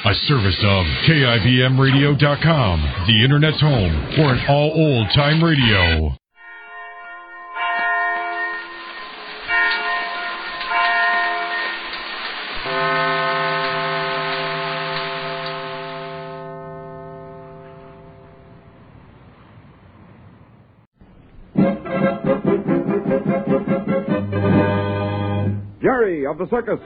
A service of KIBMradio.com, the Internet's home for an all old-time radio. Jerry of the Circus.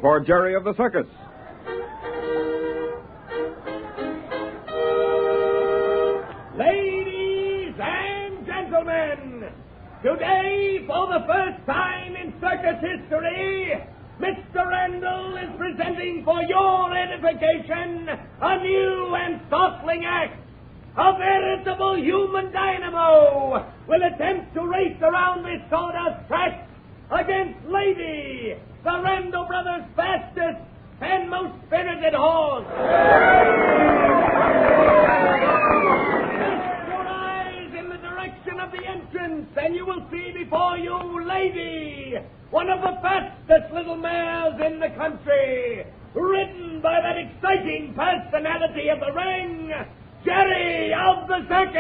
For Jerry of the Circus. Ladies and gentlemen, today, for the first time in circus history, Mr. Randall is presenting for your edification a new and startling act. A veritable human dynamo will attempt to race around this sawdust track against Lady, the Randall Brothers' fastest and most spirited horse. Cast your eyes in the direction of the entrance, and you will see before you Lady, one of the fastest little mares in the country, ridden by that exciting personality of the ring, Jerry of the Circus.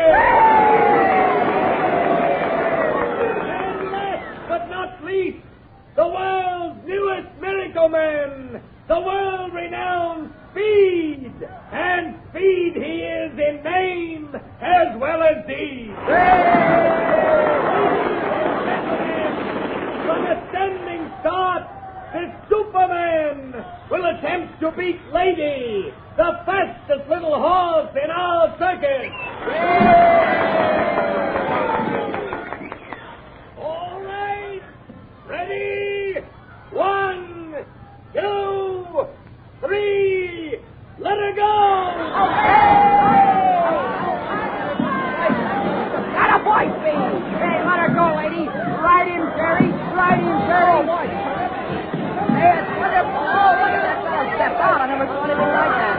And last but not least, the world's newest miracle man, the world-renowned Speed. And Speed he is in name as well as deed. From a standing start, this Superman will attempt to beat Lady, the fastest little horse in our circus. All right, ready? 1, 2, 3, let her go! Got a boy, Speed! Hey, let her go, lady! Ride him, Jerry! Ride him, Jerry! Oh, boy! Hey, look at that fellow step out. I never saw anything like that.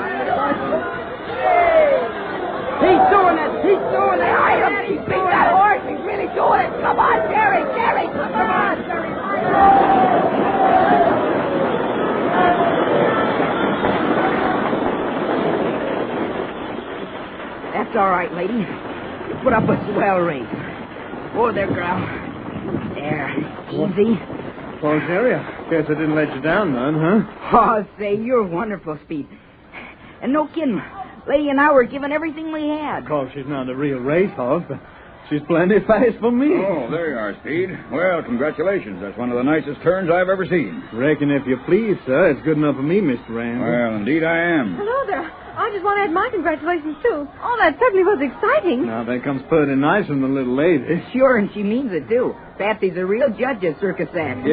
He's doing it! He's doing it! He beat that horse! He's really doing it! Come on, Jerry! Jerry! Come on, Jerry! That's all right, lady. You put up a swell race. Oh, there, girl. There. Easy. Well, Jerry, I guess I didn't let you down none, huh? Oh, say, you're wonderful, Speed. And no kidding. Lady and I were giving everything we had. Of course, she's not a real racehorse, but she's plenty fast for me. Oh, there you are, Speed. Well, congratulations. That's one of the nicest turns I've ever seen. Reckon if you please, sir, it's good enough for me, Mr. Randall. Well, indeed I am. Hello there. I just want to add my congratulations, too. Oh, that certainly was exciting. Now, that comes pretty nice from the little lady. Sure, and she means it, too. Patsy's a real judge at Circus Act.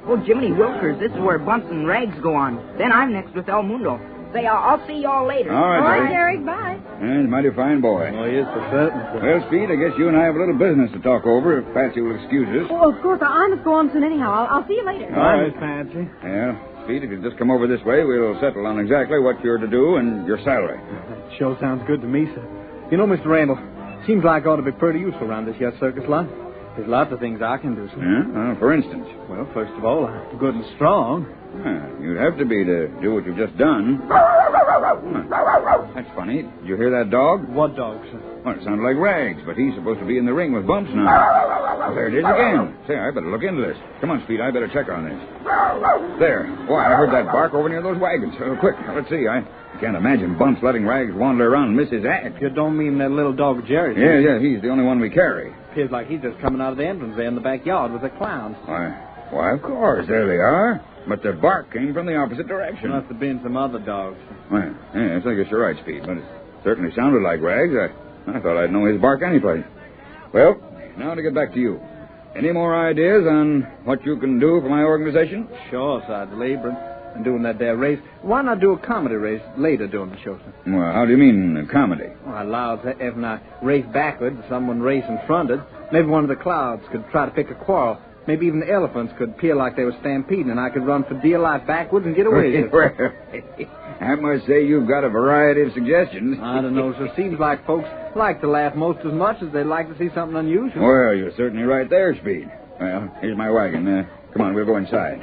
Oh, Jiminy Wilkers, this is where Bumps and Rags go on. Then I'm next with El Mundo. Say, I'll see y'all later. All right, All right, Jerry. Bye. And a mighty fine boy. Oh, yes, for certain, sir. Well, Speed, I guess you and I have a little business to talk over, if Patsy will excuse us. Oh, of course. I must go on soon anyhow. I'll see you later. All right, Patsy. Well, Speed. If you just come over this way, we'll settle on exactly what you're to do and your salary. That sure sounds good to me, sir. You know, Mr. Randall, seems like I ought to be pretty useful around this here circus lot. There's lots of things I can do, sir. Yeah? For instance? Well, first of all, I'm good and strong. You'd have to be to do what you've just done. That's funny. Did you hear that dog? What dog, sir? Well, it sounded like Rags, but he's supposed to be in the ring with Bumps now. Well, there it is again. Say, I better look into this. Come on, Speed, I better check on this. There. Why, I heard that bark over near those wagons. Quick, let's see. I can't imagine Bumps letting Rags wander around and miss his act. You don't mean that little dog Jerry? Yeah, he's the only one we carry. Appears like he's just coming out of the entrance there in the backyard with the clowns. Why, of course, there they are. But the bark came from the opposite direction. Must have been some other dogs. Well, yes, I guess you're right, Speed, but it certainly sounded like Rags. I thought I'd know his bark anyplace. Well, now to get back to you. Any more ideas on what you can do for my organization? Sure, sir. I'd laboring and doing that there race. Why not do a comedy race later during the show, sir? Well, how do you mean, comedy? Well, I allows that if I race backwards, someone race in fronted, maybe one of the clouds could try to pick a quarrel. Maybe even the elephants could appear like they were stampeding, and I could run for dear life backwards and get away with it. I must say you've got a variety of suggestions. I don't know, sir. Seems like folks like to laugh most as much as they like to see something unusual. Well, you're certainly right there, Speed. Well, here's my wagon. Come on, we'll go inside.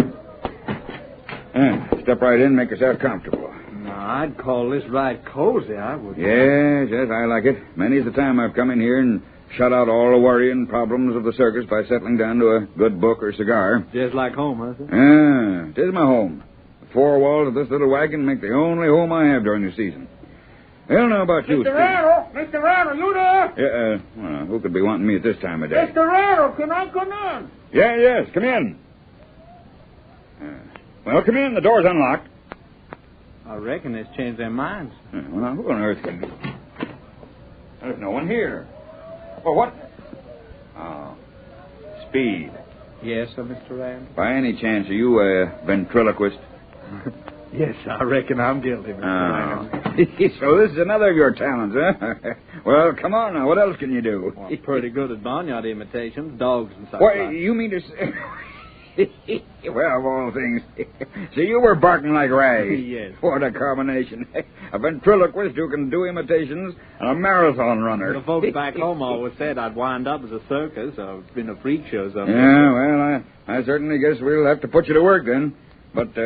Step right in and make yourself comfortable. Now, I'd call this ride cozy, I would. Yes, I like it. Many's the time I've come in here and shut out all the worry and problems of the circus by settling down to a good book or cigar. Just like home, huh, sir? It is my home. The four walls of this little wagon make the only home I have during the season. I don't know about you, Mr. Randall, you there? Well, who could be wanting me at this time of day? Mr. Randall, can I come in? Yes, come in. Well, come in. The door's unlocked. I reckon they've changed their minds. Well, now, who on earth can... There's no one here. Well, what? Oh, Speed. Yes, sir, Mr. Randall? By any chance, are you a ventriloquist? Yes, I reckon I'm guilty, Mr. Randall. So this is another of your talents, huh? Well, come on now. What else can you do? Well, I'm pretty good at barnyard imitations, dogs and such. Well, you mean to say... Well, of all things. See, you were barking like Rags. Yes. What a combination. A ventriloquist who can do imitations and a marathon runner. The folks back home always said I'd wind up as a circus or been a freak show or something. Yeah, well, I certainly guess we'll have to put you to work then. But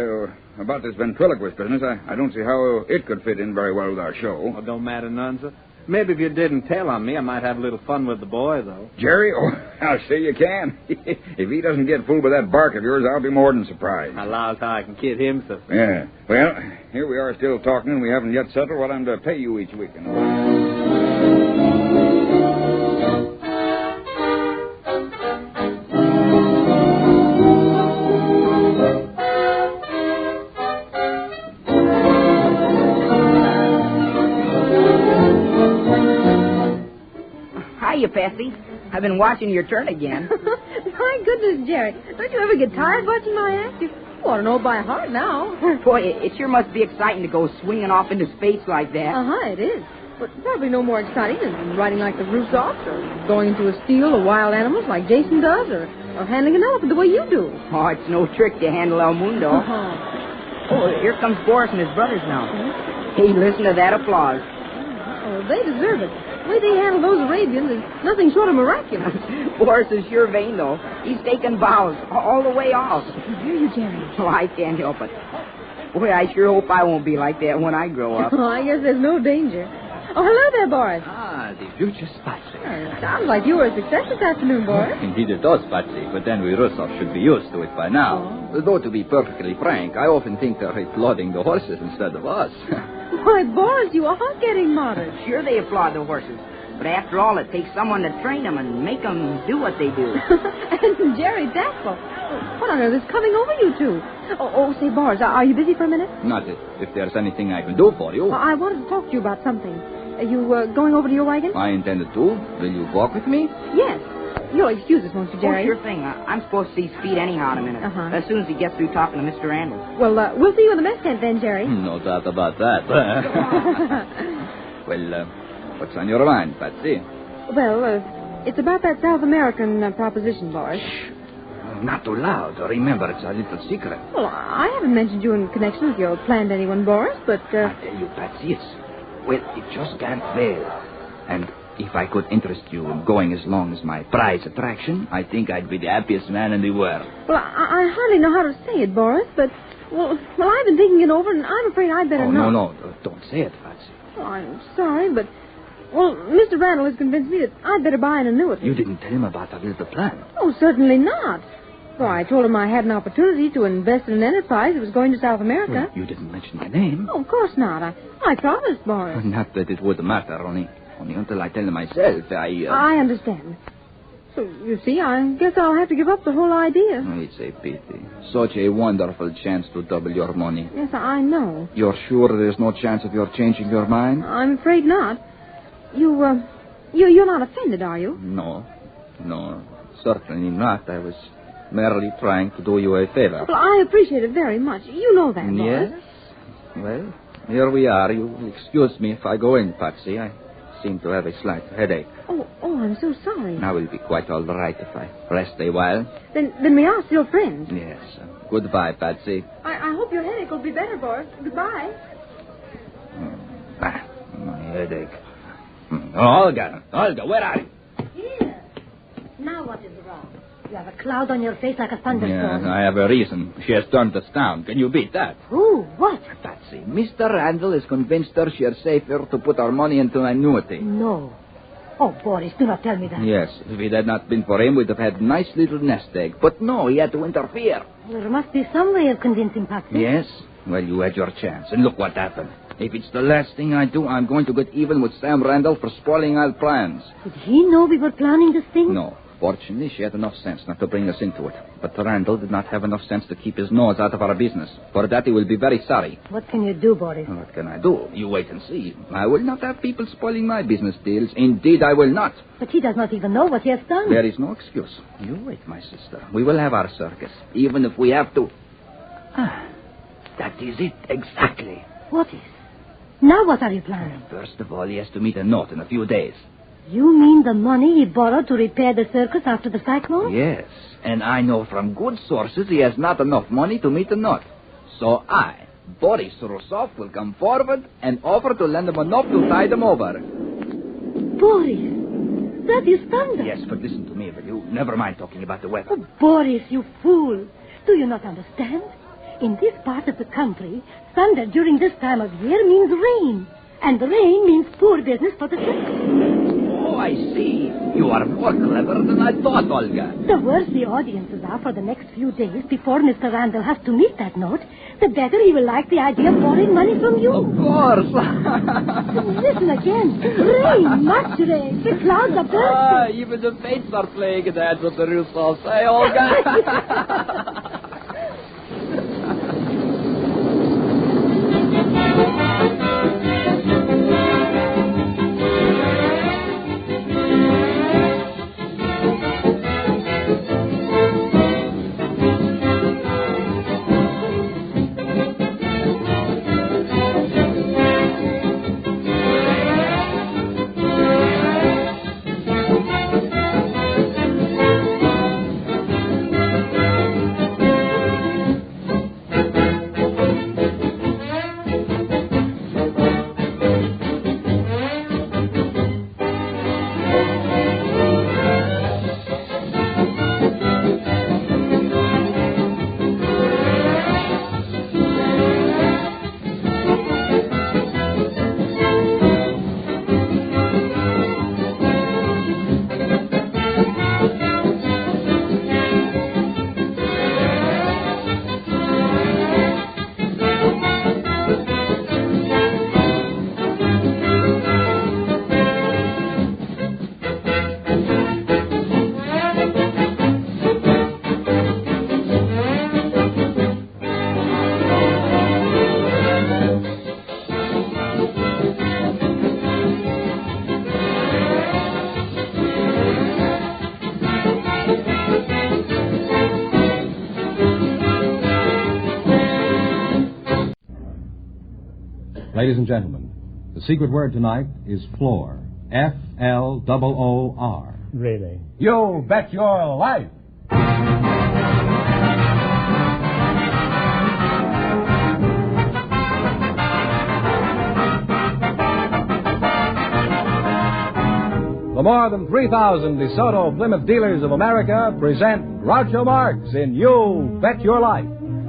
about this ventriloquist business, I don't see how it could fit in very well with our show. Well, don't matter none, sir. Maybe if you didn't tell on me, I might have a little fun with the boy, though. Jerry? Oh, I'll say you can. If he doesn't get fooled by that bark of yours, I'll be more than surprised. I allows how I can kid him, sir. Yeah. Well, here we are still talking, and we haven't yet settled what I'm to pay you each week. Hiya, Patsy. I've been watching your turn again. My goodness, Jerry. Don't you ever get tired watching my act? You ought to know it by heart now. Boy, it sure must be exciting to go swinging off into space like that. Uh-huh, it is. But probably no more exciting than riding like the Russoffs or going into a steal of wild animals like Jason does or handling an elephant the way you do. Oh, it's no trick to handle El Mundo. Uh-huh. Oh, here comes Boris and his brothers now. Hey, listen to that applause. Oh, they deserve it. The way they handle those Arabians is nothing short of miraculous. Boris is sure vain, though. He's taking bows all the way off. I can hear you, Jerry. Oh, I can't help it. Boy, I sure hope I won't be like that when I grow up. Oh, I guess there's no danger. Oh, hello there, Boris. Ah, the future Spatsy. Sounds like you were a success this afternoon, Boris. Indeed it does, Spatsy, but then we Russoffs should be used to it by now. Though, to be perfectly frank, I often think they're applauding the horses instead of us. Why, Boris, you are getting modern. Sure they applaud the horses. But after all, it takes someone to train them and make them do what they do. And Jerry Daxel. What on earth is coming over you two? Oh, say, Boris, are you busy for a minute? Not if there's anything I can do for you. I wanted to talk to you about something. Are you going over to your wagon? I intended to. Will you walk with me? Yes. You'll excuse us, won't you, Jerry? Oh, sure thing. I'm supposed to see Speed anyhow in a minute. Uh-huh. As soon as he gets through talking to Mr. Randall. Well, we'll see you in the mess tent then, Jerry. No doubt about that. Well, what's on your mind, Patsy? Well, it's about that South American proposition, Boris. Not too loud. Remember, it's a little secret. Well, I haven't mentioned you in connection with your plan to anyone, Boris, but... I tell you, Patsy, well, it just can't fail. And if I could interest you in going as long as my prize attraction, I think I'd be the happiest man in the world. Well, I hardly know how to say it, Boris, but... Well, I've been thinking it over, and I'm afraid I'd better not. No, don't say it, Patsy. Oh, I'm sorry, but... Well, Mr. Randall has convinced me that I'd better buy an annuity. You didn't tell him about our little plan. Oh, certainly not. So I told him I had an opportunity to invest in an enterprise that was going to South America. Well, you didn't mention my name. Oh, of course not. I promised, Boris. Not that it would matter, only until I tell him myself, I understand. So, you see, I guess I'll have to give up the whole idea. Oh, it's a pity. Such a wonderful chance to double your money. Yes, I know. You're sure there's no chance of your changing your mind? I'm afraid not. You're not offended, are you? No, certainly not. I was merely trying to do you a favor. Well, I appreciate it very much. You know that, Boris. Yes? Well, here we are. You'll excuse me if I go in, Patsy. I seem to have a slight headache. Oh, I'm so sorry. Now we'll be quite all right if I rest a while. Then we are still friends. Yes. Goodbye, Patsy. I hope your headache will be better, Boris. Goodbye. My headache. Olga, where are you? Here. Now what is wrong? You have a cloud on your face like a thunderstorm. Yeah, I have a reason. She has turned us down. Can you beat that? Who? What? Patsy, Mr. Randall has convinced her she is safer to put our money into an annuity. No. Oh, Boris, do not tell me that. Yes, if it had not been for him, we'd have had a nice little nest egg. But no, he had to interfere. There must be some way of convincing Patsy. Yes? Well, you had your chance, and look what happened. If it's the last thing I do, I'm going to get even with Sam Randall for spoiling our plans. Did he know we were planning this thing? No. Fortunately, she had enough sense not to bring us into it. But Randall did not have enough sense to keep his nose out of our business. For that, he will be very sorry. What can you do, Boris? What can I do? You wait and see. I will not have people spoiling my business deals. Indeed, I will not. But he does not even know what he has done. There is no excuse. You wait, my sister. We will have our circus, even if we have to... that is it, exactly. What is? Now what are you planning? First of all, he has to meet a note in a few days. You mean the money he borrowed to repair the circus after the cyclone? Yes, and I know from good sources he has not enough money to meet the note. So I, Boris Rusov, will come forward and offer to lend him enough to tide him over. Boris, that is thunder. Yes, but listen to me, will you? Never mind talking about the weather. Oh, Boris, you fool. Do you not understand? In this part of the country, thunder during this time of year means rain. And rain means poor business for the circus. Oh, I see. You are more clever than I thought, Olga. The worse the audiences are for the next few days before Mr. Randall has to meet that note, the better he will like the idea of borrowing money from you. Of course. Listen again. Rain, much rain. The clouds are bursting. Even the fates are playing a dance with the Rusovs. Hey, Olga. Ladies and gentlemen, the secret word tonight is floor. F-L-O-O-R. Really? You bet your life. the more than 3,000 DeSoto Plymouth dealers of America present Groucho Marx in You Bet Your Life,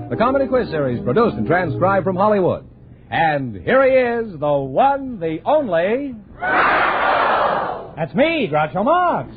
the comedy quiz series produced and transcribed from Hollywood. And here he is, the one, the only... That's me, Groucho Marx.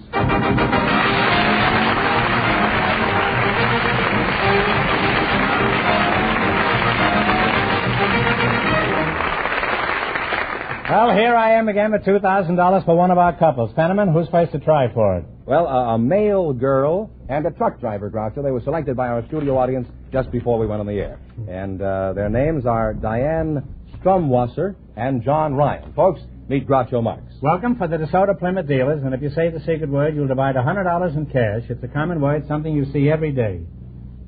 Well, here I am again with $2,000 for one of our couples. Fenneman, who's supposed to try for it? Well, a male girl and a truck driver, Groucho. They were selected by our studio audience just before we went on the air. And their names are Diane Strumwasser and John Ryan. Folks, meet Groucho Marx. Welcome for the DeSoto Plymouth dealers, and if you say the secret word, you'll divide $100 in cash. It's a common word, something you see every day.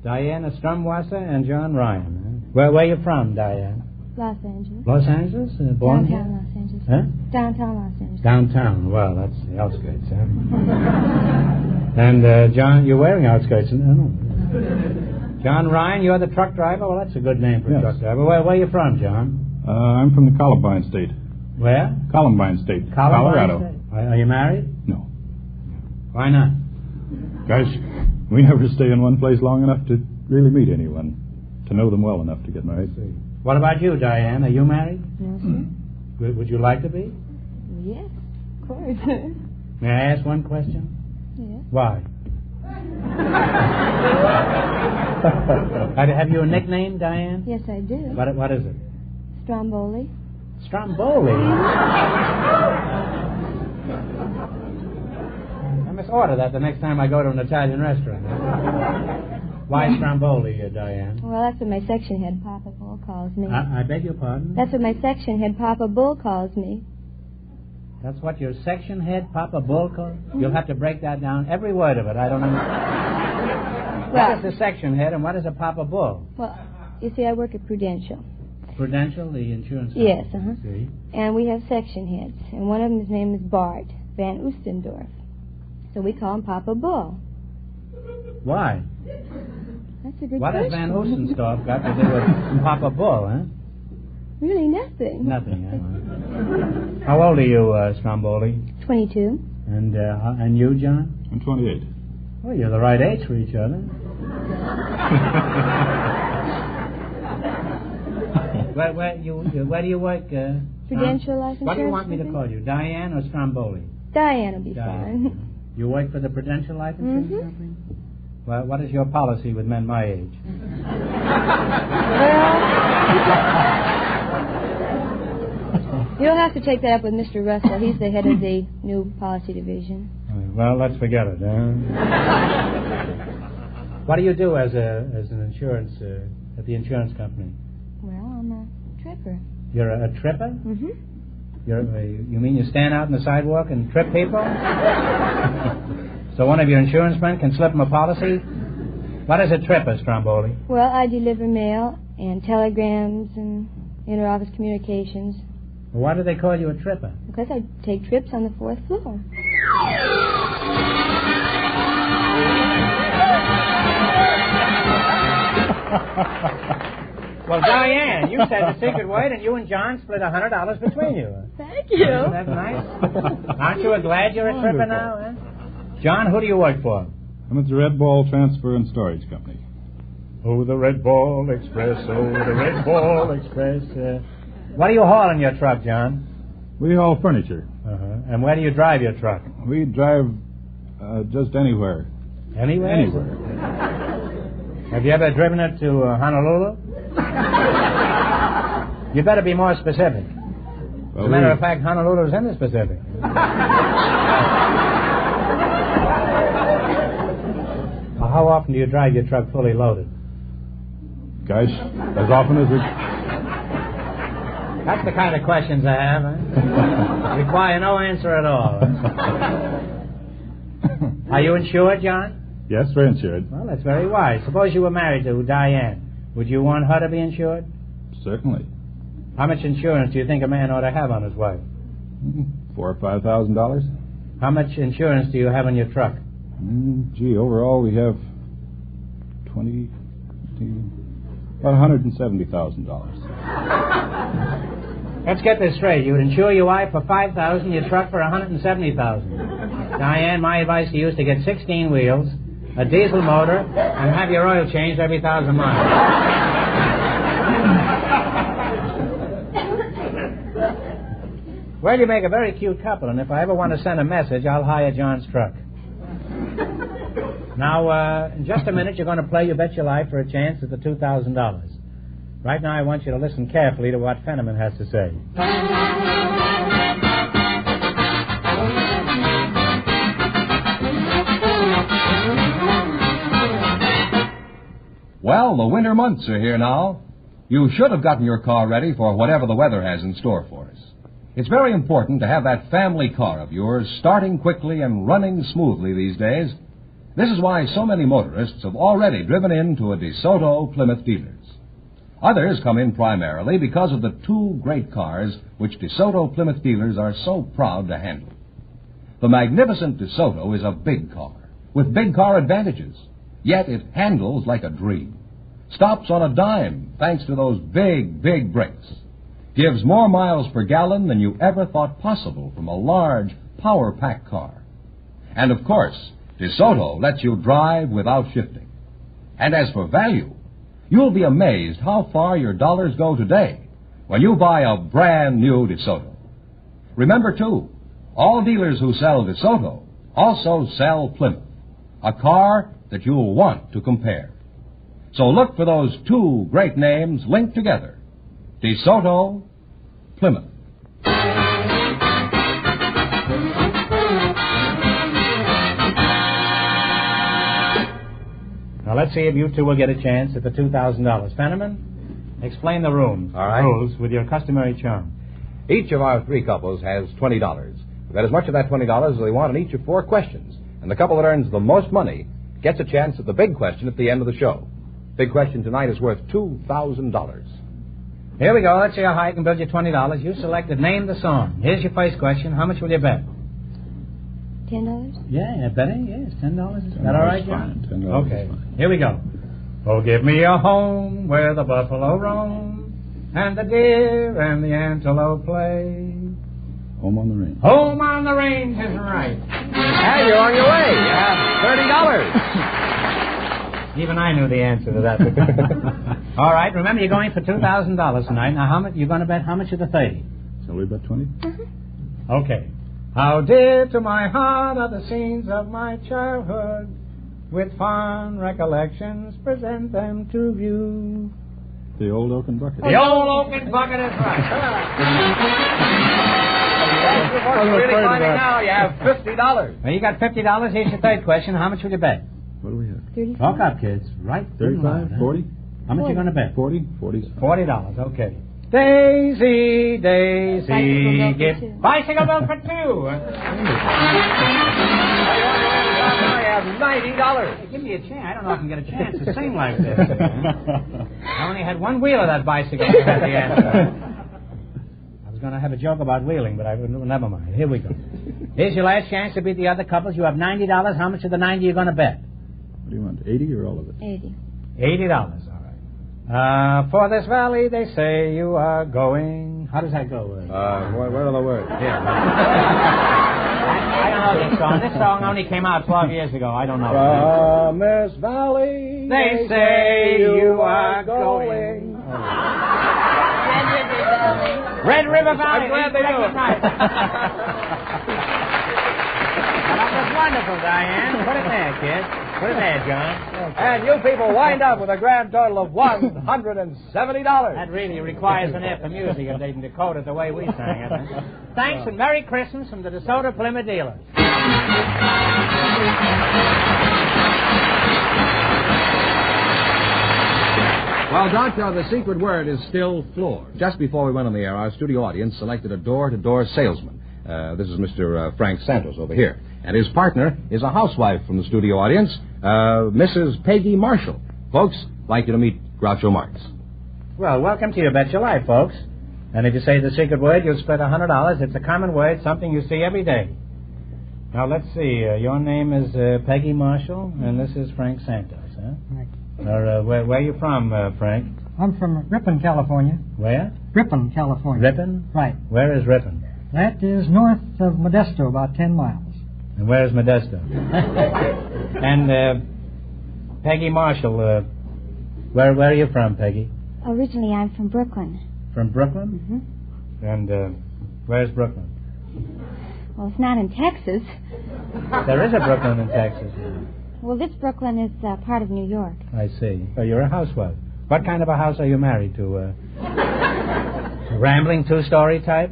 Diana Strumwasser and John Ryan. Where are you from, Diane? Los Angeles. Los Angeles? Born Downtown here? Los Angeles. Huh? Downtown Los Angeles. Downtown. Well, that's the outskirts, huh? And, John, you're wearing outskirts. No. John Ryan, you're the truck driver? Well, that's a good name for a truck driver. Where are you from, John? I'm from the Columbine State. Where? Columbine State, Columbine Colorado. State. Are you married? No. Why not? Guys, we never stay in one place long enough to really meet anyone, to know them well enough to get married. What about you, Diane? Are you married? No, sir. Would you like to be? Yes, of course. May I ask one question? Yes. Why? Have you a nickname, Diane? Yes, I do. What is it? Stromboli. Stromboli? I must order that the next time I go to an Italian restaurant. Why Stromboli, Diane? Well, that's what my section head, Papa Bull, calls me. I beg your pardon? That's what my section head, Papa Bull, calls me. That's what your section head, Papa Bull, calls? You'll have to break that down, every word of it. I don't understand. What is the section head and what is a Papa Bull? Well, you see, I work at Prudential. Prudential, the insurance company? Yes, See? And we have section heads, and one of them, his name is Bart Van Oostendorf. So we call him Papa Bull. Why? That's a good What question. has Van Oostendorf got to do with Papa Bull, huh? Really nothing. Nothing, huh? How old are you, Stromboli? 22. And you, John? I'm 28. Well, you're the right age for each other. Where do you work, Prudential Life Insurance. What do you want me to Company? call you, Diane or Stromboli? Diane will be Diane. fine. You work for the Prudential Life Insurance Company? Well, what is your policy with men my age? You'll have to take that up with Mr. Russell. He's the head of the new policy division. Well, let's forget it. What do you do as an insurance at the insurance company? Well, I'm a tripper. You're a tripper? Mm-hmm. You mean you stand out on the sidewalk and trip people? So one of your insurance men can slip them a policy? What is a tripper, Stromboli? Well, I deliver mail and telegrams and inter-office communications. Well, why do they call you a tripper? Because I take trips on the 4th floor. Well, Diane, you said the secret word, and you and John split $100 between you. Thank you. Isn't that nice? Aren't you glad you're a tripper now, huh? John, who do you work for? I'm at the Red Ball Transfer and Storage Company. Oh, the Red Ball Express, oh, the Red Ball Express. What do you haul in your truck, John? We haul furniture. And where do you drive your truck? We drive just anywhere. Anywhere? Anywhere. Have you ever driven it to Honolulu? You better be more specific. Well, As a matter of fact, Honolulu's in the Pacific. Well, how often do you drive your truck fully loaded? Gosh, as often as we... That's the kind of questions I have, huh? Require no answer at all. Are you insured, John? Yes, we're insured. Well, that's very wise. Suppose you were married to Diane. Would you want her to be insured? Certainly. How much insurance do you think a man ought to have on his wife? $4,000 or $5,000. How much insurance do you have on your truck? Gee, overall we have about $170,000. Let's get this straight. You'd insure your wife for $5,000, your truck for $170,000. Diane, my advice to you is to get 16 wheels, a diesel motor, and have your oil changed every 1,000 miles. Well, you make a very cute couple, and if I ever want to send a message, I'll hire John's truck. Now, in just a minute, you're going to play You Bet Your Life for a chance at the $2,000. Right now, I want you to listen carefully to what Fenneman has to say. Well, the winter months are here now. You should have gotten your car ready for whatever the weather has in store for us. It's very important to have that family car of yours starting quickly and running smoothly these days. This is why so many motorists have already driven into a DeSoto Plymouth dealers. Others come in primarily because of the two great cars which DeSoto Plymouth dealers are so proud to handle. The magnificent DeSoto is a big car with big car advantages, yet it handles like a dream. Stops on a dime thanks to those big, big brakes. Gives more miles per gallon than you ever thought possible from a large, power-packed car. And, of course, DeSoto lets you drive without shifting. And as for value, you'll be amazed how far your dollars go today when you buy a brand new DeSoto. Remember, too, all dealers who sell DeSoto also sell Plymouth, a car that you'll want to compare. So look for those two great names linked together, DeSoto, Plymouth. Now, let's see if you two will get a chance at the $2,000. Fenneman, explain the rules. All right. Rules with your customary charm. Each of our three couples has $20. We bet as much of that $20 as they want on each of four questions. And the couple that earns the most money gets a chance at the big question at the end of the show. Big question tonight is worth $2,000. Here we go. Let's see how high I can build you $20. You selected Name the Song. Here's your first question. How much will you bet? $10? Yeah, betting, yes. $10. Is that all right, John? $10 Okay. Here we go. Oh, give me a home where the buffalo roam and the deer and the antelope play. Home on the Range. Home on the Range is right. And you're on your way. You have $30. Even I knew the answer to that. All right, remember, you're going for $2,000 tonight. Now, how much you're going to bet? How much of the 30? Shall we bet 20? Okay. How dear to my heart are the scenes of my childhood. With fond recollections, present them to view. The old oaken bucket. The old oaken bucket is right. That's what you're really finding now. You have $50. Well, you got $50. Here's your third question. How much will you bet? What do we have? 35. Talk up, kids. Right? 35, 40? How much are you going to bet? 40? 40. $40. Okay. Daisy, Daisy, give bicycle milk for two. $90. Hey, give me a chance. I don't know if I can get a chance to sing like this. I only had one wheel of that bicycle. I had the answer. I was going to have a joke about wheeling, but never mind. Here we go. Here's your last chance to beat the other couples. You have $90. How much of the 90 are you going to bet? What do you want, 80 or all of it? 80. $80. All right. For this valley, they say you are going. How does that go? What are the words? Yeah. I don't know this song. This song only came out 12 years ago. I don't know. From this valley, they say you are going. Red River Valley. I'm glad they do it. That was wonderful, Diane. Put it there, kid. Put it there, John. And you people wind up with a grand total of $170. That really requires an ear for music if they can decode it the way we sang it. Thanks and Merry Christmas from the DeSoto Plymouth dealers. Well, Doctor, the secret word is still floor. Just before we went on the air, our studio audience selected a door-to-door salesman. This is Mr. Frank Santos over here. And his partner is a housewife from the studio audience, Mrs. Peggy Marshall. Folks, I'd like you to meet Groucho Marx. Well, welcome to You Bet Your Life, folks. And if you say the secret word, you'll spend $100. It's a common word, something you see every day. Now, let's see. Your name is Peggy Marshall, and this is Frank Santos, huh? Right. Where are you from, Frank? I'm from Ripon, California. Where? Ripon, California. Ripon? Right. Where is Ripon? That is north of Modesto, about 10 miles. And where's Modesto? And Peggy Marshall, where are you from, Peggy? Originally, I'm from Brooklyn. From Brooklyn? Mm-hmm. And where's Brooklyn? Well, it's not in Texas. There is a Brooklyn in Texas. Well, this Brooklyn is part of New York. I see. So you're a housewife. What kind of a house are you married to? A rambling two-story type?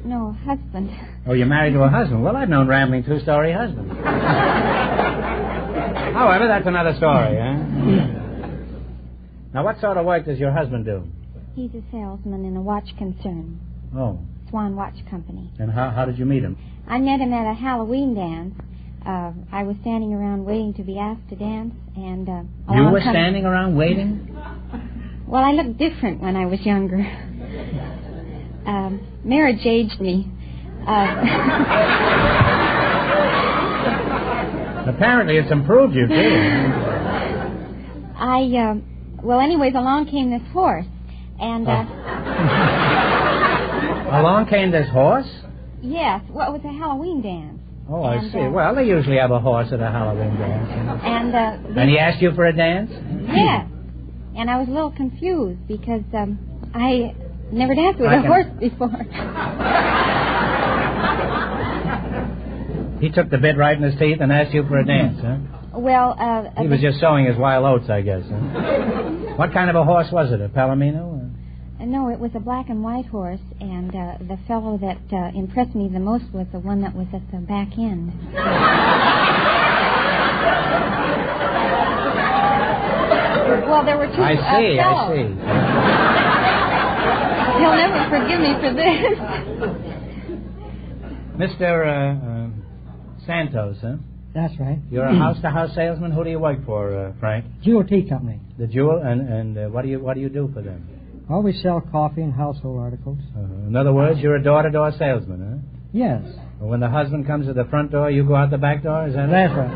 No, husband. Oh, you're married to a husband. Well, I've known rambling two-story husbands. However, that's another story, huh? Now, what sort of work does your husband do? He's a salesman in a watch concern. Oh. Swan Watch Company. And how did you meet him? I met him at a Halloween dance. I was standing around waiting to be asked to dance, and you were standing around waiting? Well, I looked different when I was younger. Marriage aged me. Apparently, it's improved you, too. Well, anyways, along came this horse, and Along came this horse? Yes. Well, it was a Halloween dance. Oh, I see. Well, they usually have a horse at a Halloween dance. And he asked you for a dance? Yes. And I was a little confused because I never danced with a horse before. He took the bit right in his teeth and asked you for a dance, huh? Well, he was just sowing his wild oats, I guess, huh? What kind of a horse was it, a Palomino? No, it was a black and white horse, and the fellow that impressed me the most was the one that was at the back end. Well, there were two I see. He'll never forgive me for this. Mr. Santos, huh? That's right. You're a house-to-house salesman. Who do you work for, Frank? Jewel Tea Company. The Jewel, and what do you do for them? Well, we sell coffee and household articles. In other words, you're a door-to-door salesman, huh? Yes. Well, when the husband comes to the front door, you go out the back door, is that That's right?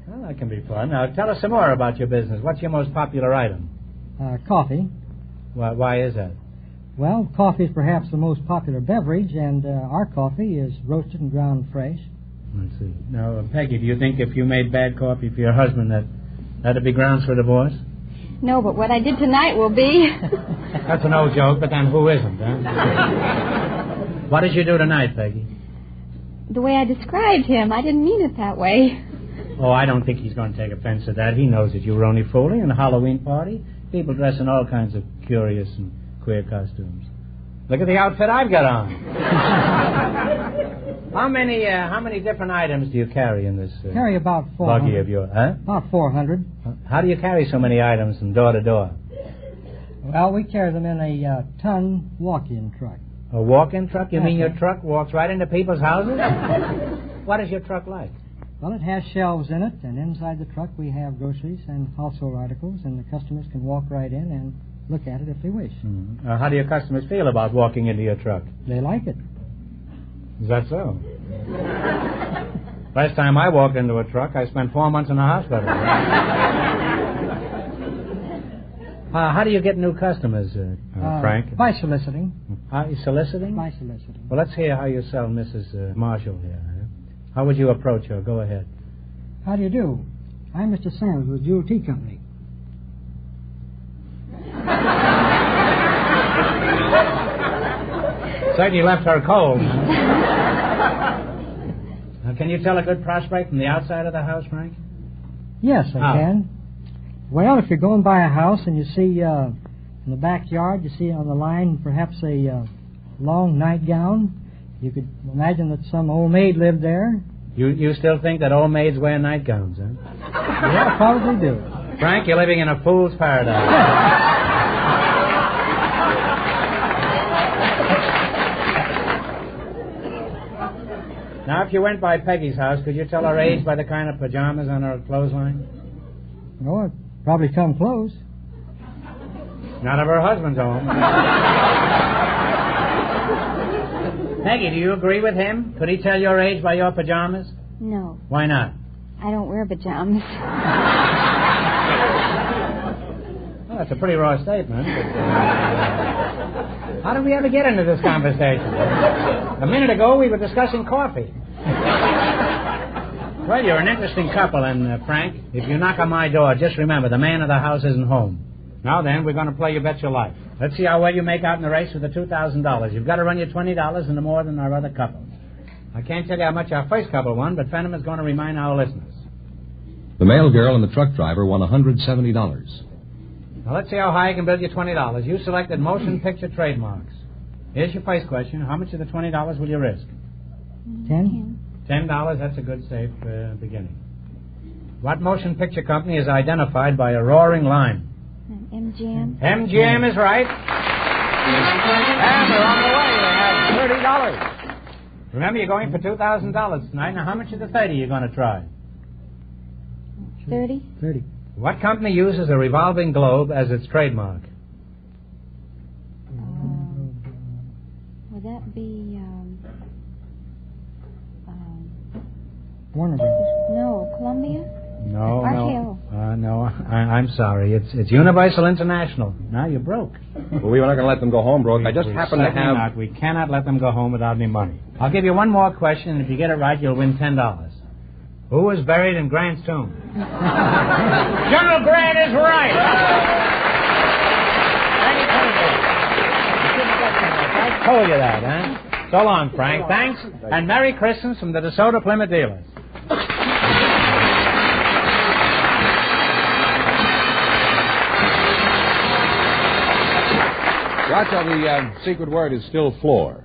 Well, that can be fun. Now, tell us some more about your business. What's your most popular item? Coffee. Why is that? Well, coffee is perhaps the most popular beverage, and our coffee is roasted and ground fresh. Let's see. Now, Peggy, do you think if you made bad coffee for your husband, that'd be grounds for divorce? No, but what I did tonight will be. That's an old joke, but then who isn't, huh? What did you do tonight, Peggy? The way I described him, I didn't mean it that way. Oh, I don't think he's going to take offense to that. He knows that you were only fooling in a Halloween party. People dress in all kinds of curious and queer costumes. Look at the outfit I've got on. How many different items do you carry in this carry about 400. buggy of yours? Huh? About 400. How do you carry so many items from door to door? Well, we carry them in a ton walk-in truck. A walk-in truck? You mean your truck walks right into people's houses? What is your truck like? Well, it has shelves in it, and inside the truck we have groceries and household articles, and the customers can walk right in and look at it if they wish. Mm-hmm. How do your customers feel about walking into your truck? They like it. Is that so? Last time I walked into a truck, I spent 4 months in the hospital. How do you get new customers, Frank? By soliciting. Soliciting? By soliciting. Well, let's hear how you sell Mrs. Marshall here. How would you approach her? Go ahead. How do you do? I'm Mr. Sanders with Jewel Tea Company. Certainly left her cold. Can you tell a good prospect from the outside of the house, Frank? Yes, I can. Well, if you're going by a house and you see in the backyard, you see on the line perhaps a long nightgown, you could imagine that some old maid lived there. You still think that old maids wear nightgowns, huh? Yeah, probably do. Frank, you're living in a fool's paradise. Now, if you went by Peggy's house, could you tell her age by the kind of pajamas on her clothesline? Oh, it'd probably come close. Not of her husband's home. Peggy, do you agree with him? Could he tell your age by your pajamas? No. Why not? I don't wear pajamas. Well, That's a pretty raw statement. But, how did we ever get into this conversation? A minute ago, we were discussing coffee. Well, you're an interesting couple, and Frank, if you knock on my door, just remember, the man of the house isn't home. Now then, we're going to play You Bet Your Life. Let's see how well you make out in the race with the $2,000. You've got to run your $20 into more than our other couples. I can't tell you how much our first couple won, but Fenham is going to remind our listeners. The mail girl and the truck driver won $170. Now, let's see how high I can build you $20. You selected motion picture trademarks. Here's your first question. How much of the $20 will you risk? 10? $10, that's a good, safe beginning. What motion picture company is identified by a roaring lion? MGM. MGM is right. And they're on the way. They have $30. Remember, you're going for $2,000 tonight. Now, how much of the 30 are you going to try? 30. What company uses a revolving globe as its trademark? Would that be... Warner Brothers. No, Columbia? No. RKO. I'm sorry. It's Universal International. Now you're broke. Well, we were not going to let them go home broke. I just happen to have... We cannot let them go home without any money. I'll give you one more question, and if you get it right, you'll win $10. Who was buried in Grant's tomb? General Grant is right. I told you that, huh? So long, Frank. Thanks, and Merry Christmas from the DeSoto Plymouth dealers. Groucho, the secret word is still floor.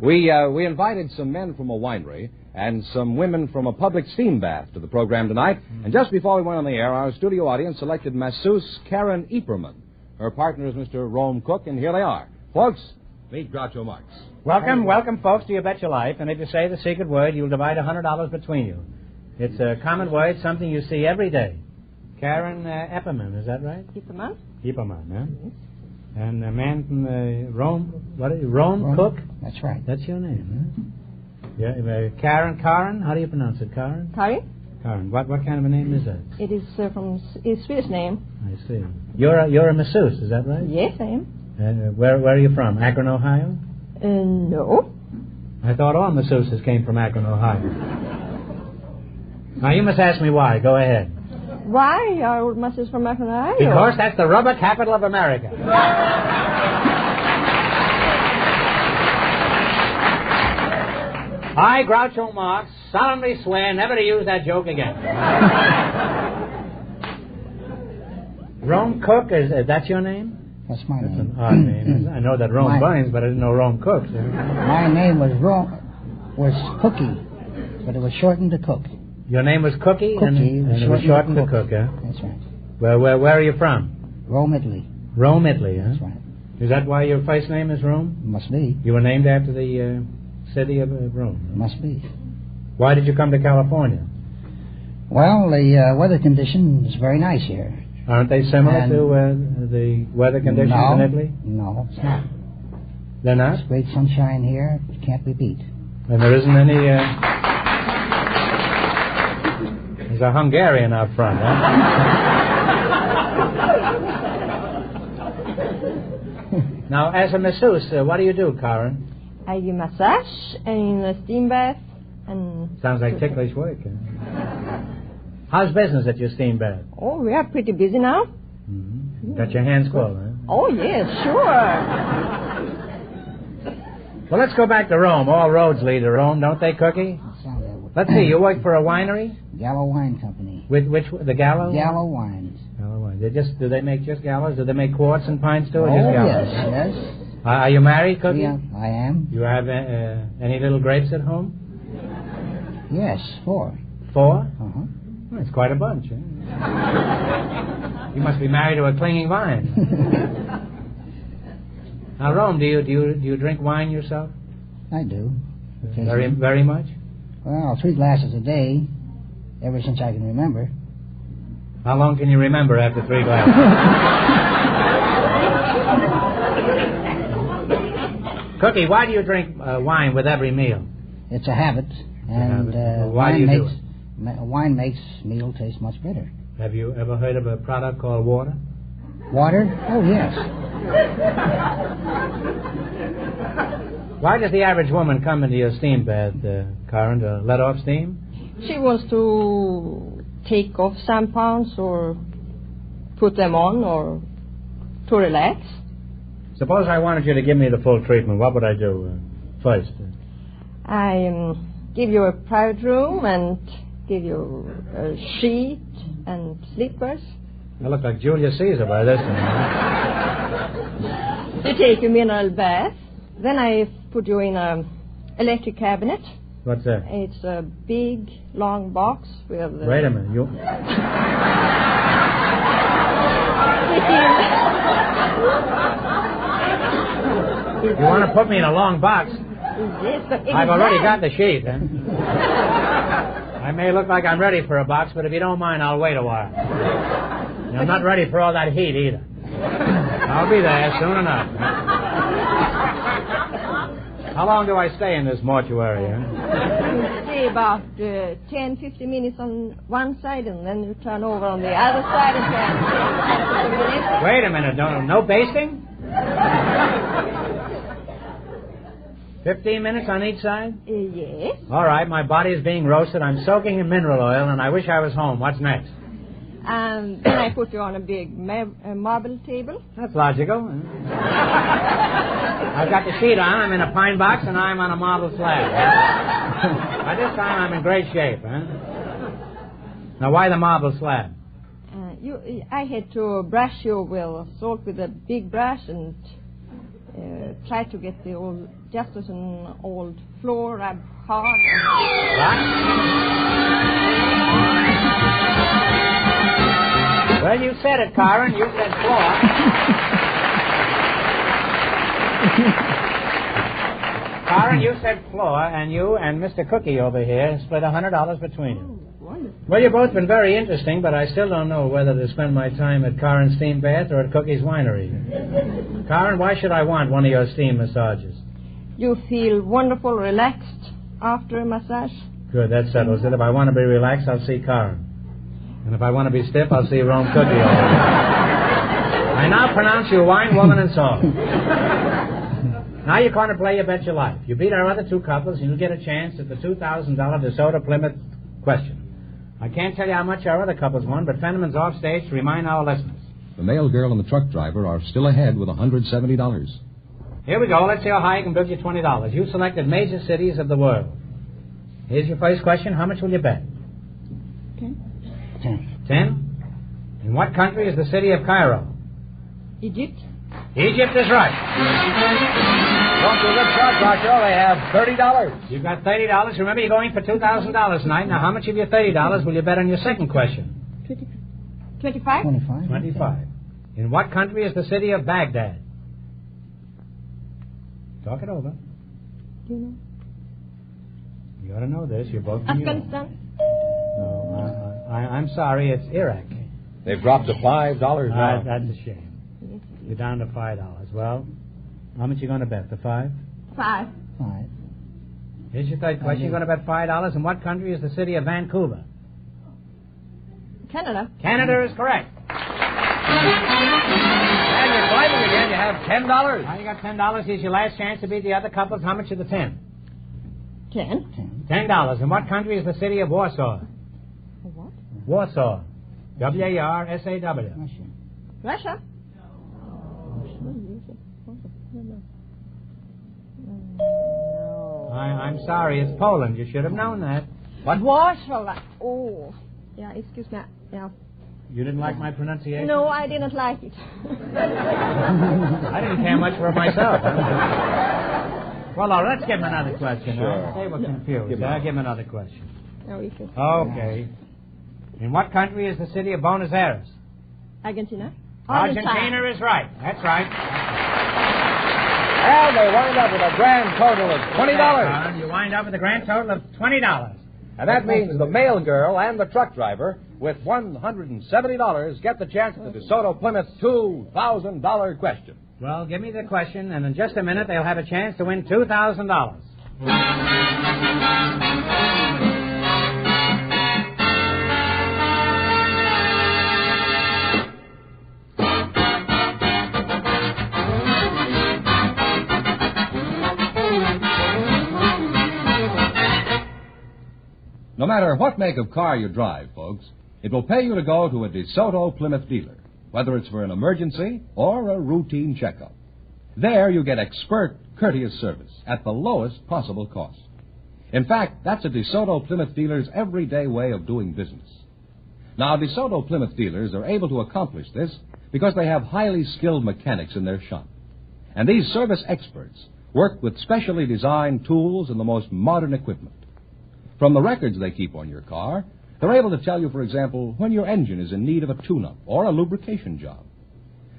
We invited some men from a winery and some women from a public steam bath to the program tonight. And just before we went on the air, our studio audience selected masseuse Karen Epperman. Her partner is Mr. Rome Cook, and here they are. Folks, meet Groucho Marx. Welcome, folks, to You Bet Your Life. And if you say the secret word, you'll divide $100 between you. It's a common word, something you see every day. Karen Epperman, is that right? Epperman. Epperman, huh? And a man from Rome, Rome Cook? That's right. That's your name, huh? Yeah, Karen, how do you pronounce it, Karen? Karen? Karen, what kind of a name is that? It is from his Swedish name. I see. You're a masseuse, is that right? Yes, I am. Where are you from? Akron, Ohio? No. I thought all masseuses came from Akron, Ohio. Now, you must ask me why. Go ahead. Why are masseuse from Akron, Ohio? Because that's the rubber capital of America. I, Groucho Marx, solemnly swear never to use that joke again. Rome Cook, is that your name? That's my name. That's an odd name. I know that Rome Burns, but I didn't know Rome Cook. So. My name was Cookie, but it was shortened to Cook. Your name was Cookie? Cookie, and it was shortened to Cook, huh? That's right. Where are you from? Rome, Italy. Rome, Italy, huh? That's right. Is that why your first name is Rome? Must be. You were named after the city of Rome? Must be. Why did you come to California? Well, the weather condition is very nice here. Aren't they similar to the weather conditions in Italy? No, it's not. They're not? It's great sunshine here. It can't be beat. And there isn't any... There's a Hungarian out front, huh? Now, as a masseuse, what do you do, Karen? I do massage and a steam bath and... Sounds like ticklish work. Huh? How's business at your steam bath? Oh, we are pretty busy now. Mm-hmm. Got your hands full, huh? Oh, yes, sure. Well, let's go back to Rome. All roads lead to Rome, don't they, Cookie? Let's see, you work for a winery? Gallo Wine Company. The Gallo? Gallo Wines. Gallo Wines. Do they make just Gallos? Do they make quarts and pints too? Or Oh, just yes, Gallos? yes. Are you married, Cookie? Yeah, I am. You have any little grapes at home? Yes, 4. 4? Uh-huh. Well, it's quite a bunch, huh? You must be married to a clinging vine. Now, Rome, do you drink wine yourself? I do. Very much? Well, 3 glasses a day, ever since I can remember. How long can you remember after 3 glasses? Cookie, why do you drink wine with every meal? It's a habit, and why do you do it? Wine makes meal taste much better. Have you ever heard of a product called water? Water? Oh, yes. Why does the average woman come into your steam bath, Karen, to let off steam? She wants to take off some pounds or put them on or to relax. Suppose I wanted you to give me the full treatment. What would I do first? I give you a private room and give you a sheet and slippers. I look like Julius Caesar by this time. You take a mineral bath. Then I put you in an electric cabinet. What's that? It's a big, long box with... Wait a minute. You want to put me in a long box? Yes, but I've already got the sheet, huh? I may look like I'm ready for a box, but if you don't mind, I'll wait a while. And I'm not ready for all that heat either. I'll be there soon enough. How long do I stay in this mortuary, huh? You stay about 10, 15 minutes on one side, and then you turn over on the other side and 10 minutes. Wait a minute, no basting? 15 minutes on each side? Yes. All right, my body is being roasted. I'm soaking in mineral oil, and I wish I was home. What's next? Then I put you on a big marble table. That's logical. I've got the sheet on. I'm in a pine box, and I'm on a marble slab. By this time, I'm in great shape, huh? Now, why the marble slab? I had to brush you with salt with a big brush and try to get the old, just as an old floor, rub hard. Well, you said it, Karen. You said floor. Karen, you said floor, and you and Mr. Cookie over here split $100 between you. Well, you've both been very interesting, but I still don't know whether to spend my time at Karen's steam bath or at Cookie's winery. Karen, why should I want one of your steam massages? You feel wonderful, relaxed after a massage? Good, that settles it. If I want to be relaxed, I'll see Karen. And if I want to be stiff, I'll see Rome Cookie. I now pronounce you wine, woman, and song. Now you're going to play You Bet Your Life. You beat our other two couples, and you get a chance at the $2,000 DeSoto Plymouth question. I can't tell you how much our other couples won, but Fenneman's off stage to remind our listeners. The mail girl and the truck driver are still ahead with $170. Here we go. Let's see how high I can build you $20. You selected major cities of the world. Here's your first question. How much will you bet? 10. 10? In what country is the city of Cairo? Egypt. Egypt is right. Don't do a good shot, Groucho. They have $30. You've got $30. Remember, you're going for $2,000 tonight. Now, how much of your $30 will you bet on your second question? 25. 25. In what country is the city of Baghdad? Talk it over. Do you know? You ought to know this. You're both from Europe. Afghanistan. No, I'm sorry. It's Iraq. They've dropped to $5 now. That's a shame. You're down to $5. Well, how much are you going to bet? The 5? 5. Here's your third question. You're going to bet $5. In what country is the city of Vancouver? Canada. Canada is correct. And you're climbing again. You have $10. Now you got $10. Here's your last chance to beat the other couples. How much of the 10? 10. $10. In what country is the city of Warsaw? What? Warsaw. W-A-R-S-A-W. Russia. I'm sorry. It's Poland. You should have known that. What? Warsaw. Oh. Yeah, excuse me. Yeah. You didn't like my pronunciation? No, I didn't like it. I didn't care much for it myself. Well, let's give him another question. Sure. They were confused. Give him another question. No, you can. Okay. In what country is the city of Buenos Aires? Argentina. Argentina is right. That's right. And they wind up with a grand total of $20. You wind up with a grand total of $20. And that means the mail girl and the truck driver, with $170, get the chance at the DeSoto Plymouth $2,000 question. Well, give me the question, and in just a minute they'll have a chance to win $2,000. No matter what make of car you drive, folks, it will pay you to go to a DeSoto Plymouth dealer, whether it's for an emergency or a routine checkup. There you get expert, courteous service at the lowest possible cost. In fact, that's a DeSoto Plymouth dealer's everyday way of doing business. Now, DeSoto Plymouth dealers are able to accomplish this because they have highly skilled mechanics in their shop. And these service experts work with specially designed tools and the most modern equipment. From the records they keep on your car, they're able to tell you, for example, when your engine is in need of a tune-up or a lubrication job.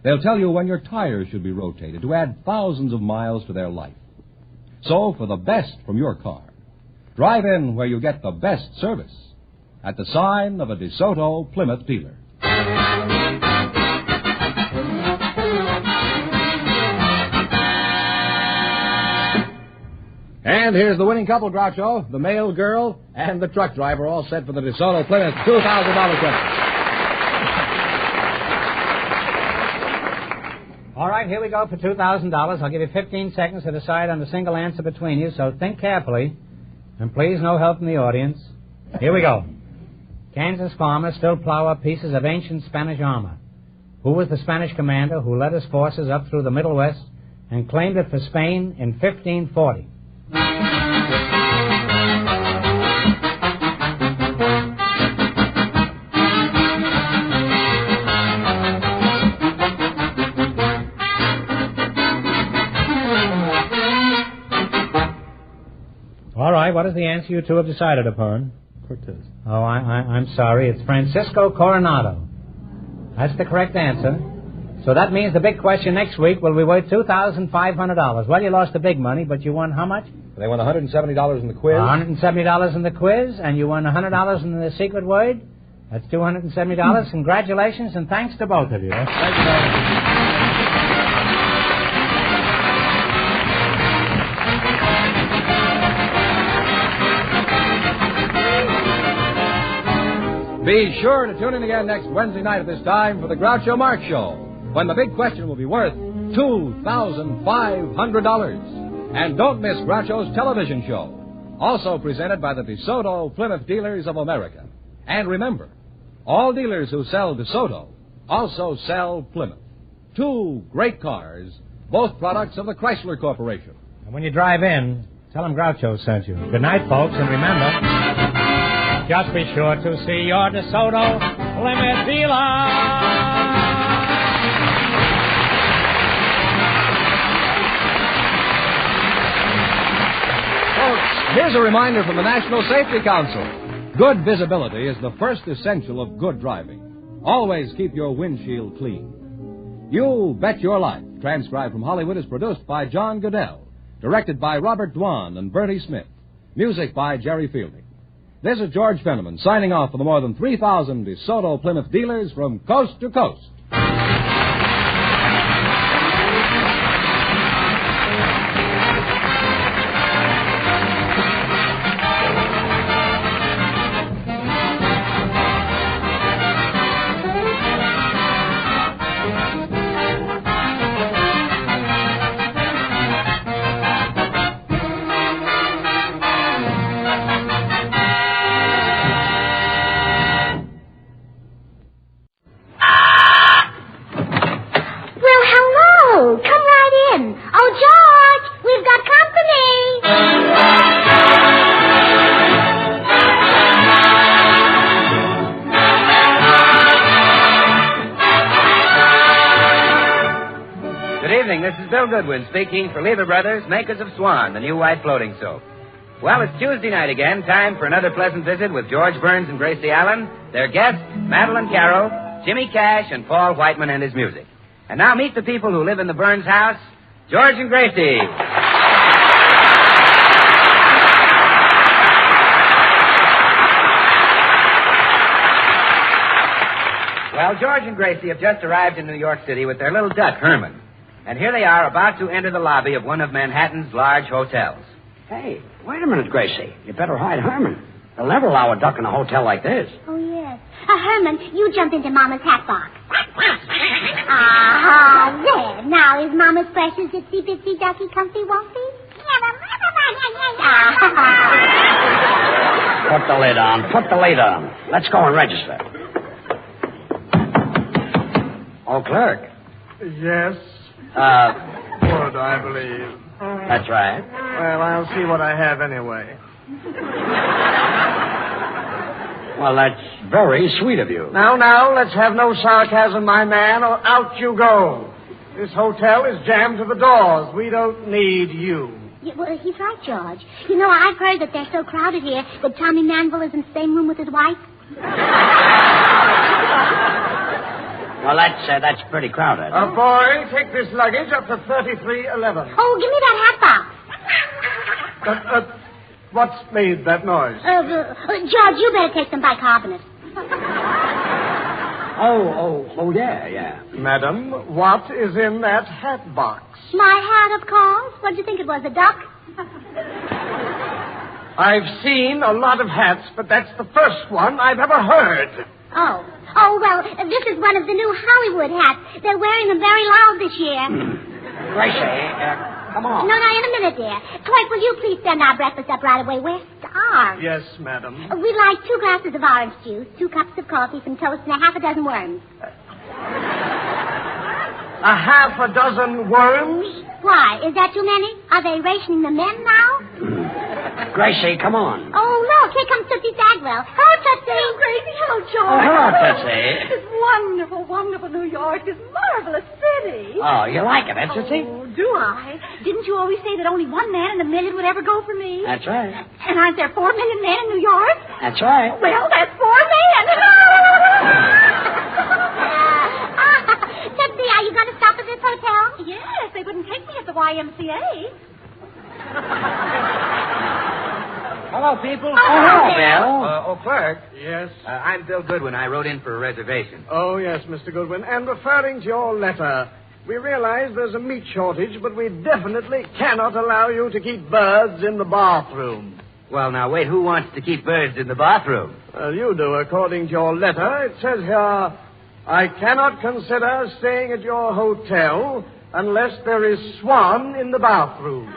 They'll tell you when your tires should be rotated to add thousands of miles to their life. So, for the best from your car, drive in where you get the best service at the sign of a DeSoto Plymouth dealer. And here's the winning couple, Groucho, the male girl and the truck driver, all set for the DeSoto Plymouth $2,000 check. All right, here we go for $2,000. I'll give you 15 seconds to decide on a single answer between you, so think carefully. And please, no help from the audience. Here we go. Kansas farmers still plow up pieces of ancient Spanish armor. Who was the Spanish commander who led his forces up through the Middle West and claimed it for Spain in 1540? All right, what is the answer you two have decided upon? Cortez. Oh, I'm sorry. It's Francisco Coronado. That's the correct answer. So that means the big question next week will be worth $2,500. Well, you lost the big money, but you won how much? They won $170 in the quiz. $170 in the quiz, and you won $100 in the secret word. That's $270. Congratulations, and thanks to both of you. Thank you very much. Be sure to tune in again next Wednesday night at this time for the Groucho Marx Show, when the big question will be worth $2,500. And don't miss Groucho's television show, also presented by the DeSoto Plymouth Dealers of America. And remember, all dealers who sell DeSoto also sell Plymouth. Two great cars, both products of the Chrysler Corporation. And when you drive in, tell them Groucho sent you. Good night, folks, and remember, just be sure to see your DeSoto Plymouth dealer. Here's a reminder from the National Safety Council. Good visibility is the first essential of good driving. Always keep your windshield clean. You Bet Your Life, transcribed from Hollywood, is produced by John Goodell, directed by Robert Dwan and Bertie Smith, music by Jerry Fielding. This is George Fenneman signing off for the more than 3,000 DeSoto Plymouth dealers from coast to coast. Goodwin speaking for Lever Brothers, makers of Swan, the new white floating soap. Well, it's Tuesday night again, time for another pleasant visit with George Burns and Gracie Allen, their guests, Madeline Carroll, Jimmy Cash, and Paul Whiteman and his music. And now meet the people who live in the Burns house, George and Gracie. Well, George and Gracie have just arrived in New York City with their little duck, Herman. And here they are about to enter the lobby of one of Manhattan's large hotels. Hey, wait a minute, Gracie. You better hide Herman. They'll never allow a duck in a hotel like this. Oh, yes. Herman, you jump into Mama's hat box. Ah, there. Now is Mama's precious itsy-bitsy ducky comfy wumpy? Put the lid on. Put the lid on. Let's go and register. Oh, clerk. Yes. Wood, I believe. That's right. Well, I'll see what I have anyway. Well, that's very sweet of you. Now, let's have no sarcasm, my man, or out you go. This hotel is jammed to the doors. We don't need you. Yeah, well, he's right, George. You know, I've heard that they're so crowded here that Tommy Manville is in the same room with his wife. Well, that's pretty crowded. Boy, take this luggage up to 3311. Oh, give me that hat box. What's made that noise? George, you better take some bicarbonate. Oh, yeah. Madam, what is in that hat box? My hat, of course. What did you think it was, a duck? I've seen a lot of hats, but that's the first one I've ever heard. Oh, well, this is one of the new Hollywood hats. They're wearing them very loud this year. Gracie, come on. No, in a minute, dear. Clerk, will you please send our breakfast up right away? We're starved. Yes, madam. We'd like 2 glasses of orange juice, 2 cups of coffee, some toast, and a half a dozen worms. A half a dozen worms? Why? Is that too many? Are they rationing the men now? Gracie, come on. Oh, look, here comes Tootsie Sagwell. Hello, Tootsie. Hello, Gracie. Hello, George. Oh, hello, Tootsie. This wonderful, wonderful New York, this marvelous city. Oh, you like it, Tootsie? Oh, do I? Didn't you always say that only 1 man in a million would ever go for me? That's right. And aren't there 4 million men in New York? That's right. Well, that's 4 men. Tootsie, are you going to stop at this hotel? Yes, they wouldn't take me at the YMCA. Hello, people. hello, Bill. Clerk. Yes? I'm Bill Goodwin. I wrote in for a reservation. Oh, yes, Mr. Goodwin. And referring to your letter, we realize there's a meat shortage, but we definitely cannot allow you to keep birds in the bathroom. Well, now, wait. Who wants to keep birds in the bathroom? Well, you do, according to your letter. It says here, I cannot consider staying at your hotel unless there is swan in the bathroom.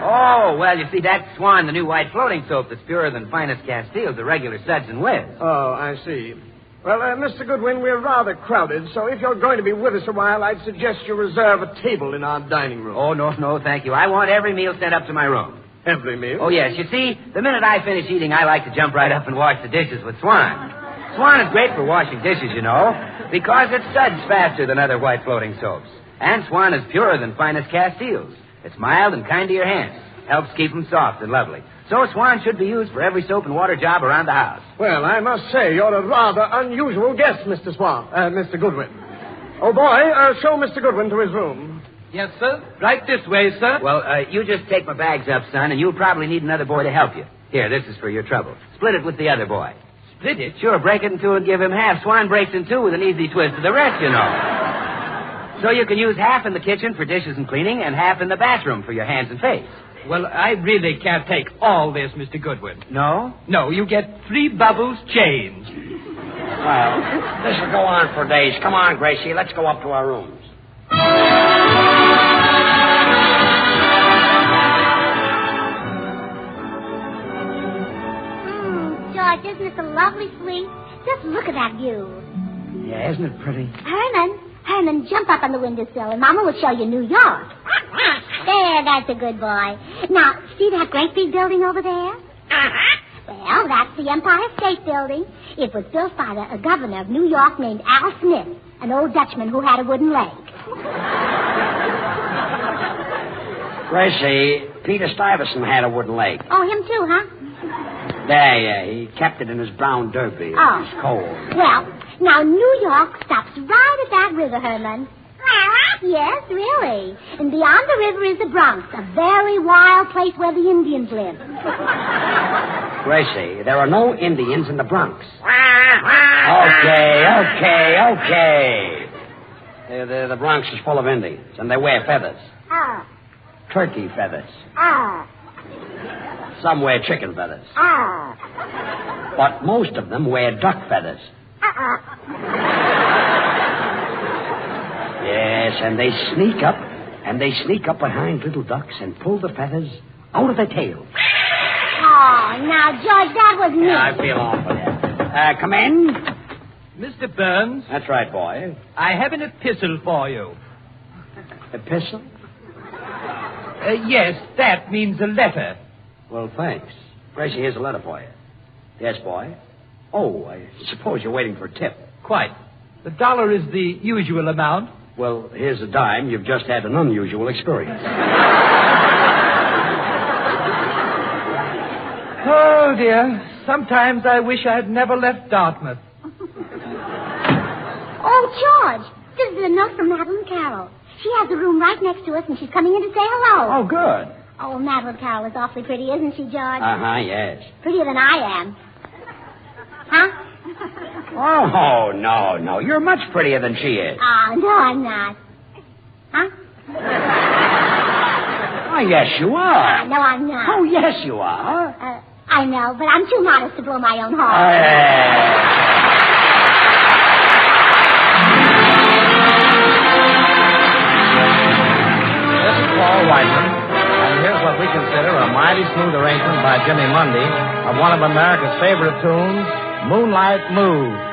Oh, well, you see, that's Swan, the new white floating soap that's purer than finest Castiles, the regular Suds and Whiz. Oh, I see. Well, Mr. Goodwin, we're rather crowded, so if you're going to be with us a while, I'd suggest you reserve a table in our dining room. Oh, no, thank you. I want every meal sent up to my room. Every meal? Oh, yes. You see, the minute I finish eating, I like to jump right up and wash the dishes with Swan. Swan is great for washing dishes, you know, because it suds faster than other white floating soaps. And Swan is purer than finest Castiles. It's mild and kind to your hands. Helps keep them soft and lovely. So Swan should be used for every soap and water job around the house. Well, I must say, you're a rather unusual guest, Mr. Mr. Goodwin. Oh, boy, show Mr. Goodwin to his room. Yes, sir. Right this way, sir. Well, you just take my bags up, son, and you'll probably need another boy to help you. Here, this is for your trouble. Split it with the other boy. Split it? Sure, break it in 2 and give him half. Swan breaks in 2 with an easy twist of the rest, you know. So you can use half in the kitchen for dishes and cleaning and half in the bathroom for your hands and face. Well, I really can't take all this, Mr. Goodwin. No? No, you get 3 bubbles changed. Well, this will go on for days. Come on, Gracie, let's go up to our rooms. George, isn't this a lovely suite? Just look at that view. Yeah, isn't it pretty? Herman, jump up on the windowsill, and Mama will show you New York. There, that's a good boy. Now, see that great big building over there? Well, that's the Empire State Building. It was built by a governor of New York named Al Smith, an old Dutchman who had a wooden leg. Gracie, Peter Stuyvesant had a wooden leg. Oh, him too, huh? Yeah, he kept it in his brown derby. Oh. It was cold. Well, now New York stops right at that river, Herman. Yes, really. And beyond the river is the Bronx, a very wild place where the Indians live. Gracie, there are no Indians in the Bronx. Okay. The Bronx is full of Indians, and they wear feathers. Turkey feathers. Some wear chicken feathers. But most of them wear duck feathers. Yes, and they sneak up behind little ducks and pull the feathers out of their tails. Oh, now, George, that was me. Yeah, I feel awful. Come in. Mr. Burns. That's right, boy. I have an epistle for you. Epistle? Yes, that means a letter. Well, thanks. Gracie, here's a letter for you. Yes, boy. Oh, I suppose you're waiting for a tip. Quite. The dollar is the usual amount. Well, here's a dime. You've just had an unusual experience. Oh, dear. Sometimes I wish I had never left Dartmouth. Oh, George, this is a note from Madeline Carroll. She has a room right next to us, and she's coming in to say hello. Oh, good. Oh, Madeline Carroll is awfully pretty, isn't she, George? Uh-huh, yes. Prettier than I am. Huh? Oh, no. You're much prettier than she is. Oh, no, I'm not. Huh? Oh, yes, you are. No, I'm not. Oh, yes, you are. I know, but I'm too modest to blow my own horn. This is Paul Whiteman, and here's what we consider a mighty smooth arrangement by Jimmy Mundy of one of America's favorite tunes, Moonlight Move.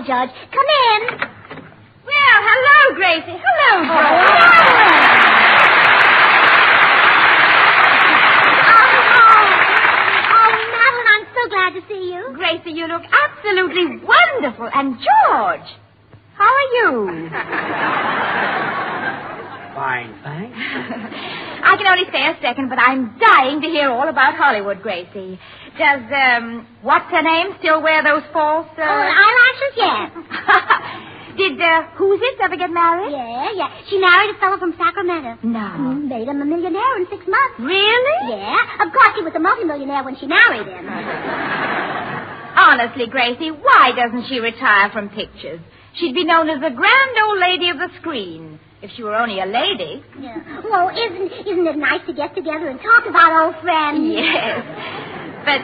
Judge. Come in. Well, hello, Gracie. Hello, George. Madeline, I'm so glad to see you. Gracie, you look absolutely wonderful. And George, how are you? Fine, thanks. I can only stay a second, but I'm dying to hear all about Hollywood, Gracie. Does, what's her name still wear those false, eyelashes? Yes. Did, who's it ever get married? Yeah. She married a fellow from Sacramento. No. Made him a millionaire in 6 months. Really? Yeah. Of course, he was a multimillionaire when she married him. Honestly, Gracie, why doesn't she retire from pictures? She'd be known as the grand old lady of the screen. if she were only a lady. Yeah. Well, isn't it nice to get together and talk about old friends? Yes. But,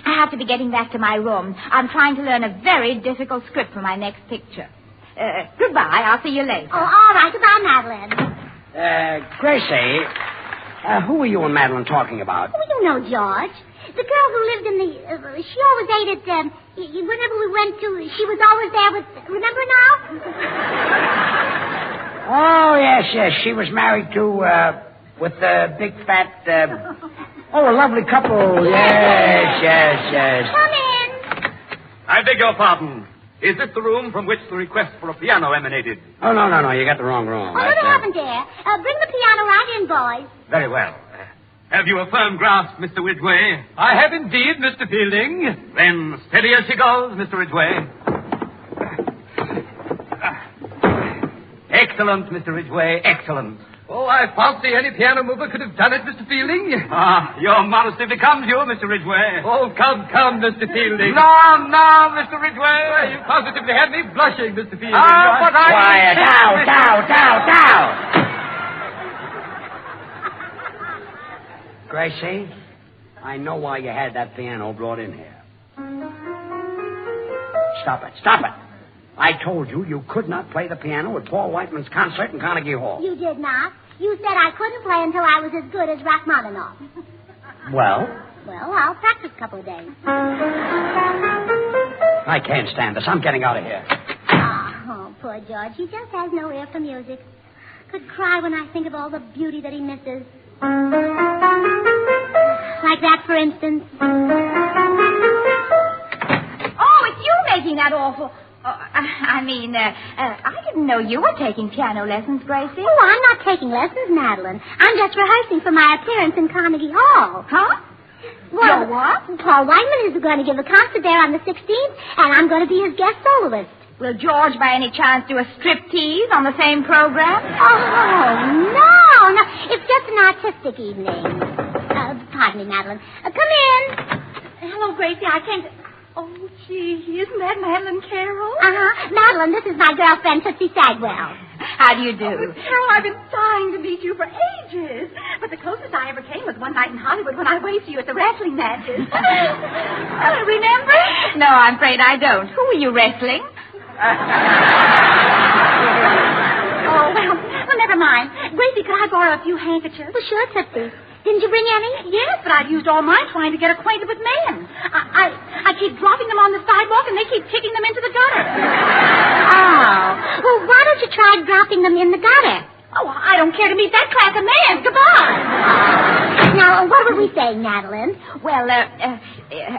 I have to be getting back to my room. I'm trying to learn a very difficult script for my next picture. Goodbye. I'll see you later. Oh, all right. Goodbye, Madeline. Gracie, who are you and Madeline talking about? Oh, you know George. The girl who lived in the... she always ate at... whenever we went to... She was always there with... Remember now? Oh, yes. She was married to, with the big fat, a lovely couple. Yes. Come in. I beg your pardon. Is this the room from which the request for a piano emanated? Oh, no. You got the wrong room. Oh, no, they haven't, dear. Bring the piano right in, boys. Very well. Have you a firm grasp, Mr. Ridgway? I have indeed, Mr. Fielding. Then steady as she goes, Mr. Ridgway. Excellent, Mr. Ridgway, excellent. Oh, I fancy any piano mover could have done it, Mr. Fielding. Your modesty becomes you, Mr. Ridgway. Oh, come, Mr. Fielding. No, Mr. Ridgway. You positively had me blushing, Mr. Fielding. But I... Quiet, down. Gracie, I know why you had that piano brought in here. Stop it. I told you could not play the piano at Paul Whiteman's concert in Carnegie Hall. You did not. You said I couldn't play until I was as good as Rachmaninoff. Well? Well, I'll practice a couple of days. I can't stand this. I'm getting out of here. Oh, poor George. He just has no ear for music. Could cry when I think of all the beauty that he misses. Like that, for instance. Oh, it's you making that awful... I didn't know you were taking piano lessons, Gracie. Oh, I'm not taking lessons, Madeline. I'm just rehearsing for my appearance in Carnegie Hall. Huh? Well, you're what? Paul Whiteman is going to give a concert there on the 16th, and I'm going to be his guest soloist. Will George, by any chance, do a striptease on the same program? Oh, no. It's just an artistic evening. Pardon me, Madeline. Come in. Hello, Gracie. I came to... Oh, gee, isn't that Madeline Carroll? Madeline, this is my girlfriend, Tootsie Sagwell. How do you do? Oh, Carol, I've been dying to meet you for ages. But the closest I ever came was one night in Hollywood when I waved to you at the wrestling matches. Remember? No, I'm afraid I don't. Who were you wrestling? Oh, well, never mind. Gracie, could I borrow a few handkerchiefs? Well, sure, Tootsie. Didn't you bring any? Yes, but I've used all mine trying to get acquainted with men. I keep dropping them on the sidewalk, and they keep kicking them into the gutter. Oh. Well, why don't you try dropping them in the gutter? Oh, I don't care to meet that class of man. Goodbye. Now, what were we saying, Madeline? Well,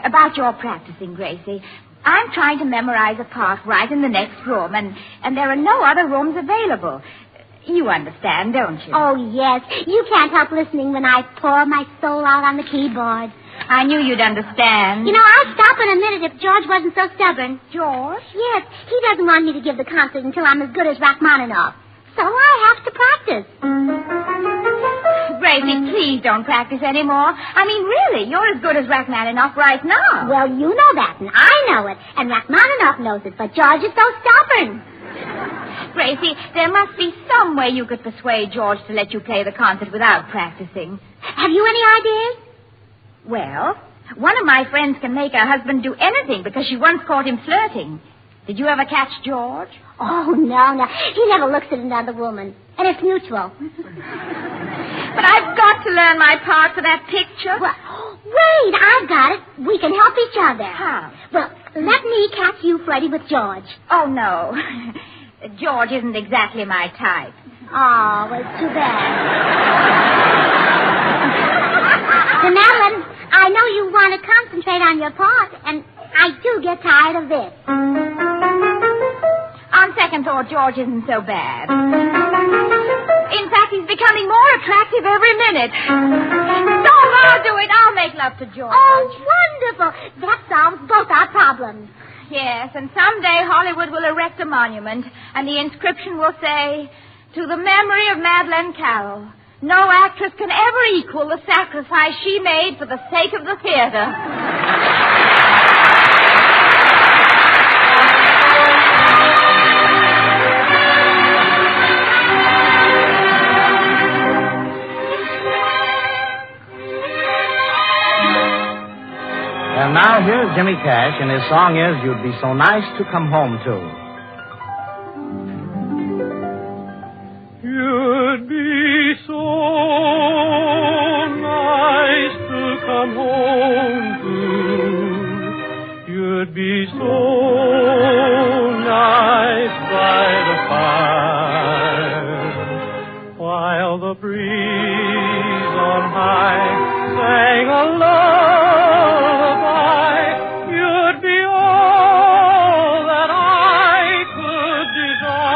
about your practicing, Gracie. I'm trying to memorize a part right in the next room, and there are no other rooms available. You understand, don't you? Oh, yes. You can't help listening when I pour my soul out on the keyboard. I knew you'd understand. You know, I'd stop in a minute if George wasn't so stubborn. George? Yes. He doesn't want me to give the concert until I'm as good as Rachmaninoff. So I have to practice. Gracie, please don't practice anymore. I mean, really, you're as good as Rachmaninoff right now. Well, you know that, and I know it, and Rachmaninoff knows it, but George is so stubborn. Gracie, there must be some way you could persuade George to let you play the concert without practicing. Have you any ideas? Well, one of my friends can make her husband do anything because she once caught him flirting. Did you ever catch George? Oh, no. He never looks at another woman. And it's mutual. But I've got to learn my part for that picture. Well, wait, I've got it. We can help each other. How? Well, let me catch you flirting with George. Oh, no. George isn't exactly my type. Oh, well, it's too bad. So, Madeline, I know you want to concentrate on your part, and I do get tired of this. On second thought, George isn't so bad. In fact, he's becoming more attractive every minute. So I'll do it. I'll make love to George. Oh, wonderful. That solves both our problems. Yes, and someday Hollywood will erect a monument, and the inscription will say, "To the memory of Madeline Carroll, no actress can ever equal the sacrifice she made for the sake of the theater." And now here's Jimmy Cash, and his song is You'd Be So Nice to Come Home To. You'd be so nice to come home to. You'd be so nice by the fire, while the breeze on high sang a lullaby. You'd be all that I could desire.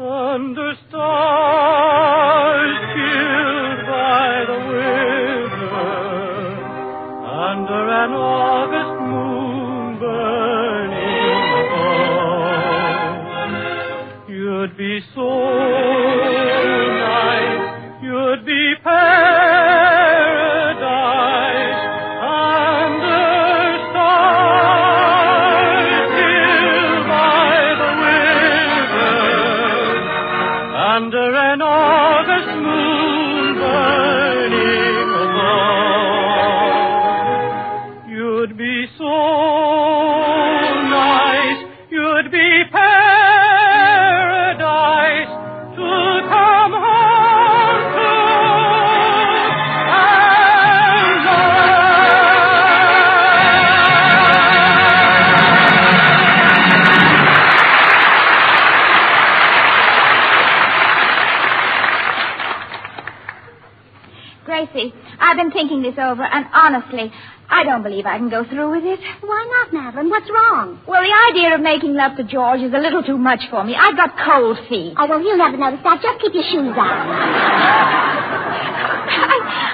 Under stars killed by the winter, under an August moon burning above, you'd be so nice, you'd be paradise. Under stars killed by the winter, under an August moon burning above, you'd be so nice, you'd be paradise to come home to. Gracie, I've been thinking this over, and honestly, I don't believe I can go through with it. Why not, Madeline? What's wrong? Well, the idea of making love to George is a little too much for me. I've got cold feet. Oh, well, he'll never notice that. Just keep your shoes on.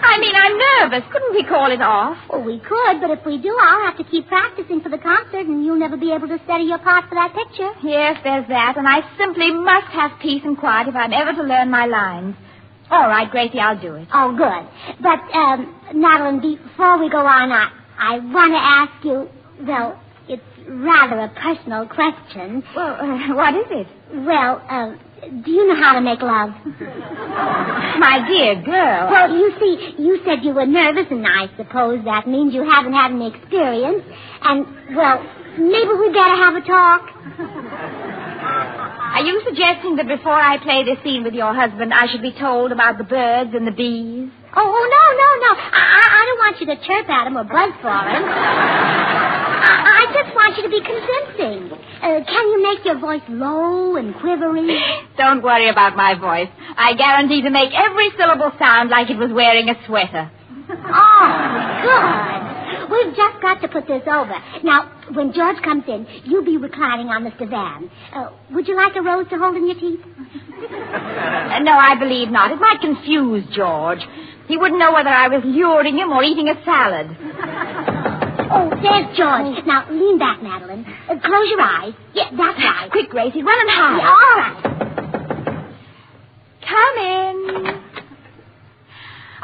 I mean, I'm nervous. Couldn't we call it off? Well, we could, but if we do, I'll have to keep practicing for the concert, and you'll never be able to study your part for that picture. Yes, there's that, and I simply must have peace and quiet if I'm ever to learn my lines. All right, Gracie, I'll do it. Oh, good. But, Madeline, before we go on, I want to ask you, well, it's rather a personal question. Well, what is it? Well, do you know how to make love? My dear girl. Well, you see, you said you were nervous, and I suppose that means you haven't had any experience. And, well, maybe we better have a talk. Are you suggesting that before I play this scene with your husband, I should be told about the birds and the bees? Oh, no. I don't want you to chirp at him or buzz for him. I just want you to be convincing. Can you make your voice low and quivery? Don't worry about my voice. I guarantee to make every syllable sound like it was wearing a sweater. Oh, good. We've just got to put this over. Now, when George comes in, you'll be reclining on this divan. Would you like a rose to hold in your teeth? No, I believe not. It might confuse George. He wouldn't know whether I was luring him or eating a salad. Oh, there's George. Now, lean back, Madeline. Close your eyes. Yeah, that's right. Quick, Gracie, run and hide. Yeah, all right. Come in.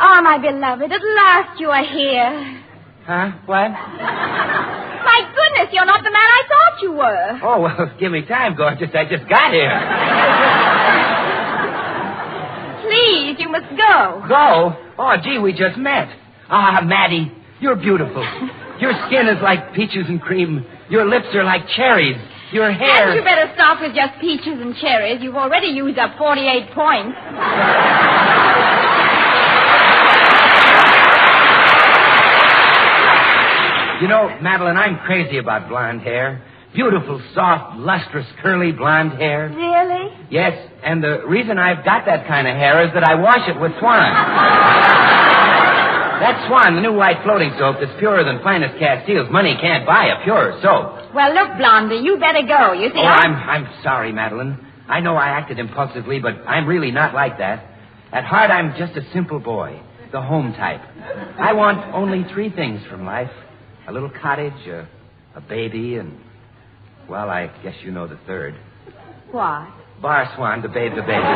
Oh, my beloved, at last you are here. Huh? What? My goodness, you're not the man I thought you were. Oh, well, give me time, gorgeous. I just got here. Please, you must go. Go? Oh, gee, we just met. Ah, Maddie, you're beautiful. Your skin is like peaches and cream. Your lips are like cherries. Your hair... And you better stop with just peaches and cherries. You've already used up 48 points. You know, Madeline, I'm crazy about blonde hair. Beautiful, soft, lustrous, curly blonde hair. Really? Yes, and the reason I've got that kind of hair is that I wash it with Swan. That's Swan, the new white floating soap that's purer than finest Castiles. Money can't buy a purer soap. Well, look, Blondie, you better go. You see, I'm sorry, Madeline. I know I acted impulsively, but I'm really not like that. At heart, I'm just a simple boy, the home type. I want only 3 things from life. A little cottage, a baby, and, well, I guess you know the third. What? Bar Swan to bathe the baby.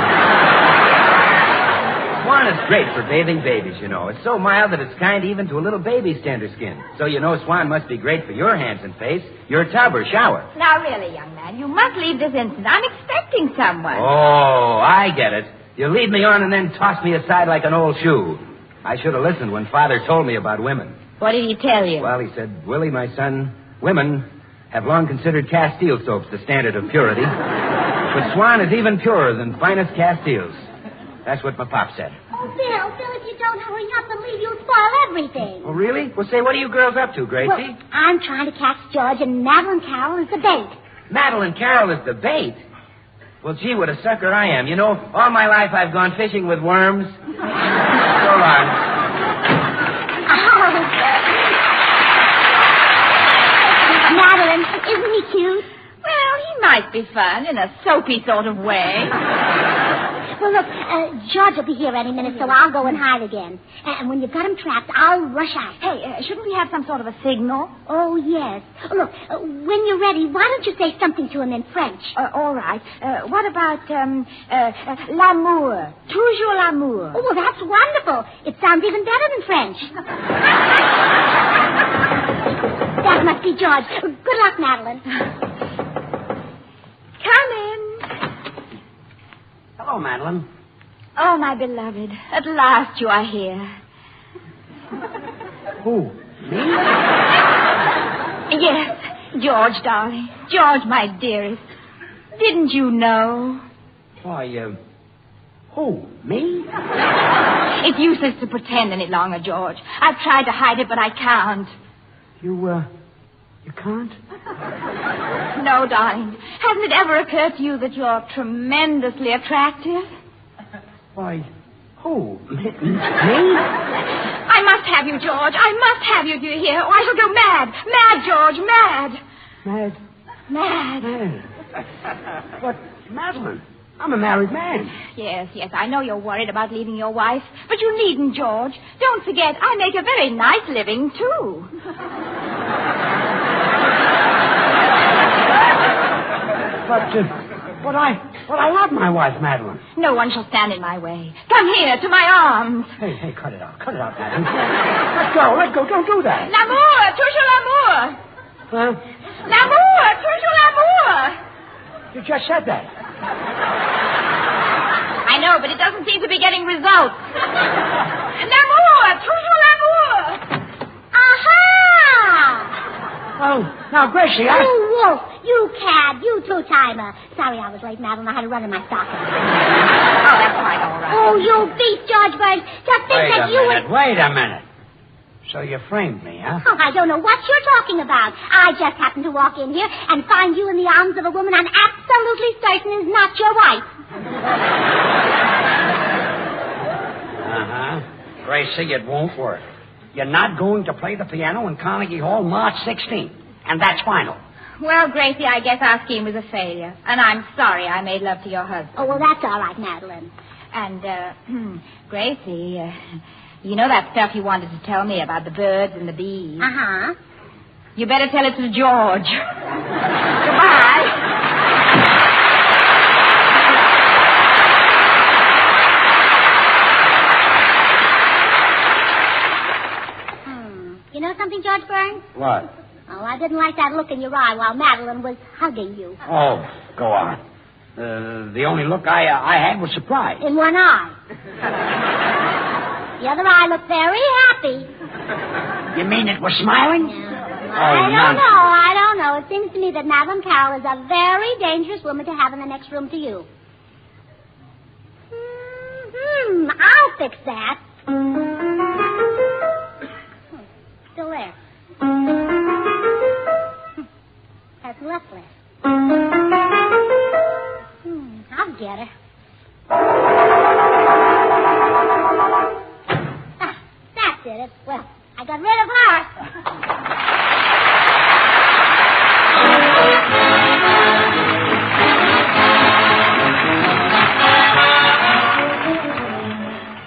Swan is great for bathing babies, you know. It's so mild that it's kind even to a little baby's tender skin. So you know Swan must be great for your hands and face, your tub or shower. Now, really, young man, you must leave this instant. I'm expecting someone. Oh, I get it. You lead me on and then toss me aside like an old shoe. I should have listened when Father told me about women. What did he tell you? Well, he said, Willie, my son, women have long considered Castile soaps the standard of purity. But Swan is even purer than finest Castiles. That's what my pop said. Oh, Bill, if you don't hurry up and leave, you'll spoil everything. Oh, really? Well, say, what are you girls up to, Gracie? Well, I'm trying to catch George, and Madeline Carroll is the bait. Madeline Carroll is the bait? Well, gee, what a sucker I am. You know, all my life I've gone fishing with worms. So long. Madeline, isn't he cute? Well, he might be fun in a soapy sort of way. Well, look, George will be here any minute, so I'll go and hide again. And when you've got him trapped, I'll rush out. Hey, shouldn't we have some sort of a signal? Oh, yes. Look, when you're ready, why don't you say something to him in French? All right. What about l'amour? Toujours l'amour. Oh, well, that's wonderful. It sounds even better than French. That must be George. Good luck, Madeline. Come in. Hello, Madeline. Oh, my beloved. At last you are here. Who? Me? Yes, George, darling. George, my dearest. Didn't you know? Why, who? Me? It's useless to pretend any longer, George. I've tried to hide it, but I can't. You can't? No, darling. Hasn't it ever occurred to you that you're tremendously attractive? Why, who? Me? I must have you, George. I must have you, do you hear? Or I shall go mad. Mad, George, mad. Mad? Mad. But, Madeline, I'm a married man. Yes, I know you're worried about leaving your wife, but you needn't, George. Don't forget, I make a very nice living, too. But I love my wife, Madeline. No one shall stand in my way. Come here, to my arms. Hey, cut it out, Madeline. Let go, don't do that. L'amour, toujours l'amour. Huh? L'amour, toujours l'amour. You just said that. I know, but it doesn't seem to be getting results. L'amour, toujours l'amour. Aha! Oh, now, Gracie, You wolf, you cad, you two-timer. Sorry I was late, Madeline. I had to run in my stocking. Oh, that's quite all right. Oh, you beast, George Burns. Just think that you would... Wait a minute. So you framed me, huh? Oh, I don't know what you're talking about. I just happened to walk in here and find you in the arms of a woman I'm absolutely certain is not your wife. Uh-huh. Gracie, it won't work. You're not going to play the piano in Carnegie Hall March 16th. And that's final. Well, Gracie, I guess our scheme was a failure. And I'm sorry I made love to your husband. Oh, well, that's all right, Madeline. And, Gracie, you know that stuff you wanted to tell me about the birds and the bees? Uh-huh. You better tell it to George. Goodbye. You know something, George Burns? What? Oh, I didn't like that look in your eye while Madeline was hugging you. Oh, go on. The only look I had was surprise. In one eye. The other eye looked very happy. You mean it was smiling? I don't know. It seems to me that Madeline Carroll is a very dangerous woman to have in the next room to you. I'll fix that. Still there. That's left leg. I'll get her. That did it. Well, I got rid of her.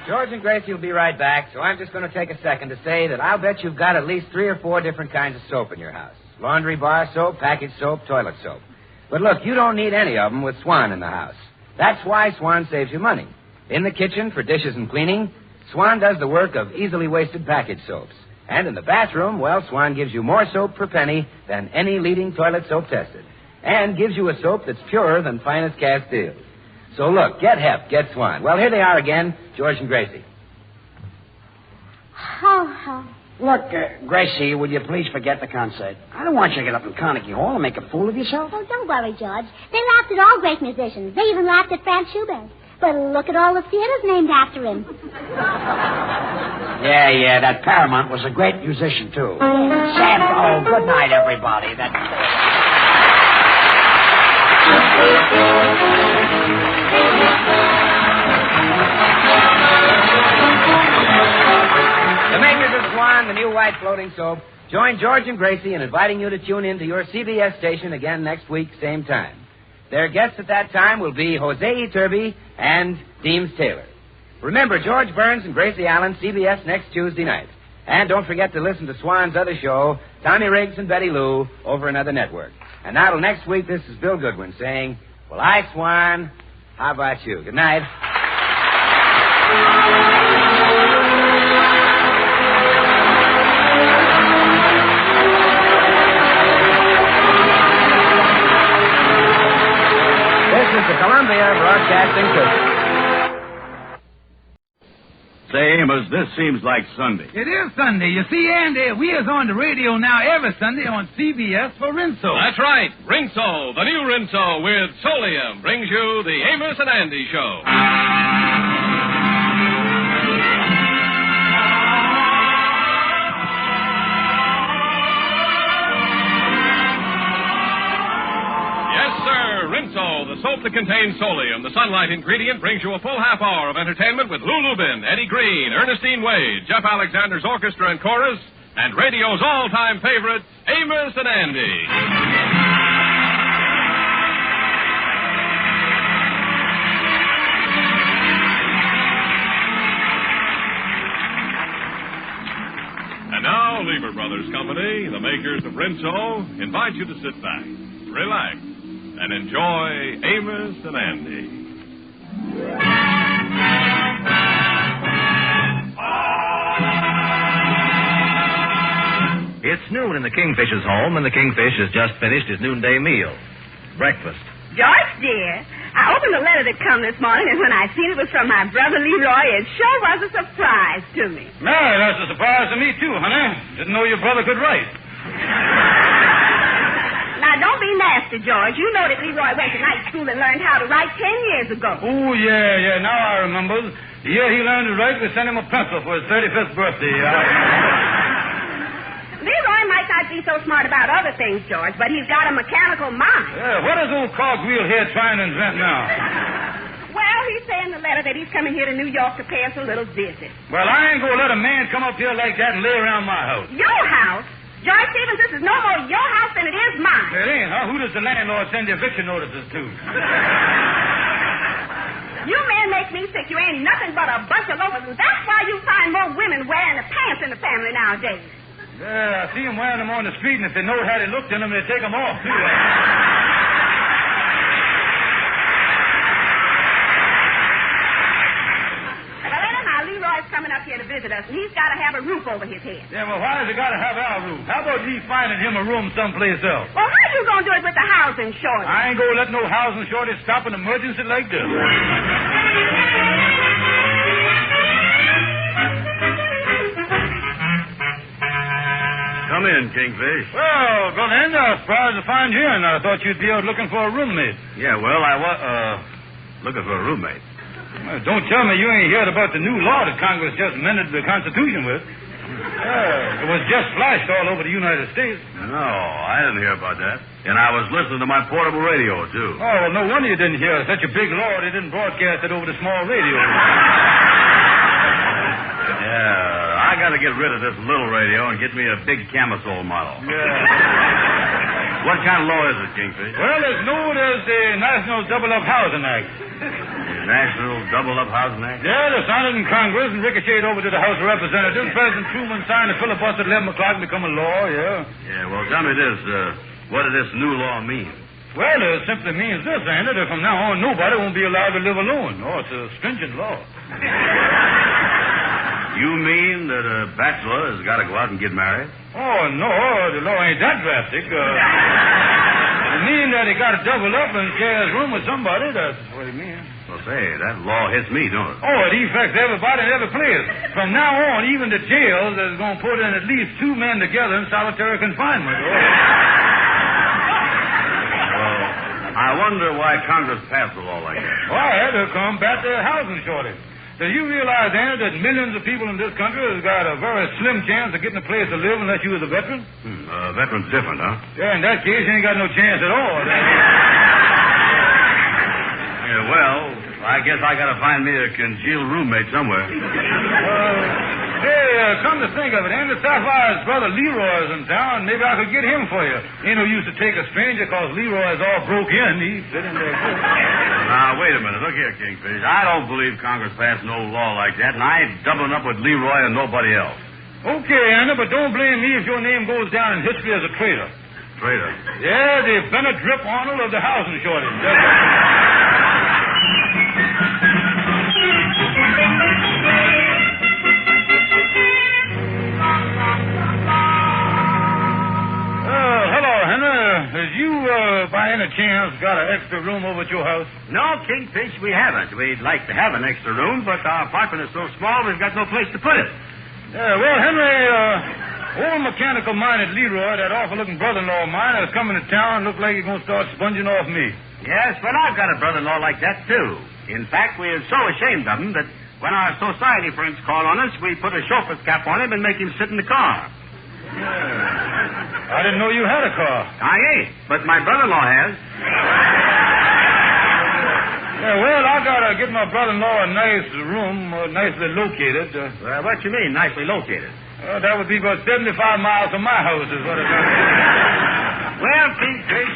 George and Gracie will be right back, so I'm just going to take a second to say that I'll bet you've got at least 3 or 4 different kinds of soap in your house. Laundry bar soap, package soap, toilet soap. But look, you don't need any of them with Swan in the house. That's why Swan saves you money. In the kitchen for dishes and cleaning, Swan does the work of easily wasted package soaps. And in the bathroom, well, Swan gives you more soap per penny than any leading toilet soap tested. And gives you a soap that's purer than finest Castile. So look, get Hep, get Swan. Well, here they are again, George and Gracie. Oh, Look, Gracie, will you please forget the concert? I don't want you to get up in Carnegie Hall and make a fool of yourself. Oh, don't worry, George. They laughed at all great musicians. They even laughed at Franz Schubert. But look at all the theaters named after him. Yeah, that Paramount was a great musician, too. Sam, oh, good night, everybody. The makers of Swan, the new white floating soap, join George and Gracie in inviting you to tune in to your CBS station again next week, same time. Their guests at that time will be Jose Iturbe and Deems Taylor. Remember, George Burns and Gracie Allen, CBS next Tuesday night. And don't forget to listen to Swan's other show, Tommy Riggs and Betty Lou, over another network. And now till next week, this is Bill Goodwin saying, well, I, Swan, how about you? Good night. This is the Columbia Broadcasting System. Say, Amos, this seems like Sunday. It is Sunday. You see, Andy, we is on the radio now every Sunday on CBS for Rinso. That's right. Rinso, the new Rinso with Solium, brings you the Amos and Andy Show. Rinso, the soap that contains Solium, the sunlight ingredient, brings you a full half hour of entertainment with Lou Lubin, Eddie Green, Ernestine Wade, Jeff Alexander's orchestra and chorus, and radio's all-time favorite, Amos and Andy. And now, Lever Brothers Company, the makers of Rinso, invite you to sit back, relax, and enjoy Amos and Andy. It's noon in the Kingfish's home, and the Kingfish has just finished his noonday meal. Breakfast. George, dear, I opened the letter that come this morning, and when I seen it was from my brother Leroy, it sure was a surprise to me. Mary, that's a surprise to me, too, honey. Didn't know your brother could write. Now, don't be nasty, George. You know that Leroy went to night school and learned how to write 10 years ago. Oh, yeah. Now I remember. The year he learned to write, we sent him a pencil for his 35th birthday. Leroy might not be so smart about other things, George, but he's got a mechanical mind. Yeah, what is old Cogwheel here trying to invent now? Well, he's saying in the letter that he's coming here to New York to pay us a little visit. Well, I ain't going to let a man come up here like that and lay around my house. Your house? George Stevens, this is no more your house than it is mine. It ain't, huh? Who does the landlord send the eviction notices to? You men make me sick. You ain't nothing but a bunch of loafers, and that's why you find more women wearing the pants in the family nowadays. Yeah, I see them wearing them on the street, and if they know how they looked in them, they take them off, too. Coming up here to visit us, and he's got to have a roof over his head. Yeah, well, why has he got to have our roof? How about me finding him a room someplace else? Well, how you going to do it with the housing shortage? I ain't going to let no housing shortage stop an emergency like this. Come in, Kingfish. Well, Brother Andy, I was surprised to find you, and I thought you'd be out looking for a roommate. Yeah, well, I was, looking for a roommate. Well, don't tell me you ain't heard about the new law that Congress just amended the Constitution with. It was just flashed all over the United States. No, I didn't hear about that. And I was listening to my portable radio, too. Oh, well, no wonder you didn't hear such a big law. They didn't broadcast it over the small radio. Yeah, I got to get rid of this little radio and get me a big camisole model. Yeah. What kind of law is it, Kingfish? Well, it's known as the National Double-Up Housing Act. National Double-Up Housing Act? Yeah, they signed it in Congress and ricocheted over to the House of Representatives. President Truman signed the filibuster at 11 o'clock and become a law, yeah. Yeah, well, tell me this. What does this new law mean? Well, it simply means this, Andy, that from now on, nobody won't be allowed to live alone. Oh, it's a stringent law. You mean that a bachelor has got to go out and get married? Oh, no, the law ain't that drastic. mean that he got to double up and share his room with somebody. That's what it means. Well, say, that law hits me, don't it? Oh, it affects everybody in every place. From now on, even the jails is going to put in at least 2 men together in solitary confinement. I wonder why Congress passed a law like that. Why, to combat the housing shortage. Do you realize, Anna, that millions of people in this country has got a very slim chance of getting a place to live unless you was a veteran? Veteran's different, huh? Yeah, in that case, you ain't got no chance at all. Yeah, well, I guess I got to find me a congealed roommate somewhere. Come to think of it, Andy Sapphire's brother Leroy's in town. Maybe I could get him for you. Ain't no use to take a stranger because Leroy's all broke in. He's sitting there. Now, wait a minute. Look here, Kingfish. I don't believe Congress passed no law like that, and I ain't doubling up with Leroy and nobody else. Okay, Andy, but don't blame me if your name goes down in history as a traitor. Traitor? Yeah, the Bennett Drip Arnold of the housing shortage. By any chance, got an extra room over at your house? No, Kingfish, we haven't. We'd like to have an extra room, but our apartment is so small we've got no place to put it. Well, Henry, old mechanical-minded Leroy, that awful-looking brother-in-law of mine, is coming to town and looks like he's going to start sponging off me. Yes, but I've got a brother-in-law like that, too. In fact, we are so ashamed of him that when our society friends call on us, we put a chauffeur's cap on him and make him sit in the car. I didn't know you had a car. I ain't, but my brother-in-law has. Well, I gotta get my brother-in-law a nice room, nicely located. What you mean, nicely located? That would be about 75 miles from my house, is what it is. Well, Kingfish,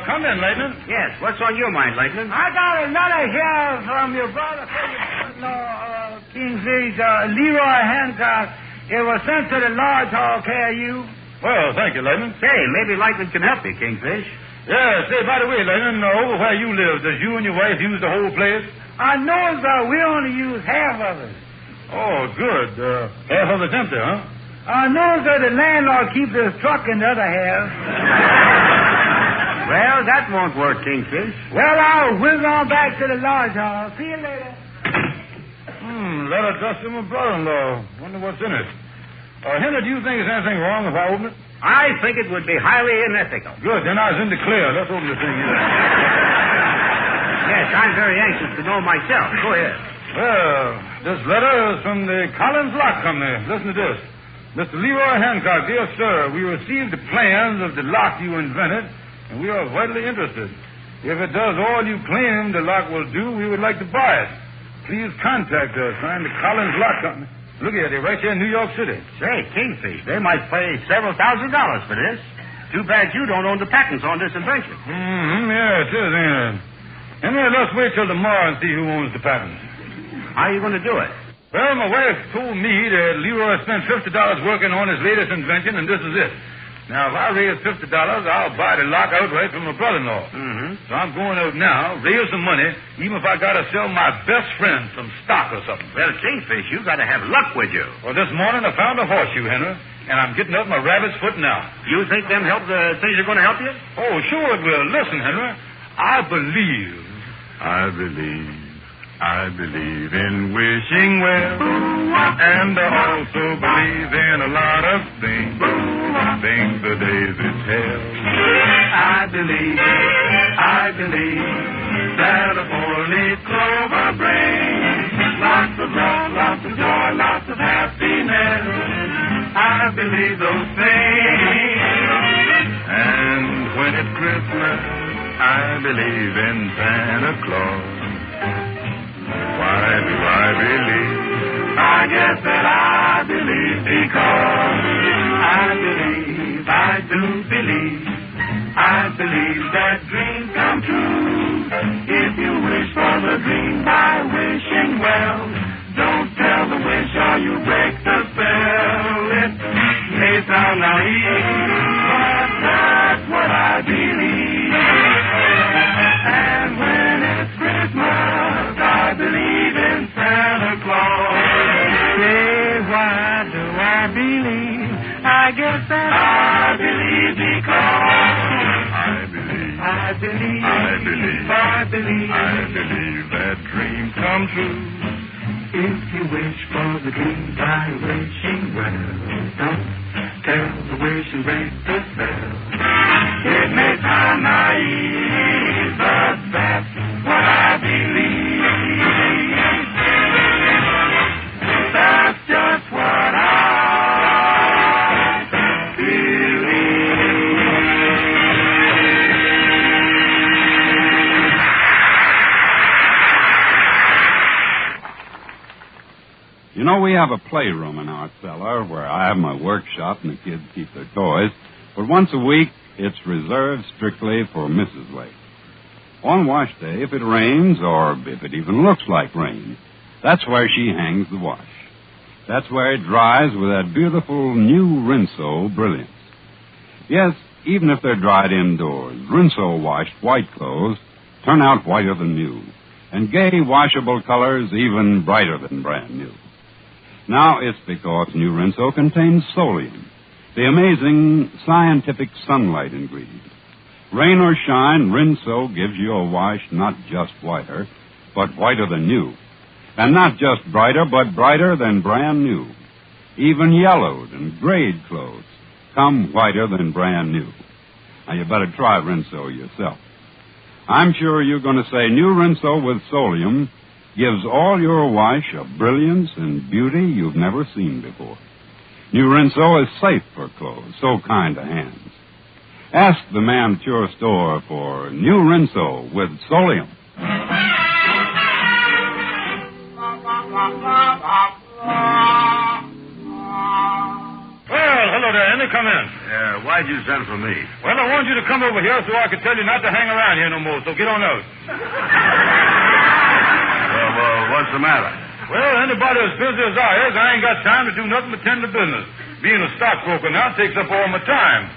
come in, Lightning. Yes, what's on your mind, Lightning? I got another here from your brother, Kingfish, Leroy Hancock. It was sent to the Lodge Hall, KIU. Well, thank you, Lightning. Say, maybe Lightning can help you, Kingfish. Yeah, say, by the way, Lightning, over where you live, does you and your wife use the whole place? I know, we only use half of it. Oh, good. Half of it's empty, huh? I know, the landlord keeps his truck in the other half. Well, that won't work, Kingfish. Well, I'll whiz on back to the Lodge Hall. See you later. Letter addressed to my brother-in-law. Wonder what's in it. Henry, do you think there's anything wrong if I open it? I think it would be highly unethical. Good, then I was in the clear. Let's open the thing. Yes, I'm very anxious to know myself. Go ahead. Well, this letter is from the Collins Lock Company. Listen to this. Mr. Leroy Hancock, dear sir, we received the plans of the lock you invented, and we are vitally interested. If it does all you claim the lock will do, we would like to buy it. Please contact us. Signed the Collins Lock Company. Look at it, right here in New York City. Say, Kingfish, they might pay several $1,000s for this. Too bad you don't own the patents on this invention. Yeah, it is, ain't it? Anyway, let's wait till tomorrow and see who owns the patents. How are you going to do it? Well, my wife told me that Leroy spent $50 working on his latest invention, and this is it. Now, if I raise $50, I'll buy the lock outright from my brother-in-law. So I'm going out now, raise some money, even if I got to sell my best friend some stock or something. Well, Kingfish, you got to have luck with you. Well, this morning I found a horseshoe, Henry, and I'm getting up my rabbit's foot now. You think things are going to help you? Oh, sure it will. Listen, Henry, I believe in wishing well, and I also believe in a lot of things the daisy tell. I believe that a four-leaf clover brings lots of love, lots of joy, lots of happiness. I believe those things, and when it's Christmas, I believe in Santa Claus. Why do I believe? I guess that I believe because I do believe. I believe that dreams come true. If you wish for the dream by wishing well, don't tell the wish or you break the spell. It may sound naive, but that's what I believe. And when it's Christmas, I believe in Santa Claus. Say, why do I believe? I guess that I believe because I believe that dreams come true. If you wish for the dream by wishing well, don't tell the wishing ring the bell. It may sound naive, but that's what I believe. That's just what I You know, we have a playroom in our cellar where I have my workshop and the kids keep their toys, but once a week it's reserved strictly for Mrs. Lake. On wash day, if it rains, or if it even looks like rain, that's where she hangs the wash. That's where it dries with that beautiful new Rinso brilliance. Yes, even if they're dried indoors, Rinso-washed white clothes turn out whiter than new, and gay washable colors even brighter than brand new. Now, it's because new Rinso contains Solium, the amazing scientific sunlight ingredient. Rain or shine, Rinso gives you a wash not just whiter, but whiter than new. And not just brighter, but brighter than brand new. Even yellowed and grayed clothes come whiter than brand new. Now, you better try Rinso yourself. I'm sure you're going to say new Rinso with Solium gives all your wash a brilliance and beauty you've never seen before. New Rinso is safe for clothes, so kind to hands. Ask the man at your store for new Rinso with Solium. Well, hello there, Andy. Come in. Why'd you send for me? Well, I wanted you to come over here so I could tell you not to hang around here no more, so get on out. What's the matter? Well, anybody as busy as I ain't got time to do nothing but tend to business. Being a stockbroker now takes up all my time.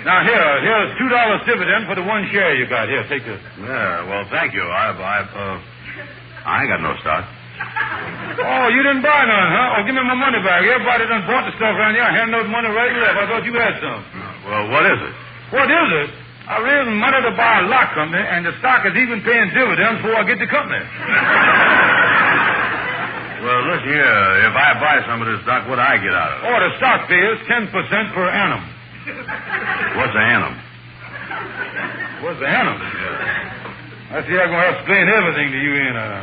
Now, here's $2 dividend for the one share you got. Here, take this. Yeah, well, thank you. I ain't got no stock. Oh, you didn't buy none, huh? Oh, give me my money back. Everybody done bought the stuff around here. I handed out money right and left. I thought you had some. Well, what is it? What is it? I raised money to buy a lock company, and the stock is even paying dividends before I get the company. Well, listen here. If I buy some of this stock, what do I get out of it? Oh, the stock pays 10% per annum. What's an annum? What's the annum? Yeah. I see I'm going to explain everything to you in an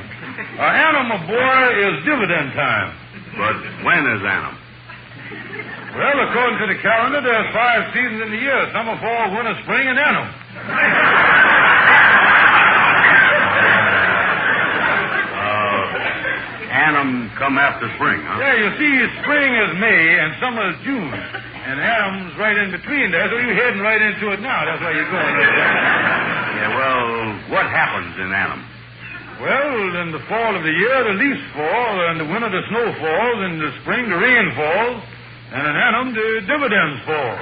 annum, my boy, is dividend time. But when is annum? Well, according to the calendar, there's 5 seasons in the year. Summer, fall, winter, spring, and annum. Annum come after spring, huh? Yeah, you see, spring is May and summer is June. And annum's right in between there, so you're heading right into it now. That's why you're going right there. Yeah, well, what happens in annum? Well, in the fall of the year, the leaves fall, and the winter, the snow falls, and the spring, the rain falls, and in annum, the dividends fall.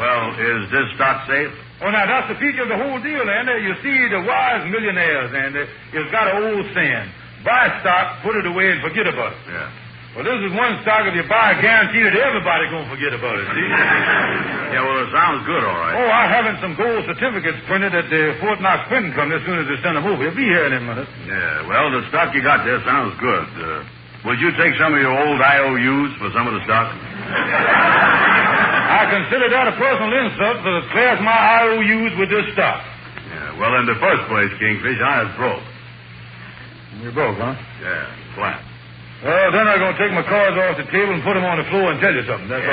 Well, is this stock safe? Oh, now, that's the feature of the whole deal, Andy. You see, the wise millionaires, Andy, has got an old saying. Buy stock, put it away, and forget about it. Yeah. Well, this is one stock. If you buy, I guarantee that everybody's going to forget about it, see? Yeah, well, it sounds good, all right. Oh, I'm having some gold certificates printed at the Fort Knox Printing Company as soon as they send them over. You'll be here in a minute. Yeah, well, the stock you got there sounds good. Would you take some of your old IOUs for some of the stock? I consider that a personal insult to class my IOUs with this stock. Yeah, well, in the first place, Kingfish, I was broke. You're broke, huh? Yeah, flat. Well, then I'm going to take my cards off the table and put them on the floor and tell you something. That's what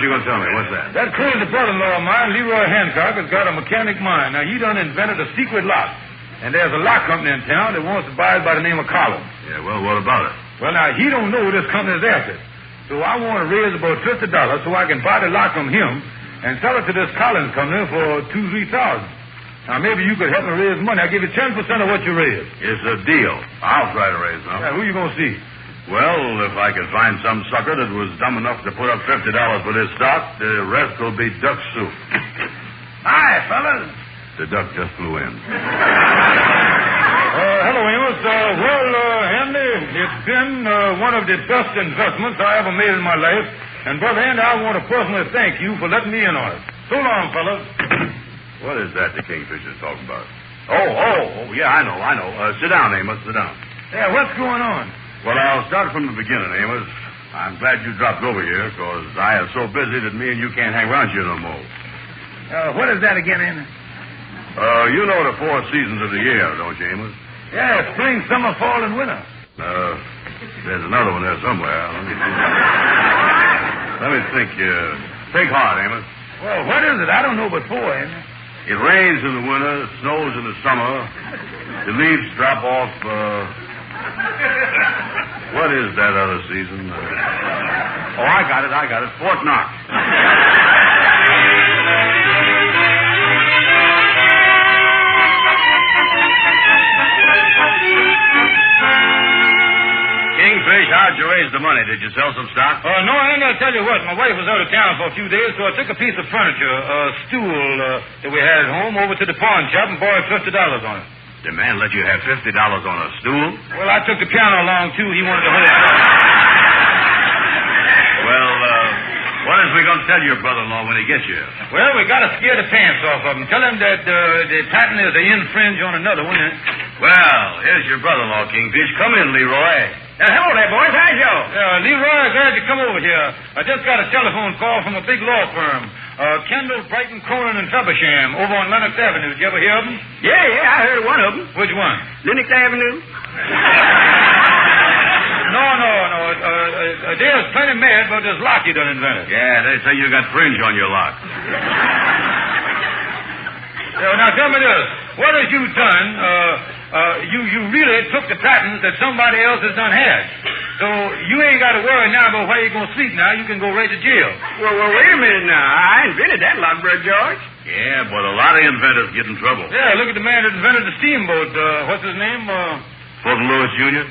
you going to tell me? What's that? That crazy brother-in-law of mine, Leroy Hancock, has got a mechanic mind. Now, he done invented a secret lock. And there's a lock company in town that wants to buy it by the name of Collins. Yeah, well, what about it? Well, now, he don't know this company's after. So I want to raise about $50 so I can buy the lock from him and sell it to this Collins company for $2,000-3,000. Now, maybe you could help me raise money. I'll give you 10% of what you raise. It's a deal. I'll try to raise some. Now, who you going to see? Well, if I could find some sucker that was dumb enough to put up $50 for this stock, the rest will be duck soup. Hi, fellas. The duck just flew in. Hello, Amos. Andy, it's been one of the best investments I ever made in my life. And, Brother Andy, I want to personally thank you for letting me in on it. So long, fellas. What is that the Kingfisher's talking about? Oh, yeah, I know. Sit down, Amos, sit down. Yeah, what's going on? Well, I'll start from the beginning, Amos. I'm glad you dropped over here, because I am so busy that me and you can't hang around here no more. What is that again, Andy? You know the 4 seasons of the year, don't you, Amos? Yeah, spring, summer, fall, and winter. There's another one there somewhere. Let me think. Think hard, Amos. Well, what is it? I don't know but 4, Andy. It rains in the winter, it snows in the summer, the leaves drop off, what is that other season? I got it. Fort Knox. Kingfish, how'd you raise the money? Did you sell some stock? No, Andy, I'll tell you what. My wife was out of town for a few days, so I took a piece of furniture, a stool that we had at home, over to the pawn shop and borrowed $50 on it. The man let you have $50 on a stool? Well, I took the piano along, too. He wanted to hold it. Well, what is we going to tell your brother-in-law when he gets here? Well, we got to scare the pants off of him. Tell him that the patent is an infringe on another one. Well, here's your brother-in-law, Kingfish. Come in, Leroy. Hello there, boys. How's you? Leroy, glad you come over here. I just got a telephone call from a big law firm. Kendall, Brighton, Cronin, and Feversham over on Lennox Avenue. Did you ever hear of them? Yeah, I heard of one of them. Which one? Lennox Avenue. No. There's plenty mad, but there's lock you done invented. Yeah, they say you got fringe on your lock. Now, tell me this. What have you done? You really took the patents that somebody else has done had. So you ain't got to worry now about where you're going to sleep now. You can go right to jail. Well, wait a minute now. I invented that lot, Brother George. Yeah, but a lot of inventors get in trouble. Yeah, look at the man that invented the steamboat. What's his name? Fulton Lewis, Jr.?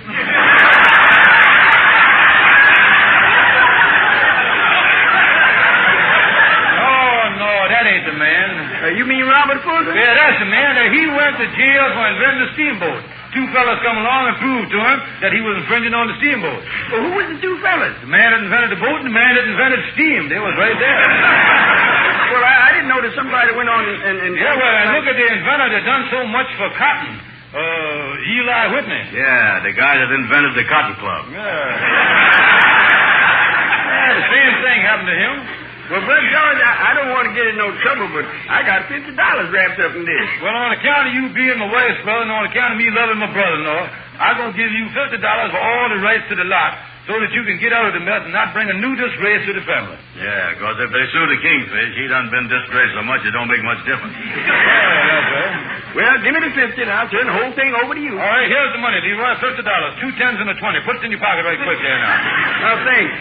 No, that ain't the man. You mean Robert Fulton? Yeah, that's the man. He went to jail for inventing the steamboat. 2 fellas come along and proved to him that he was infringing on the steamboat. Well, who was the 2 fellas? The man that invented the boat and the man that invented steam. They was right there. Well, I didn't know that somebody went on and... Yeah, well, and look at the inventor that done so much for cotton. Eli Whitney. Yeah, the guy that invented the Cotton Club. Yeah, the same thing happened to him. Well, Brother George, I don't want to get in no trouble, but I got $50 wrapped up in this. Well, on account of you being my wife's brother and on account of me loving my brother-in-law, I'm going to give you $50 for all the rights to the lot so that you can get out of the mess and not bring a new disgrace to the family. Yeah, because if they sue the Kingfish, he done been disgraced so much it don't make much difference. Yeah, that's right. Well, give me the 50 and I'll turn the whole thing over to you. All right, here's the money, Leroy. $50. 2 10s and a 20. Put it in your pocket right quick there now. Oh, thanks.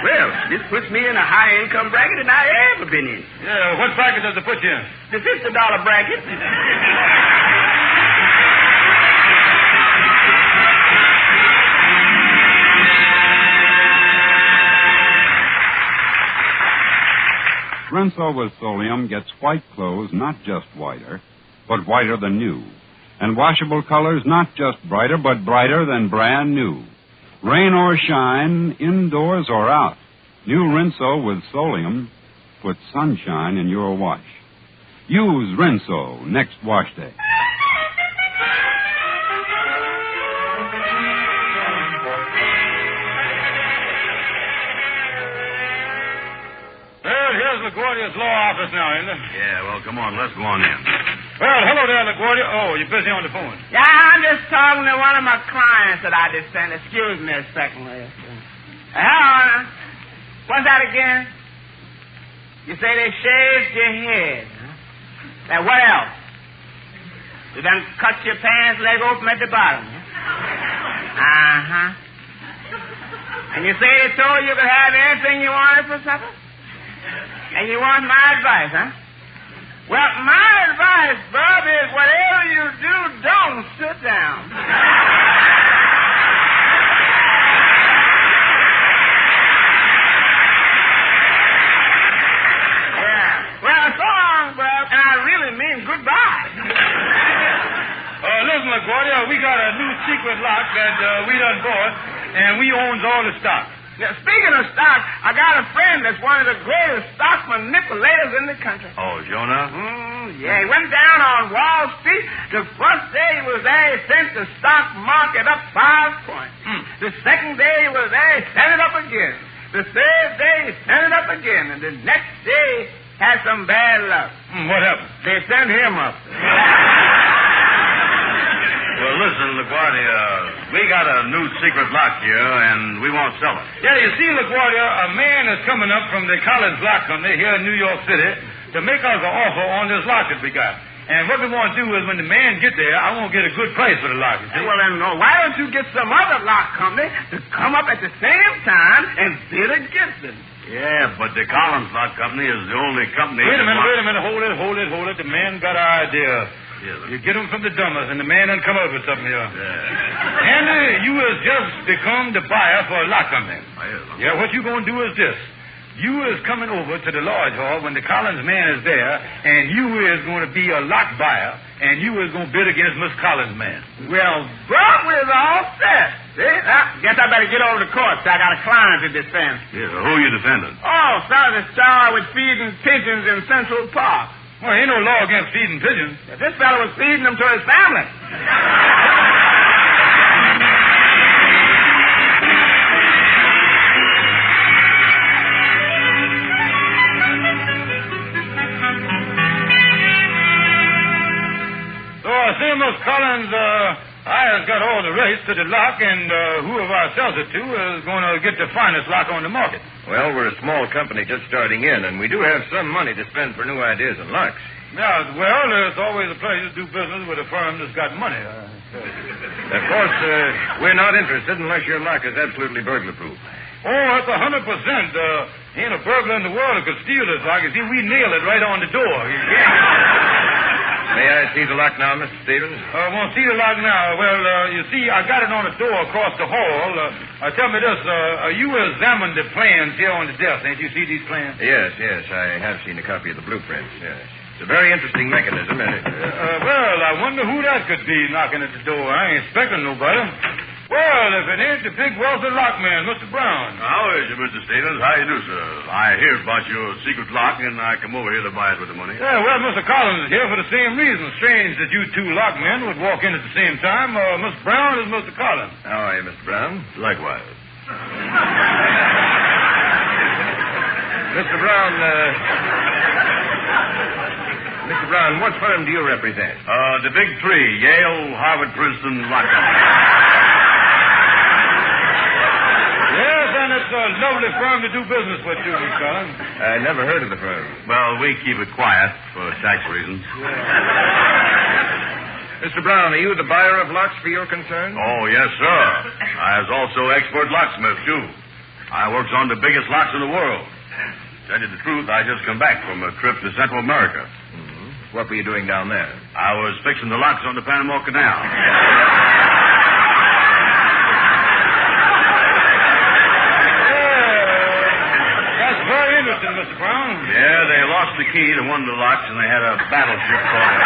Well, this puts me in a higher income bracket than I ever been in. Yeah, what bracket does it put you in? The $50 bracket. Rinso with Solium gets white clothes not just whiter, but whiter than new. And washable colors not just brighter, but brighter than brand new. Rain or shine, indoors or out, new Rinso with Solium puts sunshine in your wash. Use Rinso next wash day. Well, here's LaGuardia's law office now, isn't it? Yeah, well, come on, let's go on in. Well, hello there, LaGuardia. Oh, you're busy on the phone. Yeah, I'm just talking to one of my clients that I just sent. Excuse me a second. Hello. What's that again? You say they shaved your head. Huh? Now, what else? You done cut your pants leg open at the bottom. Huh? Uh-huh. And you say they told you could have anything you wanted for supper? And you want my advice, huh? Well, my advice, Bub, is whatever you do, don't sit down. Yeah. Well, so long, Bub, and I really mean goodbye. Listen, LaGuardia, we got a new secret lock that we done bought, and we owns all the stock. Now, speaking of stock, I got a friend that's one of the greatest stock manipulators in the country. Oh, Jonah? Yeah, he went down on Wall Street. The first day he was there, he sent the stock market up 5 points. The second day he was there, he sent it up again. The third day he sent it up again. And the next day he had some bad luck. What happened? They sent him up. Well, listen, LaGuardia, we got a new secret lock here, and we won't sell it. Yeah, you see, LaGuardia, a man is coming up from the Collins Lock Company here in New York City to make us an offer on this lock that we got. And what we want to do is when the man gets there, I want to get a good price for the lock. You see? Well, then, why don't you get some other lock company to come up at the same time and bid against it? Yeah, but the Collins Lock Company is the only company... Wait a minute. Hold it. The man got an idea. You get him from the dumbest, and the man done come up with something here. Yeah. And you has just become the buyer for a lock company. Yeah, what you going to do is this. You is coming over to the lodge hall when the Collins man is there, and you is going to be a lock buyer, and you is going to bid against Miss Collins' man. Well, bro, we're all set. See? I guess I better get over to court, so I got a client to defend. Yeah, who are you defending? Oh, fellas that's charged with feeding pigeons in Central Park. Well, ain't no law against feeding pigeons. Yeah, this fellow was feeding them to his family. So I see, Miss Collins, I has got all the rates to the lock, and whoever I sells it to is going to get the finest lock on the market. Well, we're a small company just starting in, and we do have some money to spend for new ideas and locks. Yeah, well, it's always a pleasure to do business with a firm that's got money. Of course, we're not interested unless your lock is absolutely burglar-proof. Oh, that's 100%. Ain't a burglar in the world that could steal this lock. You see, we nail it right on the door. May I see the lock now, Mr. Stevens? Won't see the lock now. Well, you see, I got it on the door across the hall. Tell me this, you examined the plans here on the desk. Ain't you see these plans? Yes, I have seen a copy of the blueprints, yes. It's a very interesting mechanism, isn't it? Well, I wonder who that could be knocking at the door. I ain't expecting nobody. Well, if it ain't the big wealthy lockman, Mr. Brown. How is you, Mr. Stevens? How you do, sir? I hear about your secret lock, and I come over here to buy it with the money. Yeah, well, Mr. Collins is here for the same reason. Strange that you two lockmen would walk in at the same time. Mr. Brown is Mr. Collins. How are you, Mr. Brown? Likewise. Mr. Brown, what firm do you represent? The big three, Yale, Harvard, Princeton, Lock Company. Yes, and it's a lovely firm to do business with, too, Mr. Collins. I never heard of the firm. Well, we keep it quiet for tax reasons. Mr. Brown, are you the buyer of locks for your concern? Oh, yes, sir. I was also expert locksmith, too. I works on the biggest locks in the world. Tell you the truth, I just come back from a trip to Central America. Mm-hmm. What were you doing down there? I was fixing the locks on the Panama Canal. That's very interesting, Mr. Brown. Yeah, they lost the key to one of the locks, and they had a battleship called...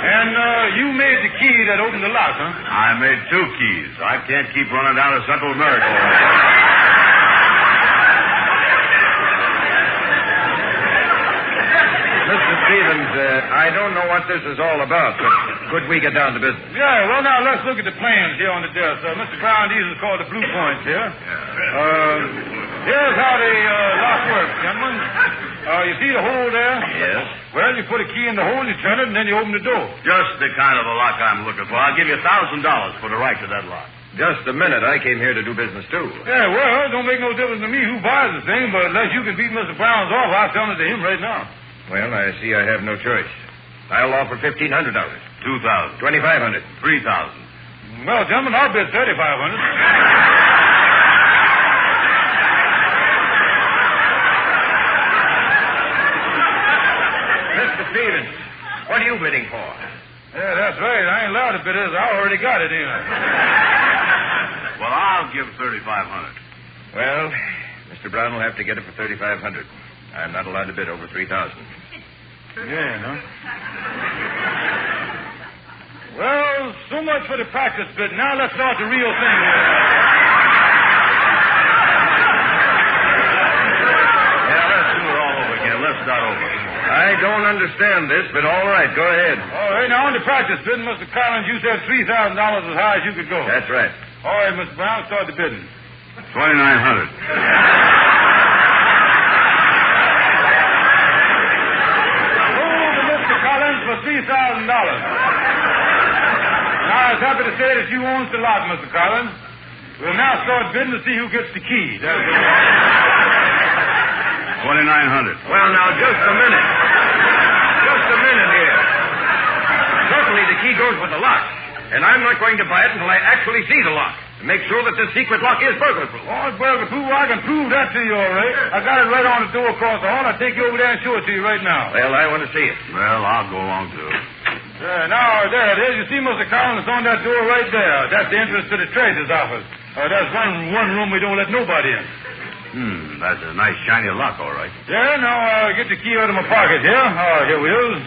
And you made the key that opened the lock, huh? I made 2 keys. I can't keep running down to Central America. Mr. Stevens, I don't know what this is all about, but could we get down to business? Yeah, well, now, let's look at the plans here on the desk. Mr. Brown, these are called the blue points here. Here's how the lock works, gentlemen. You see the hole there? Yes. Well, you put a key in the hole, you turn it, and then you open the door. Just the kind of a lock I'm looking for. I'll give you $1,000 for the right to that lock. Just a minute. I came here to do business, too. Yeah, well, it don't make no difference to me who buys the thing, but unless you can beat Mr. Brown's off, I'll sell it to him right now. Well, I see I have no choice. I'll offer $1,500. $2,000. $2,500. $3,000. Well, gentlemen, I'll bid $3,500. Mr. Stevens, what are you bidding for? Yeah, that's right. I ain't allowed to bid this. I already got it, ain't I? Well, I'll give $3,500. Well, Mr. Brown will have to get it for $3,500. I'm not allowed to bid over $3,000. Yeah, huh? Well, so much for the practice bid. Now let's start the real thing. start over. I don't understand this, but all right, go ahead. All right, now on the practice bidding, Mr. Collins, you said $3,000 as high as you could go. That's right. All right, Mr. Brown, start the bidding. $2,900. Mr. Collins for $3,000. Now, I was happy to say that you owns the lot, Mr. Collins. We'll now start bidding to see who gets the key. $2,900. Well, now, just a minute. Just a minute here. Certainly the key goes with the lock. And I'm not going to buy it until I actually see the lock. To make sure that this secret lock is burglar-proof. Oh, it's burglar-proof? I can prove that to you, all right. I got it right on the door across the hall. I'll take you over there and show it to you right now. Well, I want to see it. Well, I'll go along, too. Now, there it is. You see, Mr. Collins, on that door right there. That's the entrance to the treasurer's office. That's one room we don't let nobody in. That's a nice shiny lock, all right. Yeah, now, get the key out of my pocket here. Here we is.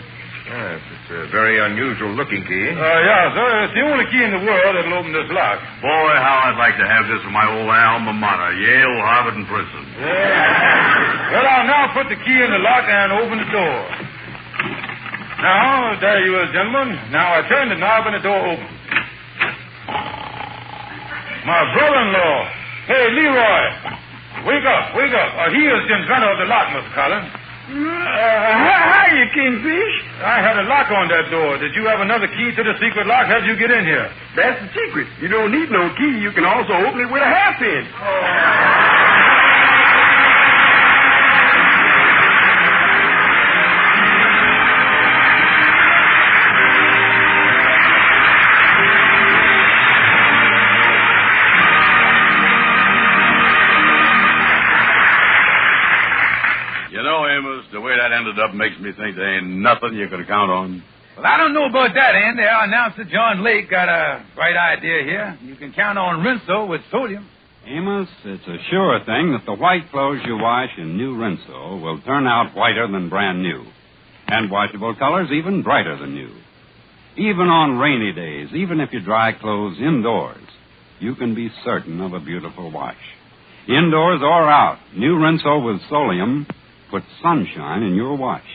Yes, it's a very unusual-looking key. Yeah, sir. It's the only key in the world that'll open this lock. Boy, how I'd like to have this for my old alma mater, Yale, Harvard, and Princeton. Yeah. Well, I'll now put the key in the lock and open the door. Now, there you is, gentlemen. Now, I turn the knob and the door opens. My brother-in-law. Hey, Leroy. Wake up, wake up. He is in front of the lock, Mr. Collins. Hiya, Kingfish. I had a lock on that door. Did you have another key to the secret lock? How'd you get in here? That's the secret. You don't need no key. You can also open it with a half inch. Amos, the way that ended up makes me think there ain't nothing you can count on. Well, I don't know about that, Andy. Our announcer, John Lake, got a bright idea here. You can count on Rinso with sodium. Amos, it's a sure thing that the white clothes you wash in new Rinso will turn out whiter than brand new. And washable colors even brighter than new. Even on rainy days, even if you dry clothes indoors, you can be certain of a beautiful wash. Indoors or out, new Rinso with Solium puts sunshine in your wash.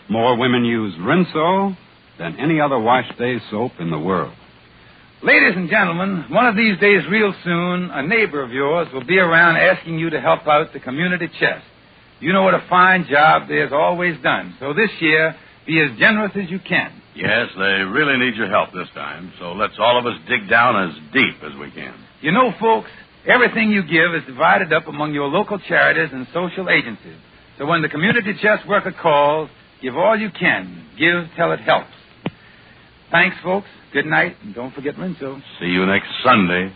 More women use Rinso than any other wash day soap in the world. Ladies and gentlemen, one of these days real soon, a neighbor of yours will be around asking you to help out the community chest. You know what a fine job there's always done. So this year, be as generous as you can. Yes, they really need your help this time, so let's all of us dig down as deep as we can. You know, folks, everything you give is divided up among your local charities and social agencies. So when the community chest worker calls, give all you can. Give till it helps. Thanks, folks. Good night, and don't forget Rinso. See you next Sunday.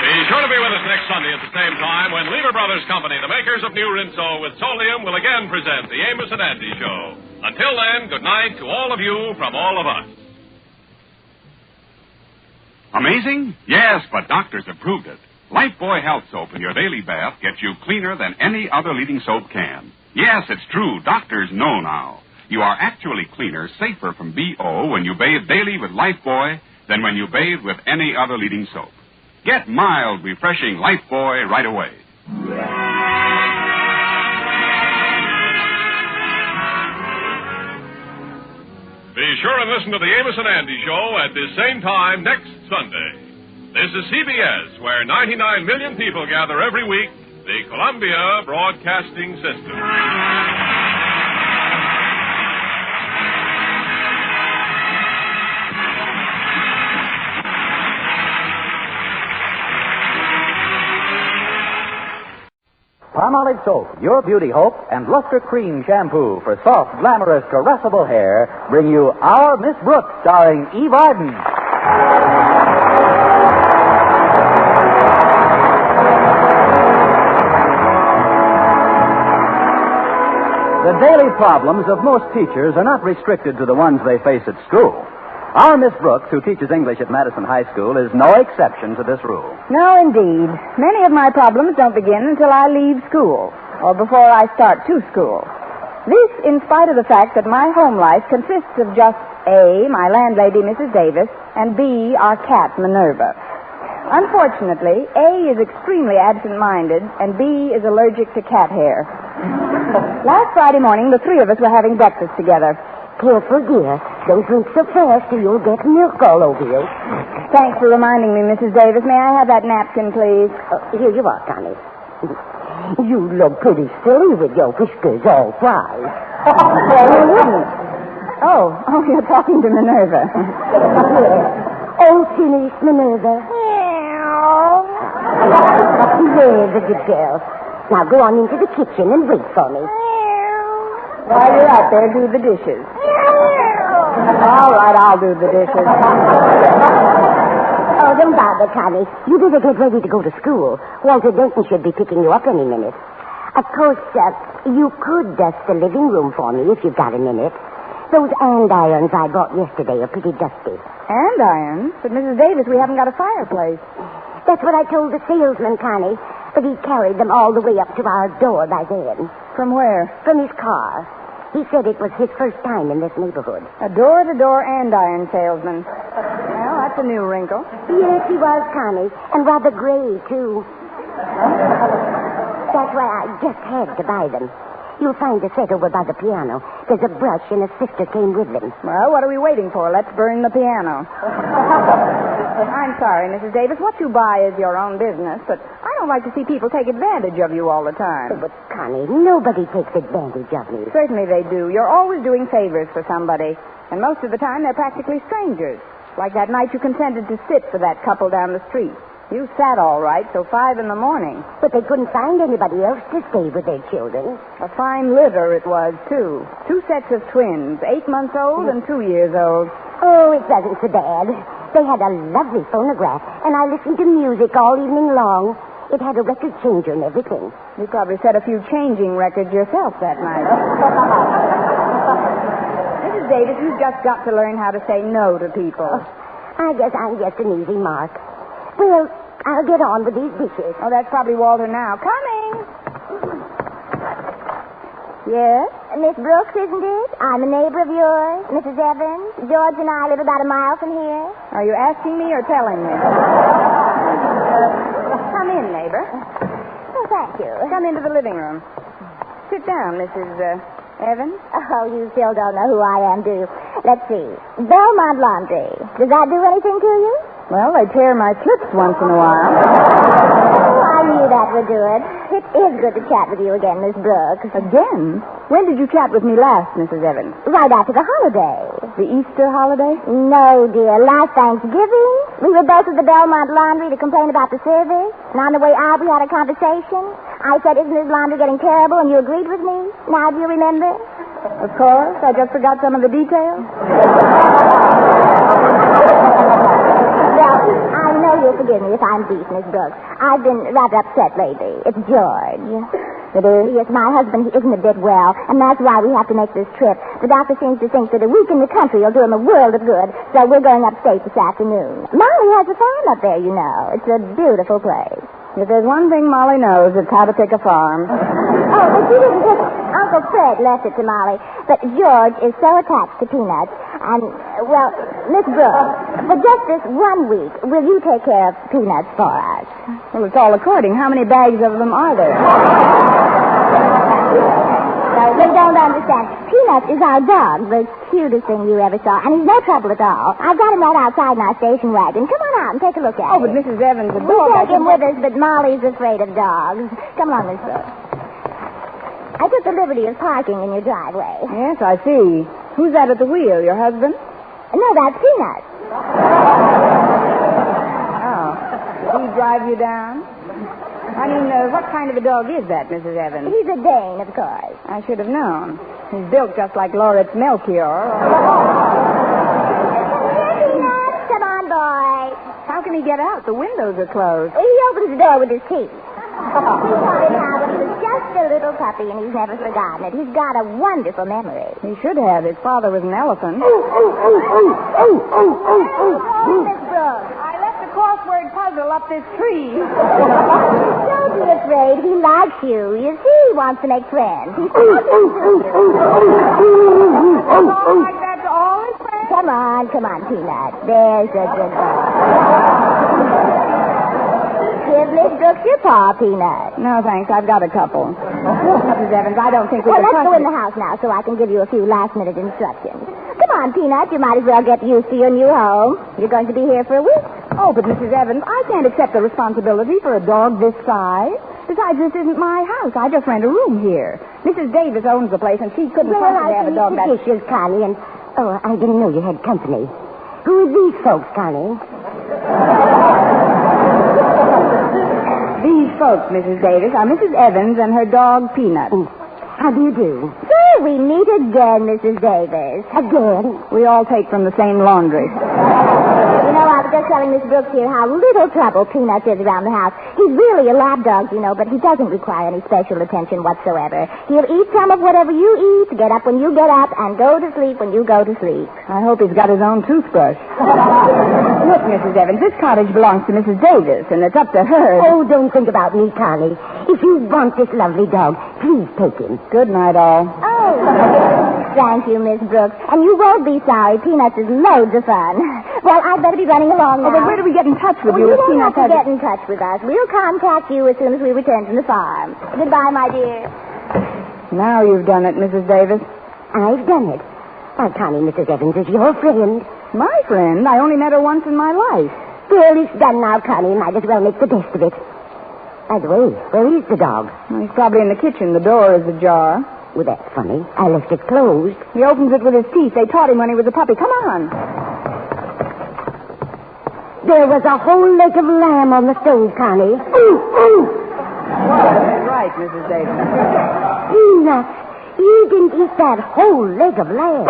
Be sure to be with us next Sunday at the same time when Lever Brothers Company, the makers of new Rinso with Solium, will again present the Amos and Andy Show. Until then, good night to all of you from all of us. Amazing? Yes, but doctors have proved it. Lifebuoy Health Soap in your daily bath gets you cleaner than any other leading soap can. Yes, it's true. Doctors know now. You are actually cleaner, safer from BO when you bathe daily with Lifebuoy than when you bathe with any other leading soap. Get mild, refreshing Lifebuoy right away. Be sure and listen to the Amos and Andy Show at this same time next Sunday. This is CBS, where 99 million people gather every week, the Columbia Broadcasting System. Palmolive Soap, Your Beauty Hope, and Luster Cream Shampoo for soft, glamorous, caressable hair bring you Our Miss Brooks, starring Eve Arden. The daily problems of most teachers are not restricted to the ones they face at school. Our Miss Brooks, who teaches English at Madison High School, is no exception to this rule. No, indeed. Many of my problems don't begin until I leave school, or before I start to school. This in spite of the fact that my home life consists of just A, my landlady, Mrs. Davis, and B, our cat, Minerva. Unfortunately, A is extremely absent-minded, and B is allergic to cat hair. Last Friday morning, the three of us were having breakfast together. Careful, dear. Don't drink so fast or you'll get milk all over you. Thanks for reminding me, Mrs. Davis. May I have that napkin, please? Here you are, Connie. You look pretty silly with your whiskers all fried. Well, you wouldn't. Oh, you're talking to Minerva. Oh, silly Minerva. There's a good girl. Now go on into the kitchen and wait for me. While you're out there, do the dishes. All right, I'll do the dishes. Oh, don't bother, Connie. You better get ready to go to school. Walter Denton should be picking you up any minute. Of course, you could dust the living room for me if you've got a minute. Those andirons I bought yesterday are pretty dusty. Andirons? But, Mrs. Davis, we haven't got a fireplace. That's what I told the salesman, Connie. But he carried them all the way up to our door by then. From where? From his car. He said it was his first time in this neighborhood. A door-to-door andiron salesman. Well, that's a new wrinkle. Yes, he was, Connie. And rather gray, too. That's why I just had to buy them. You'll find the set over by the piano. There's a brush and a sifter came with them. Well, what are we waiting for? Let's burn the piano. I'm sorry, Mrs. Davis. What you buy is your own business, but I don't like to see people take advantage of you all the time. Oh, but, Connie, nobody takes advantage of me. Certainly they do. You're always doing favors for somebody, and most of the time they're practically strangers. Like that night you consented to sit for that couple down the street. You sat all right till 5 in the morning. But they couldn't find anybody else to stay with their children. A fine litter it was, too. 2 sets of twins, 8 months old and 2 years old. Oh, it wasn't so bad. They had a lovely phonograph, and I listened to music all evening long. It had a record changer and everything. You probably set a few changing records yourself that night. Mrs. Davis, you've just got to learn how to say no to people. I guess I'm just an easy mark. Well, I'll get on with these dishes. Oh, that's probably Walter now. Coming! Yes? Miss Brooks, isn't it? I'm a neighbor of yours, Mrs. Evans. George and I live about a mile from here. Are you asking me or telling me? Come in, neighbor. Oh, thank you. Come into the living room. Sit down, Mrs. Evans. Oh, you still don't know who I am, do you? Let's see. Belmont Laundry. Does that do anything to you? Well, they tear my slips once in a while. Oh, I knew that would do it. It is good to chat with you again, Miss Brooks. Again? When did you chat with me last, Mrs. Evans? Right after the holiday. The Easter holiday? No, dear. Last Thanksgiving. We were both at the Belmont Laundry to complain about the service. And on the way out, we had a conversation. I said, isn't this laundry getting terrible? And you agreed with me. Now, do you remember? Of course. I just forgot some of the details. I know you'll forgive me if I'm brief, Miss Brooks. I've been rather upset lately. It's George. It is? Yes, my husband, he isn't a bit well, and that's why we have to make this trip. The doctor seems to think that a week in the country will do him a world of good, so we're going upstate this afternoon. Molly has a farm up there, you know. It's a beautiful place. If there's one thing Molly knows, it's how to pick a farm. Oh, but she didn't pick it. Uncle Fred left it to Molly. But George is so attached to Peanuts. And, well, Miss Brooks, for just this 1 week, will you take care of Peanuts for us? Well, it's all according. How many bags of them are there? No, they don't understand. Peanuts is our dog, the cutest thing you ever saw, and he's no trouble at all. I've got him right outside in our station wagon. Come on out and take a look at him. Oh, but Mrs. Evans, the dog... We take him with us, but Molly's afraid of dogs. Come on, Miss Brooks. I took the liberty of parking in your driveway. Yes, I see. Who's that at the wheel, your husband? No, that's Peanuts. Oh. Did he drive you down? I mean, what kind of a dog is that, Mrs. Evans? He's a Dane, of course. I should have known. He's built just like Lauritz Melchior. Peanuts, come on, boy. How can he get out? The windows are closed. He opens the door with his teeth. We got him out when he was just a little puppy, and he's never forgotten it. He's got a wonderful memory. He should have. His father was an elephant. Oh, Miss Brooks. I left a crossword puzzle up this tree. Don't be afraid. He likes you. You see, he wants to make friends. Like that to all his friends? Come on, Peanut. There's a good boy. Give Miss Brooks your paw, Peanut. No, thanks. I've got a couple. Mrs. Evans, I don't think we Well, can let's trust go in you. the house now so I can give you a few last-minute instructions. Come on, Peanut. You might as well get used to your new home. You're going to be here for a week. Oh, but Mrs. Evans, I can't accept the responsibility for a dog this size. Besides, this isn't my house. I just rent a room here. Mrs. Davis owns the place, and she couldn't Well, possibly I have a dog finished the that... dishes, Connie, and... Oh, I didn't know you had company. Who are these folks, Connie? These folks, Mrs. Davis, are Mrs. Evans and her dog, Peanut. How do you do? So we meet again, Mrs. Davis. Again? We all take from the same laundry. You know, I was just telling Miss Brooks here how little trouble Peanut is around the house. He's really a lap dog, you know, but he doesn't require any special attention whatsoever. He'll eat some of whatever you eat, get up when you get up, and go to sleep when you go to sleep. I hope he's got his own toothbrush. Look, Mrs. Evans, this cottage belongs to Mrs. Davis, and it's up to her. Oh, don't think about me, Connie. If you want this lovely dog, please take him. Good night, all. Oh, thank you, Miss Brooks. And you won't be sorry. Peanuts is loads of fun. Well, I'd better be running along now. Oh, but where do we get in touch with you? You if won't Peanuts have to has- get in touch with us. We'll contact you as soon as we return from the farm. Goodbye, my dear. Now you've done it, Mrs. Davis. I've done it. Why, Connie, Mrs. Evans is your friend. My friend? I only met her once in my life. Well, it's done now, Connie. Might as well make the best of it. By the way, where is the dog? Well, he's probably in the kitchen. The door is ajar. Well, that's funny. I left it closed. He opens it with his teeth. They taught him when he was a puppy. Come on. There was a whole leg of lamb on the stove, Connie. Ooh, ooh. That's right, Mrs. Davis. Peanut, you didn't eat that whole leg of lamb.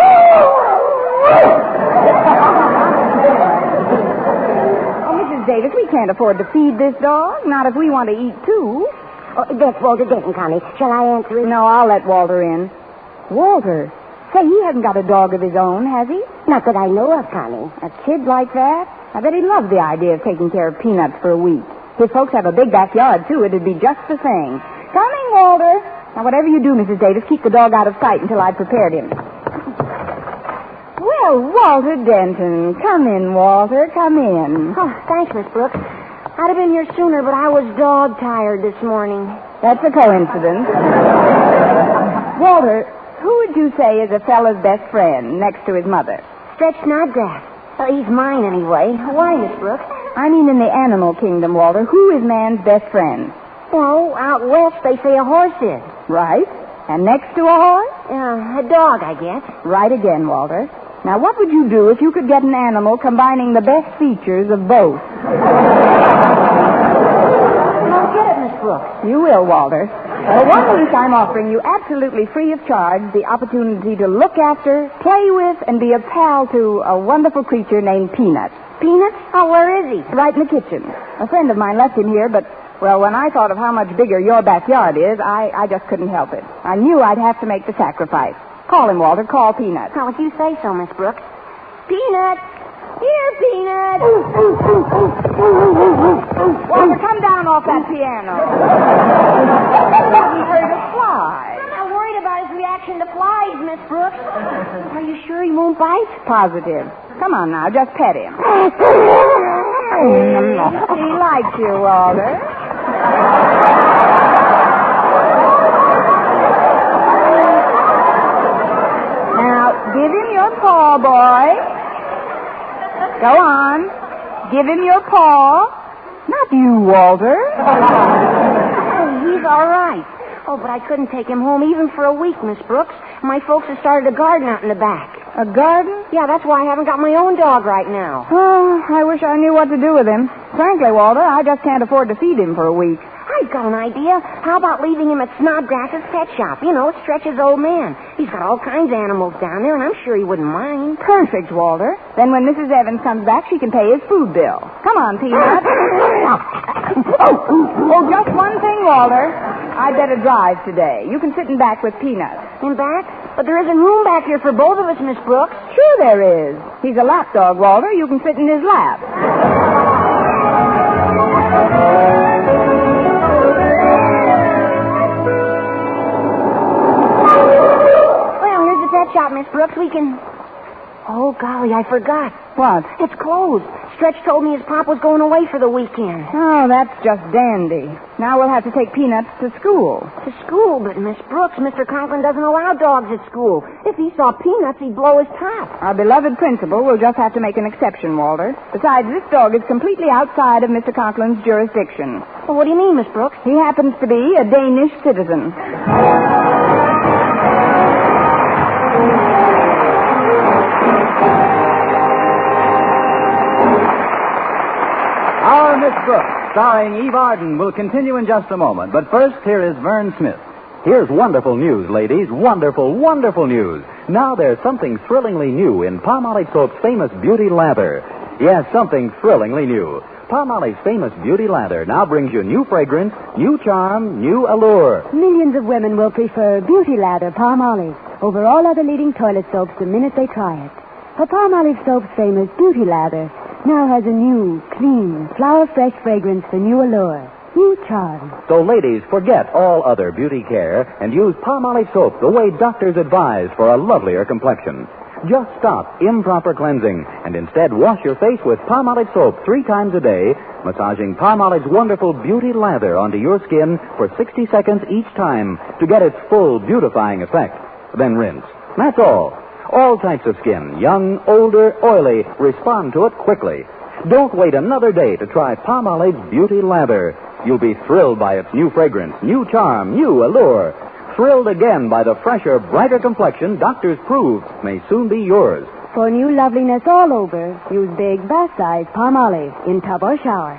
Oh, Mrs. Davis, we can't afford to feed this dog. Not if we want to eat, too. Oh, that's Walter Denton, Connie. Shall I answer it? No, I'll let Walter in. Walter? Say, he hasn't got a dog of his own, has he? Not that I know of, Connie. A kid like that? I bet he'd love the idea of taking care of Peanuts for a week. His folks have a big backyard, too. It'd be just the thing. Coming, Walter. Now, whatever you do, Mrs. Davis, keep the dog out of sight until I've prepared him. Well, Walter Denton. Come in, Walter. Come in. Oh, thanks, Miss Brooks. I'd have been here sooner, but I was dog-tired this morning. That's a coincidence. Walter, who would you say is a fella's best friend next to his mother? Stretch Snodgrass. Well, he's mine anyway. Why, Miss Brooks? I mean in the animal kingdom, Walter. Who is man's best friend? Well, out west they say a horse is. Right. And next to a horse? A dog, I guess. Right again, Walter. Now, what would you do if you could get an animal combining the best features of both? I'll get it, Miss Brooks. You will, Walter. Well, 1 week I'm offering you absolutely free of charge the opportunity to look after, play with, and be a pal to a wonderful creature named Peanuts. Peanuts? Oh, where is he? Right in the kitchen. A friend of mine left him here, but, well, when I thought of how much bigger your backyard is, I just couldn't help it. I knew I'd have to make the sacrifice. Call him, Walter. Call Peanuts. How would you say so, Miss Brooks? Peanut! Here, Peanut! Walter, come down off that piano. He heard a fly. I'm not worried about his reaction to flies, Miss Brooks. Are you sure he won't bite? Positive. Come on now, just pet him. He likes you, Walter. Now, give him your paw, boy. Go on. Give him your paw. Not you, Walter. He's all right. Oh, but I couldn't take him home even for a week, Miss Brooks. My folks have started a garden out in the back. A garden? Yeah, that's why I haven't got my own dog right now. Oh, I wish I knew what to do with him. Frankly, Walter, I just can't afford to feed him for a week. I've got an idea. How about leaving him at Snodgrass's pet shop? You know, Stretch's old man. He's got all kinds of animals down there, and I'm sure he wouldn't mind. Perfect, Walter. Then when Mrs. Evans comes back, she can pay his food bill. Come on, Peanut. Oh, just one thing, Walter. I'd better drive today. You can sit in back with Peanut. In back? But there isn't room back here for both of us, Miss Brooks. Sure there is. He's a lap dog, Walter. You can sit in his lap. Well, here's the pet shop, Miss Brooks. We can... Oh, golly. Golly, I forgot. What? It's closed. Stretch told me his pop was going away for the weekend. Oh, that's just dandy. Now we'll have to take Peanuts to school. To school? But, Miss Brooks, Mr. Conklin doesn't allow dogs at school. If he saw Peanuts, he'd blow his top. Our beloved principal will just have to make an exception, Walter. Besides, this dog is completely outside of Mr. Conklin's jurisdiction. Well, what do you mean, Miss Brooks? He happens to be a Danish citizen. Our Miss Brooks, starring Eve Arden, will continue in just a moment. But first, here is Vern Smith. Here's wonderful news, ladies. Wonderful, wonderful news. Now there's something thrillingly new in Palmolive Soap's famous Beauty Lather. Yes, something thrillingly new. Palmolive's famous Beauty Lather now brings you new fragrance, new charm, new allure. Millions of women will prefer Beauty Lather Palmolive over all other leading toilet soaps the minute they try it. For Palmolive Soap's famous Beauty Lather now has a new, clean, flower-fresh fragrance for new allure, new charm. So, ladies, forget all other beauty care and use Palmolive Soap the way doctors advise for a lovelier complexion. Just stop improper cleansing and instead wash your face with Palmolive Soap 3 times a day, massaging Palmolive's wonderful Beauty Lather onto your skin for 60 seconds each time to get its full beautifying effect. Then rinse. That's all. All types of skin, young, older, oily, respond to it quickly. Don't wait another day to try Palmolive's Beauty Lather. You'll be thrilled by its new fragrance, new charm, new allure. Thrilled again by the fresher, brighter complexion doctors prove may soon be yours. For new loveliness all over, use big bath-size Palmolive in tub or shower.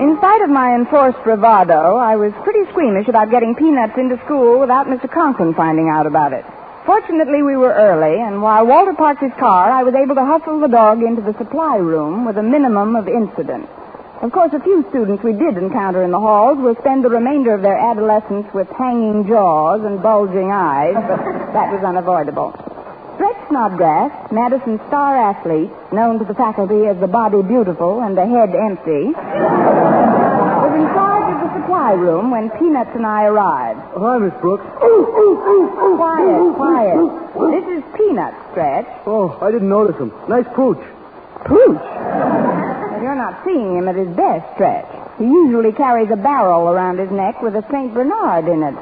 In spite of my enforced bravado, I was pretty squeamish about getting Peanuts into school without Mr. Conklin finding out about it. Fortunately, we were early, and while Walter parked his car, I was able to hustle the dog into the supply room with a minimum of incident. Of course, a few students we did encounter in the halls will spend the remainder of their adolescence with hanging jaws and bulging eyes, but that was unavoidable. Stretch Snodgrass, Madison's star athlete, known to the faculty as the body beautiful and the head empty, was in charge of the supply room when Peanuts and I arrived. Hi, Miss Brooks. Quiet. This is Peanuts, Stretch. Oh, I didn't notice him. Nice pooch. Pooch? Well, you're not seeing him at his best, Stretch. He usually carries a barrel around his neck with a St. Bernard in it.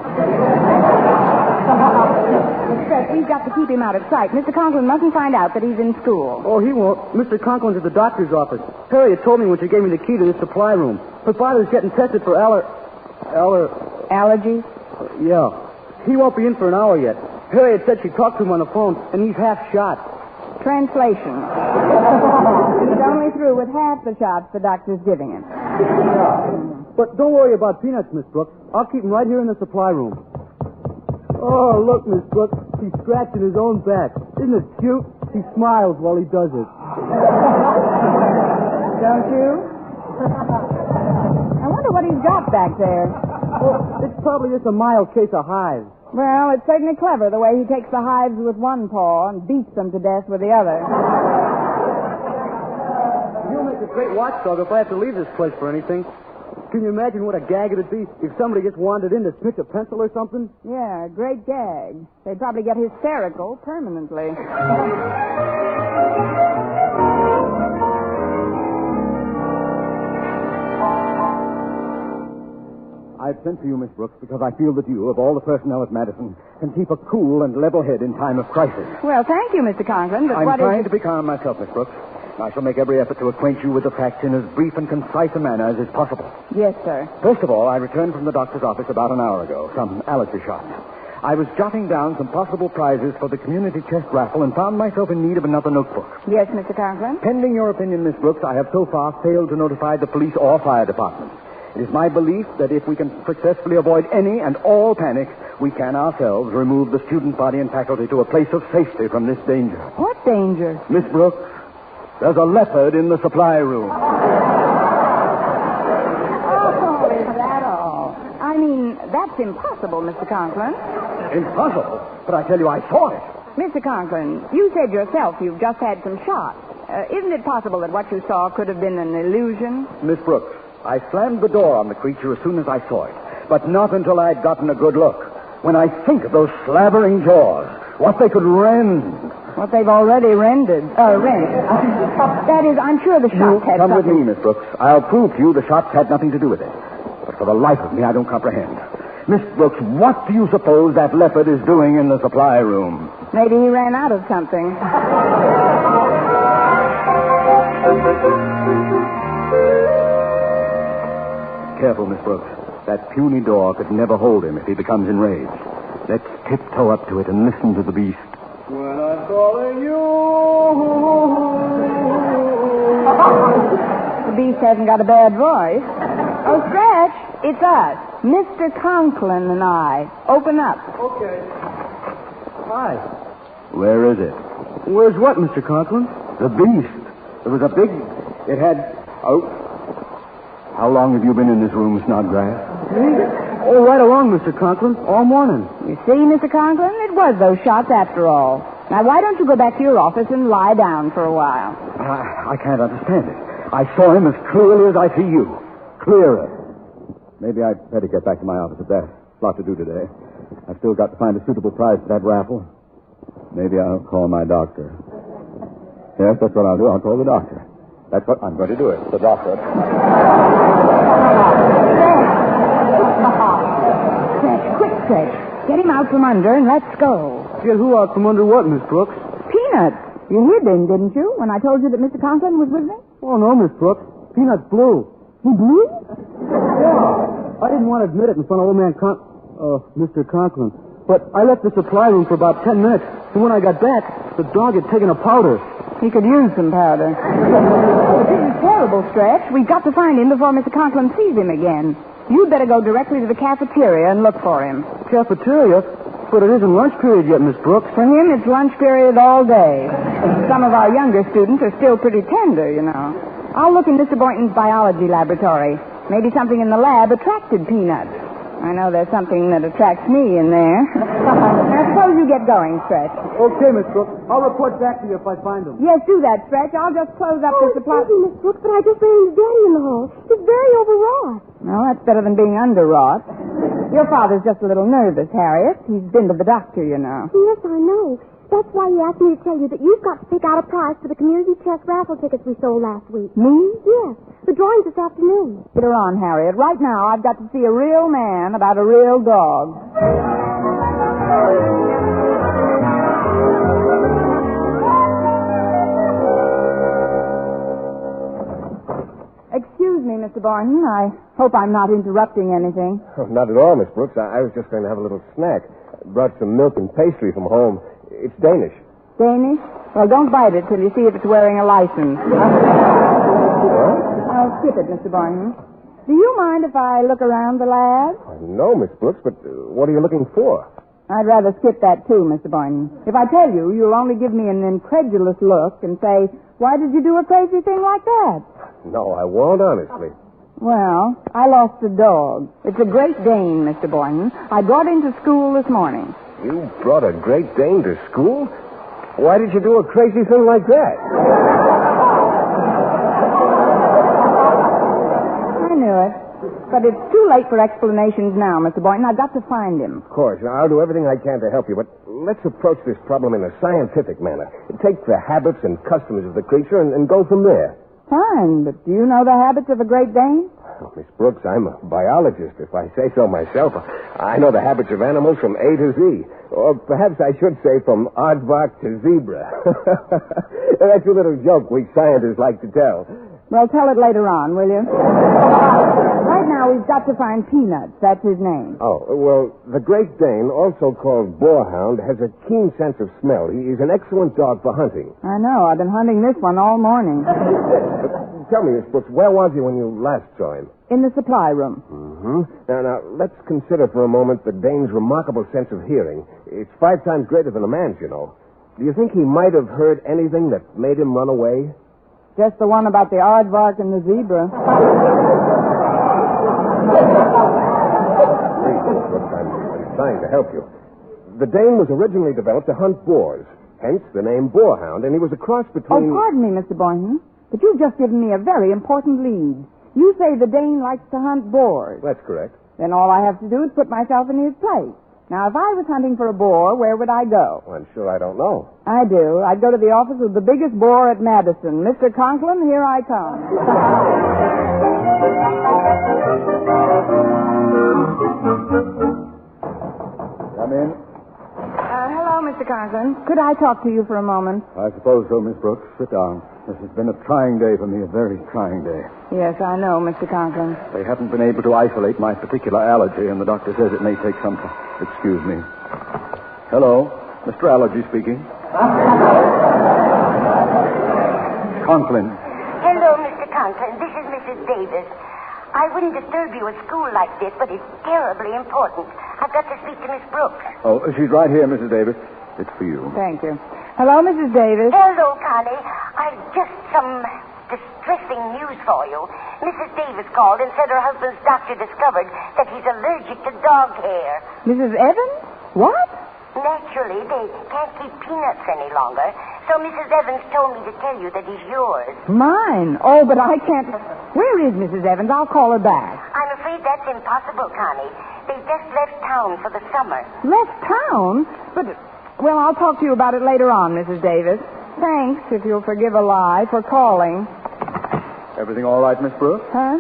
Stretch, we've got to keep him out of sight. Mr. Conklin mustn't find out that he's in school. Oh, he won't. Mr. Conklin's at the doctor's office. Harriet told me when she gave me the key to this supply room. Her father's getting tested for allergies? Yeah. He won't be in for an hour yet. Harriet said she talked to him on the phone, and he's half shot. Translation. He's only through with half the shots the doctor's giving him. But don't worry about Peanuts, Miss Brooks. I'll keep him right here in the supply room. Oh, look, Miss Brooks. He's scratching his own back. Isn't it cute? He smiles while he does it. Don't you? I wonder what he's got back there. Well, it's probably just a mild case of hives. Well, it's certainly clever the way he takes the hives with one paw and beats them to death with the other. You'll make a great watchdog if I have to leave this place for anything. Can you imagine what a gag it'd be if somebody gets wandered in to pitch a pencil or something? Yeah, great gag. They'd probably get hysterical permanently. I've sent for you, Miss Brooks, because I feel that you, of all the personnel at Madison, can keep a cool and level head in time of crisis. Well, thank you, Mr. Conklin, but I'm what trying is... to be calm myself, Miss Brooks. I shall make every effort to acquaint you with the facts in as brief and concise a manner as is possible. Yes, sir. First of all, I returned from the doctor's office about an hour ago, some allergy shots. I was jotting down some possible prizes for the community chest raffle and found myself in need of another notebook. Yes, Mr. Conklin? Pending your opinion, Miss Brooks, I have so far failed to notify the police or fire departments. It is my belief that if we can successfully avoid any and all panic, we can ourselves remove the student body and faculty to a place of safety from this danger. What danger? Miss Brooks, there's a leopard in the supply room. Oh, is that all? I mean, that's impossible, Mr. Conklin. Impossible? But I tell you, I saw it. Mr. Conklin, you said yourself you've just had some shots. Isn't it possible that what you saw could have been an illusion? Miss Brooks, I slammed the door on the creature as soon as I saw it. but not until I'd gotten a good look. When I think of those slavering jaws, what they could rend. What they've already rent. That is, I'm sure the shots had Come something... with me, Miss Brooks. I'll prove to you the shots had nothing to do with it. But for the life of me, I don't comprehend. Miss Brooks, what do you suppose that leopard is doing in the supply room? Maybe he ran out of something. Careful, Miss Brooks. That puny door could never hold him if he becomes enraged. Let's tiptoe up to it and listen to the beast. When I'm calling you. The beast hasn't got a bad voice. Oh, Stretch, it's us. Mr. Conklin and I. Open up. Okay. Hi. Where is it? Where's what, Mr. Conklin? The beast. It was a big... It had... Oh. How long have you been in this room, Snodgrass? Oh, right along, Mr. Conklin. All morning. You see, Mr. Conklin, it was those shots after all. Now, why don't you go back to your office and lie down for a while? I can't understand it. I saw him as clearly as I see you. Clearer. Maybe I'd better get back to my office at that. Lot to do today. I've still got to find a suitable price for that raffle. Maybe I'll call my doctor. Yes, that's what I'll do. I'll call the doctor. That's what I'm going to do it. The doctor. Quick, Stretch. Get him out from under and let's go. Get who out from under what, Miss Brooks? Peanuts. You hid him, didn't you, when I told you that Mr. Conklin was with me? Oh, no, Miss Brooks. Peanut's blue. He blue? Yeah. I didn't want to admit it in front of old man Mr. Conklin. But I left the supply room for about 10 minutes. And when I got back, the dog had taken a powder. He could use some powder. This is terrible, Stretch. We've got to find him before Mr. Conklin sees him again. You'd better go directly to the cafeteria and look for him. Cafeteria? But it isn't lunch period yet, Miss Brooks. For him, it's lunch period all day. Some of our younger students are still pretty tender, you know. I'll look in Mr. Boynton's biology laboratory. Maybe something in the lab attracted Peanuts. I know there's something that attracts me in there. Now, suppose you get going, Stretch. Okay, Miss Brooks. I'll report back to you if I find him. Yes, do that, Stretch. I'll just close up the supply... Excuse me, Miss Brooks, but I just ran into Daddy in the hall. He's very overwrought. Well, that's better than being underwrought. Your father's just a little nervous, Harriet. He's been to the doctor, you know. Yes, I know. That's why he asked me to tell you that you've got to pick out a prize for the community chest raffle tickets we sold last week. Me? Yes. The drawing's this afternoon. Get her on, Harriet. Right now, I've got to see a real man about a real dog. Excuse me, Mr. Boynton. I hope I'm not interrupting anything. Oh, not at all, Miss Brooks. I was just going to have a little snack. Brought some milk and pastry from home. It's Danish. Danish? Well, don't bite it till you see if it's wearing a license. I'll skip it, Mr. Boynton. Do you mind if I look around the lab? No, Miss Brooks, but what are you looking for? I'd rather skip that, too, Mr. Boynton. If I tell you, you'll only give me an incredulous look and say, why did you do a crazy thing like that? No, I won't, honestly. Well, I lost a dog. It's a Great Dane, Mr. Boynton. I brought him to school this morning. You brought a Great Dane to school? Why did you do a crazy thing like that? I knew it. But it's too late for explanations now, Mr. Boynton. I've got to find him. Of course. I'll do everything I can to help you, but let's approach this problem in a scientific manner. Take the habits and customs of the creature and go from there. Fine, but do you know the habits of a Great Dane? Oh, Miss Brooks, I'm a biologist, if I say so myself. I know the habits of animals from A to Z. Or perhaps I should say from aardvark to zebra. That's a little joke we scientists like to tell. Well, tell it later on, will you? Right now, we've got to find Peanuts. That's his name. Oh, well, the Great Dane, also called boarhound, has a keen sense of smell. He's an excellent dog for hunting. I know. I've been hunting this one all morning. Tell me, Miss Brooks, where was you when you last saw him? In the supply room. Mm-hmm. Now, let's consider for a moment the Dane's remarkable sense of hearing. It's 5 times greater than a man's, you know. Do you think he might have heard anything that made him run away? Just the one about the aardvark and the zebra. Please, Miss Brooks, I'm trying to help you. The Dane was originally developed to hunt boars, hence the name boarhound, and he was a cross between... Oh, pardon me, Mr. Boynton, but you've just given me a very important lead. You say the Dane likes to hunt boars. That's correct. Then all I have to do is put myself in his place. Now, if I was hunting for a boar, where would I go? Well, I'm sure I don't know. I do. I'd go to the office of the biggest boar at Madison. Mr. Conklin, here I come. Come in. Hello, Mr. Conklin. Could I talk to you for a moment? I suppose so, Miss Brooks. Sit down. This has been a trying day for me, a very trying day. Yes, I know, Mr. Conklin. They haven't been able to isolate my particular allergy, and the doctor says it may take some time. Excuse me. Hello, Mr. Allergy speaking. Conklin. Hello, Mr. Conklin. This is Mrs. Davis. I wouldn't disturb you at school like this, but it's terribly important. I've got to speak to Miss Brooks. Oh, she's right here, Mrs. Davis. It's for you. Thank you. Hello, Mrs. Davis. Hello, Connie. I've just some distressing news for you. Mrs. Davis called and said her husband's doctor discovered that he's allergic to dog hair. Mrs. Evans? What? Naturally, they can't keep peanuts any longer. So Mrs. Evans told me to tell you that he's yours. Mine? Oh, but I can't. Where is Mrs. Evans? I'll call her back. I'm afraid that's impossible, Connie. They just left town for the summer. Left town? But, well, I'll talk to you about it later on, Mrs. Davis. Thanks, if you'll forgive a lie, for calling. Everything all right, Miss Brooks? Huh?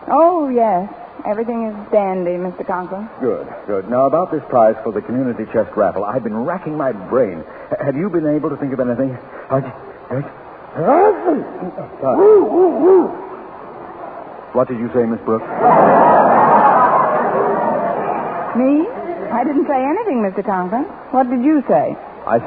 Oh, yes. Everything is dandy, Mr. Conklin. Good, good. Now, about this prize for the community chest raffle, I've been racking my brain. Have you been able to think of anything? What did you say, Miss Brooks? Me? I didn't say anything, Mr. Conklin. What did you say? I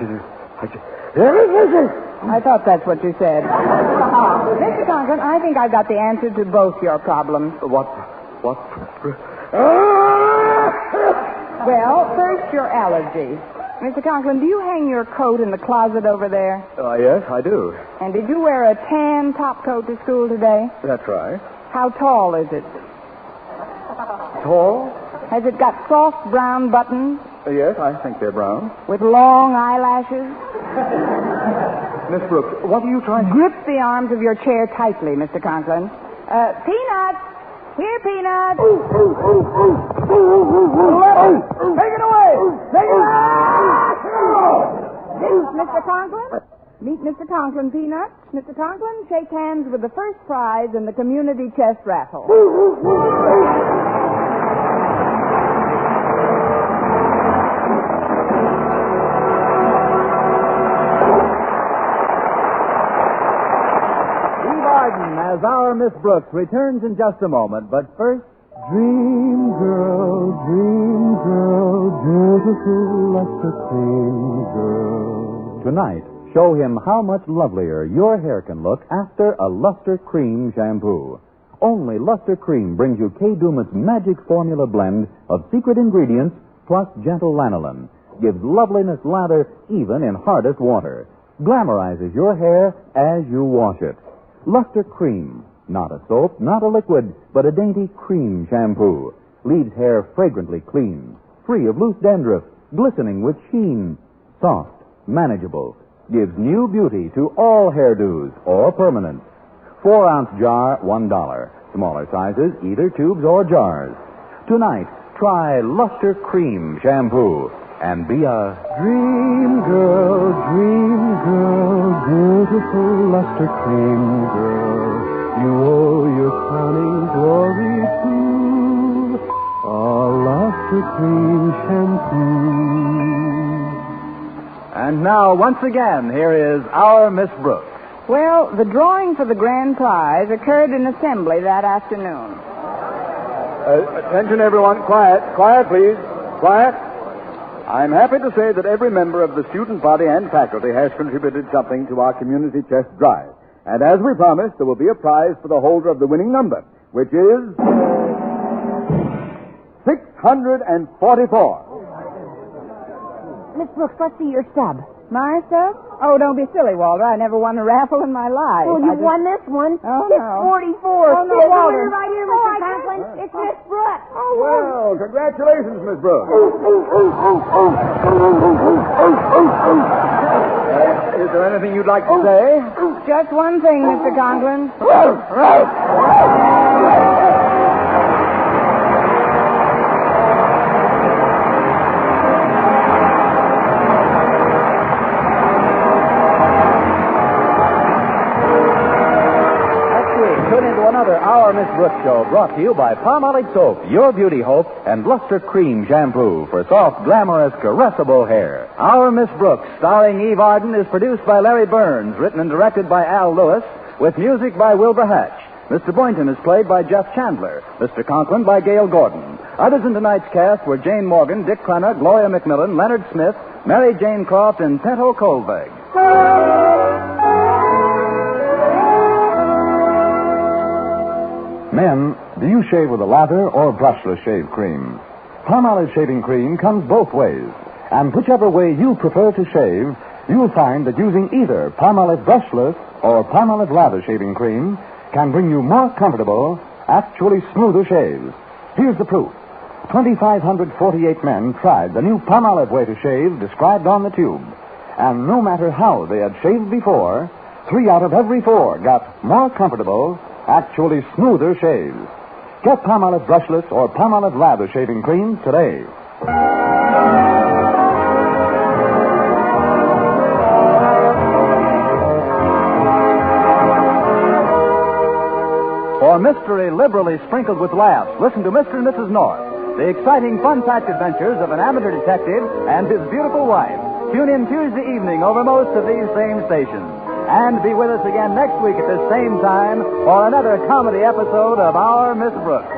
thought that's what you said. Mr. Conklin, I think I've got the answer to both your problems. What? Well, first, your allergy. Mr. Conklin, do you hang your coat in the closet over there? Yes, I do. And did you wear a tan top coat to school today? That's right. How tall is it? Tall? Has it got soft brown buttons? Yes, I think they're brown. With long eyelashes? Miss Brooks, what are you trying to... Grip the arms of your chair tightly, Mr. Conklin. Peanut! Here, Peanut! Take it away! Take it away! Mr. Conklin? Meet Mr. Conklin, Peanut. Mr. Conklin, shake hands with the first prize in the community chest raffle. As our Miss Brooks returns in just a moment, but first, dream girl, beautiful like the dream girl. Tonight, show him how much lovelier your hair can look after a Luster Cream shampoo. Only Luster Cream brings you Kay Dumit's magic formula blend of secret ingredients plus gentle lanolin. Gives loveliness lather even in hardest water. Glamorizes your hair as you wash it. Luster Cream. Not a soap, not a liquid, but a dainty cream shampoo. Leaves hair fragrantly clean, free of loose dandruff, glistening with sheen. Soft, manageable. Gives new beauty to all hairdos or permanent. 4-ounce jar, $1. Smaller sizes, either tubes or jars. Tonight, try Luster Cream shampoo and be a dream girl, beautiful Luster Cream girl. You owe your crowning glory to a Luster Cream shampoo. And now, once again, here is our Miss Brooks. Well, the drawing for the grand prize occurred in assembly that afternoon. Attention, everyone. Quiet. Quiet, please. Quiet. I'm happy to say that every member of the student body and faculty has contributed something to our community chest drive. And as we promised, there will be a prize for the holder of the winning number, which is 644. Miss Brooks, let's see your stub. My stuff? Oh, don't be silly, Walter. I never won a raffle in my life. Oh, you won this one? Oh, it's no. 44. Oh, no, Here's the Walter. winner right here, Mr. Conklin. It's Miss Brooks. Oh, Well, congratulations, Miss Brooks. Is there anything you'd like to say? Just one thing, Mr. Conklin. another Our Miss Brooks show brought to you by Palmolive Soap, Your Beauty Hope, and Luster Cream Shampoo for soft, glamorous, caressable hair. Our Miss Brooks, starring Eve Arden, is produced by Larry Burns, written and directed by Al Lewis, with music by Wilbur Hatch. Mr. Boynton is played by Jeff Chandler, Mr. Conklin by Gail Gordon. Others in tonight's cast were Jane Morgan, Dick Crenna, Gloria McMillan, Leonard Smith, Mary Jane Croft, and Pinto Colvig. Men, do you shave with a lather or brushless shave cream? Palmolive shaving cream comes both ways. And whichever way you prefer to shave, you'll find that using either Palmolive brushless or Palmolive lather shaving cream can bring you more comfortable, actually smoother shaves. Here's the proof. 2,548 men tried the new Palmolive way to shave described on the tube. And no matter how they had shaved before, 3 out of every 4 got more comfortable, actually smoother shaves. Get Palmolive brushless or Palmolive lather shaving cream today. For mystery liberally sprinkled with laughs, listen to Mr. and Mrs. North, the exciting fun-packed adventures of an amateur detective and his beautiful wife. Tune in Tuesday evening over most of these same stations. And be with us again next week at this same time for another comedy episode of Our Miss Brooks.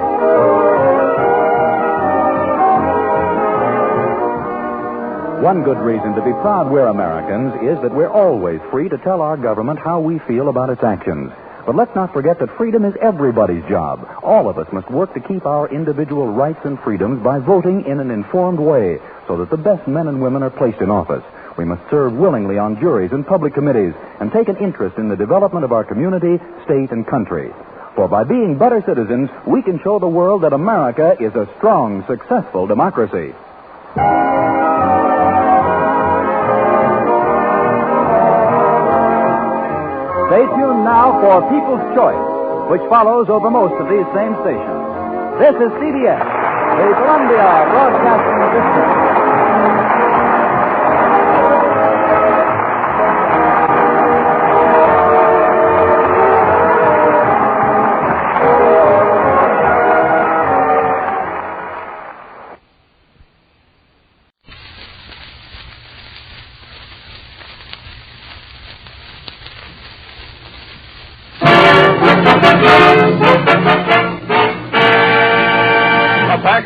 One good reason to be proud we're Americans is that we're always free to tell our government how we feel about its actions. But let's not forget that freedom is everybody's job. All of us must work to keep our individual rights and freedoms by voting in an informed way so that the best men and women are placed in office. We must serve willingly on juries and public committees and take an interest in the development of our community, state, and country. For by being better citizens, we can show the world that America is a strong, successful democracy. Stay tuned now for People's Choice, which follows over most of these same stations. This is CBS, the Columbia Broadcasting System.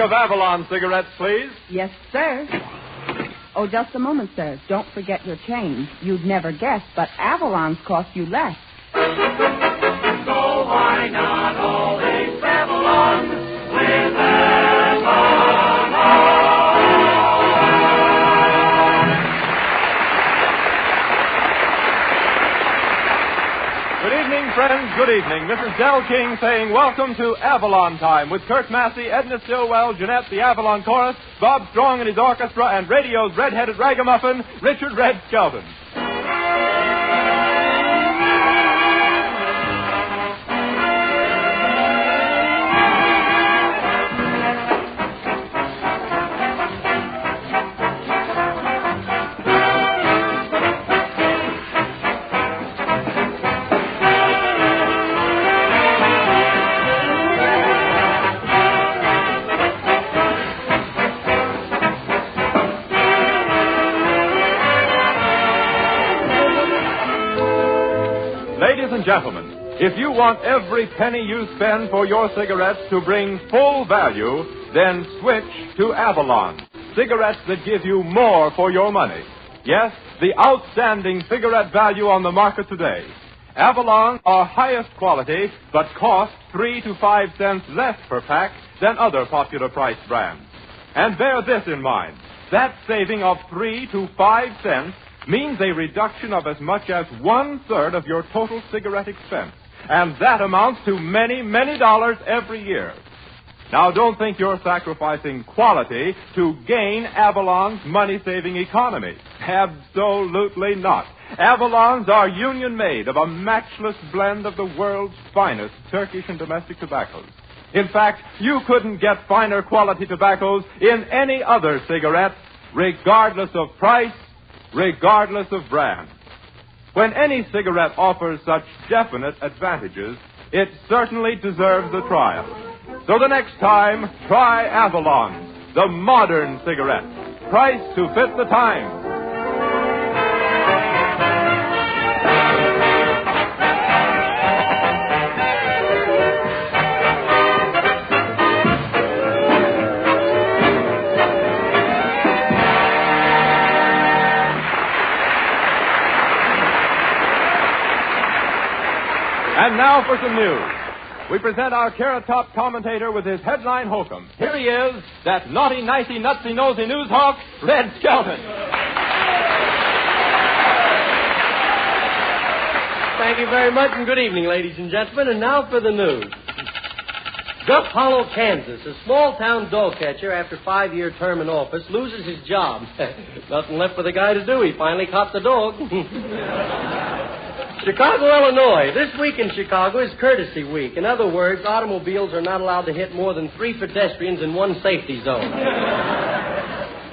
Of Avalon cigarettes, please. Yes, sir. Oh, just a moment, sir. Don't forget your change. You'd never guess, but Avalon's cost you less. So why not always Avalon with Avalon? Good evening, friends. Good evening. This is Del King saying welcome to Avalon Time with Kurt Massey, Edna Stillwell, Jeanette, the Avalon Chorus, Bob Strong and his orchestra, and radio's red-headed ragamuffin, Richard Red Skelton. Ladies and gentlemen, if you want every penny you spend for your cigarettes to bring full value, then switch to Avalon. Cigarettes that give you more for your money. Yes, the outstanding cigarette value on the market today. Avalon are highest quality, but cost 3 to 5 cents less per pack than other popular price brands. And bear this in mind. That saving of 3 to 5 cents means a reduction of as much as 1/3 of your total cigarette expense. And that amounts to many, many dollars every year. Now, don't think you're sacrificing quality to gain Avalon's money-saving economy. Absolutely not. Avalons are union-made of a matchless blend of the world's finest Turkish and domestic tobaccos. In fact, you couldn't get finer quality tobaccos in any other cigarette, regardless of price, regardless of brand. When any cigarette offers such definite advantages, it certainly deserves a trial. So the next time, try Avalon, the modern cigarette, priced to fit the times. And now for some news. We present our Carrot Top commentator with his headline hokum. Here he is, that naughty, nicey, nutsy, nosy news hawk, Red Skelton. Thank you very much, and good evening, ladies and gentlemen. And now for the news. Duck Hollow, Kansas. A small-town dog catcher, after a 5-year term in office, loses his job. Nothing left for the guy to do. He finally caught the dog. Chicago, Illinois. This week in Chicago is Courtesy Week. In other words, automobiles are not allowed to hit more than 3 pedestrians in one safety zone.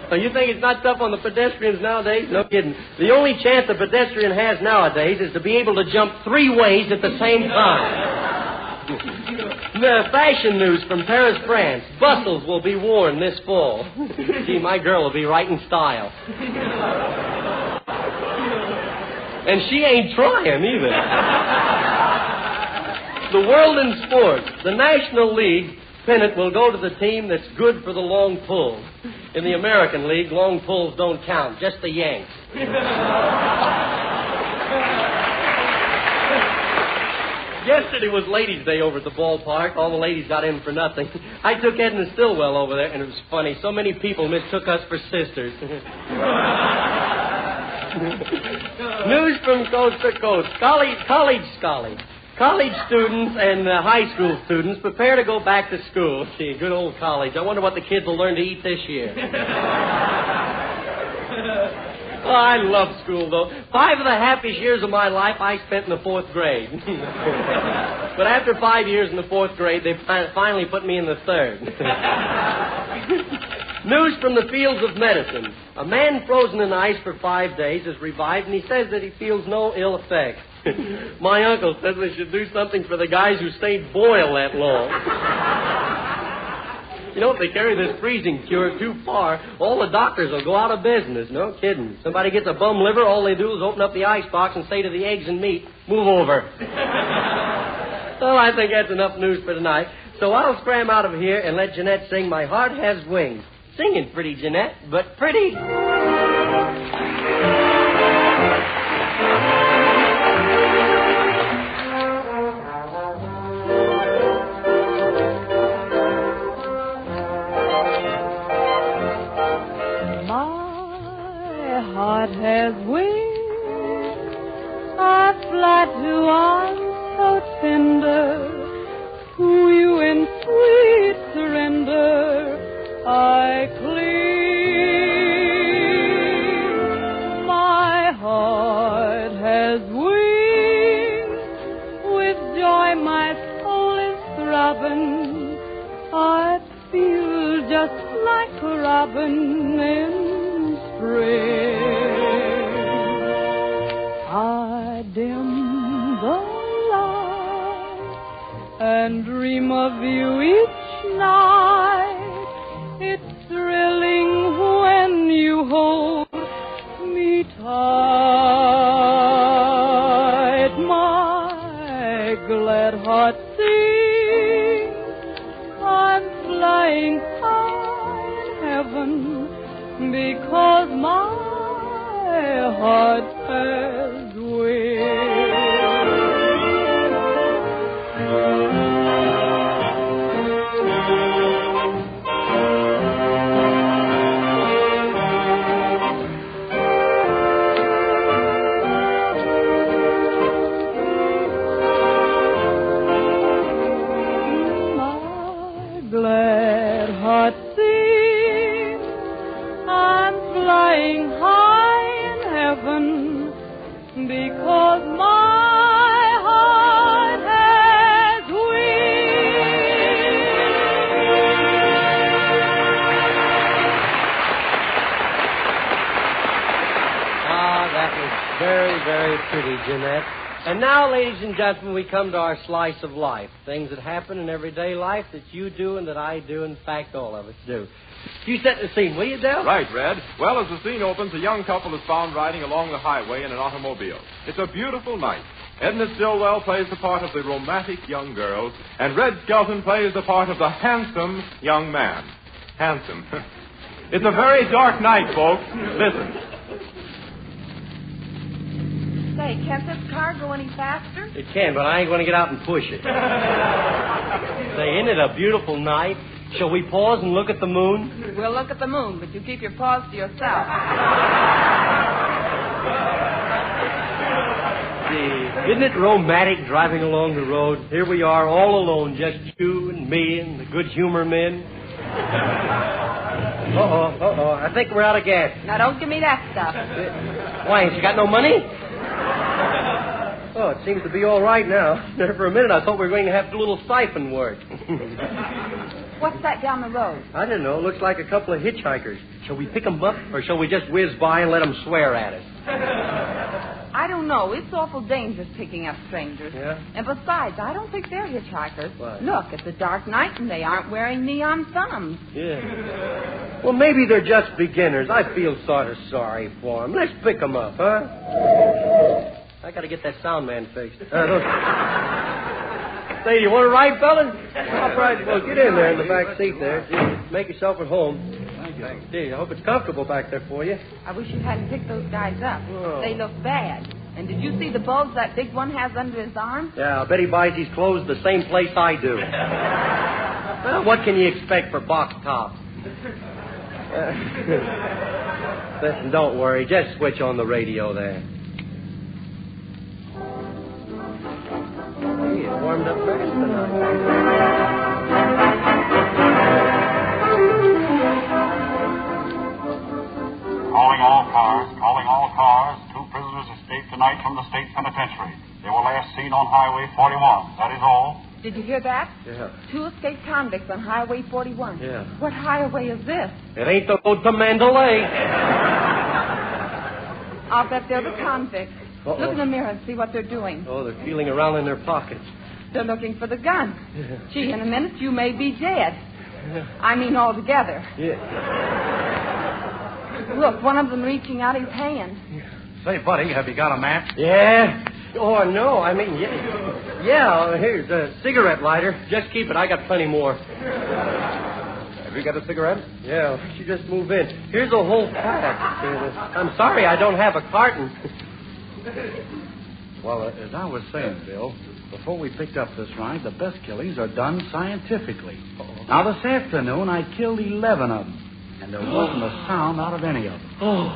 So you think it's not tough on the pedestrians nowadays? No kidding. The only chance a pedestrian has nowadays is to be able to jump 3 ways at the same time. The fashion news from Paris, France. Bustles will be worn this fall. Gee, my girl will be right in style. And she ain't trying either. The world in sports. The National League pennant will go to the team that's good for the long pull. In the American League, long pulls don't count, just the Yanks. Yesterday was Ladies' Day over at the ballpark. All the ladies got in for nothing. I took Edna Stillwell over there, and it was funny. So many people mistook us for sisters. News from coast to coast. College students and high school students prepare to go back to school. Gee, good old college. I wonder what the kids will learn to eat this year. Oh, I love school, though. 5 of the happiest years of my life I spent in the 4th grade. But after 5 years in the 4th grade, they finally put me in the 3rd. News from the fields of medicine. A man frozen in ice for 5 days is revived, and he says that he feels no ill effect. My uncle says we should do something for the guys who stayed boiled that long. You know, if they carry this freezing cure too far, all the doctors will go out of business. No kidding. Somebody gets a bum liver, all they do is open up the ice box and say to the eggs and meat, move over. Well, I think that's enough news for tonight. So I'll scram out of here and let Jeanette sing My Heart Has Wings. Singing pretty, Jeanette, but pretty. My heart has wings. I fly to arms so tender. To you in sweet surrender I cling. My heart has wings. With joy my soul is throbbing. I feel just like a robin in spring. I dim the light and dream of you each night. It's thrilling when you hold me tight. My glad heart sings. I'm flying high in heaven because my heart has wings. Because my heart has wings. Ah, that was very, very pretty, Jeanette. And now, ladies and gentlemen, we come to our slice of life. Things that happen in everyday life that you do and that I do. In fact, all of us do. You set the scene, will you, Del? Right, Red. Well, as the scene opens, a young couple is found riding along the highway in an automobile. It's a beautiful night. Edna Stillwell plays the part of the romantic young girl, and Red Skelton plays the part of the handsome young man. Handsome. It's a very dark night, folks. Listen. Say, can't this car go any faster? It can, but I ain't going to get out and push it. Say, isn't it a beautiful night? Shall we pause and look at the moon? We'll look at the moon, but you keep your paws to yourself. Isn't it romantic driving along the road? Here we are, all alone, just you and me and the good humor men. Uh-oh. I think we're out of gas. Now, don't give me that stuff. Why, ain't you got no money? Oh, it seems to be all right now. There for a minute, I thought we were going to have to do a little siphon work. What's that down the road? I don't know. Looks like a couple of hitchhikers. Shall we pick them up, or shall we just whiz by and let them swear at us? I don't know. It's awful dangerous picking up strangers. Yeah? And besides, I don't think they're hitchhikers. What? Look, it's a dark night and they aren't wearing neon thumbs. Yeah. Well, maybe they're just beginners. I feel sort of sorry for them. Let's pick them up, huh? I got to get that sound man fixed. Say, you want to ride, fellas? All right, well, get in there in the back seat there. Just make yourself at home. Thank you. I hope it's comfortable back there for you. I wish you hadn't picked those guys up. Oh. They look bad. And did you see the bulge that big one has under his arm? Yeah, I bet he buys his clothes the same place I do. Well, what can you expect for box tops? Listen, don't worry. Just switch on the radio there. Gee, it warmed up fast tonight. Calling all cars. 2 prisoners escaped tonight from the state penitentiary. They were last seen on Highway 41. That is all. Did you hear that? Yeah. 2 escaped convicts on Highway 41. Yeah. What highway is this? It ain't the road to Mandalay. I'll bet they're the convicts. Uh-oh. Look in the mirror and see what they're doing. Oh, they're feeling around in their pockets. They're looking for the gun. Yeah. Gee, in a minute you may be dead. I mean, all together. Yeah. Look, one of them reaching out his hand. Say, buddy, have you got a match? Yeah. Oh, no. I mean, yeah. Here's a cigarette lighter. Just keep it. I got plenty more. Have you got a cigarette? Yeah. She just moved in. Here's a whole pack. I'm sorry, I don't have a carton. Well, as I was saying, Bill, before we picked up this ride, the best killings are done scientifically. Uh-oh. Now, this afternoon, I killed 11 of them. And there wasn't a sound out of any of them. Oh.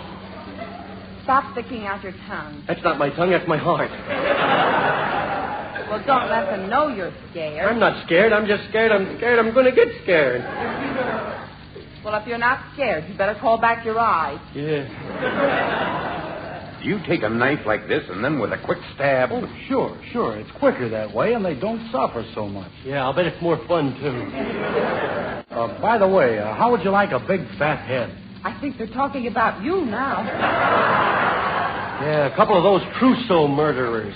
Stop sticking out your tongue. That's not my tongue, that's my heart. Well, don't let them know you're scared. I'm not scared. I'm just scared. I'm going to get scared. Well, if you're not scared, you better call back your eyes. Yeah. You take a knife like this and then with a quick stab. Oh, sure. It's quicker that way, and they don't suffer so much. Yeah, I'll bet it's more fun, too. By the way, how would you like a big fat head? I think they're talking about you now. Yeah, a couple of those trousseau murderers.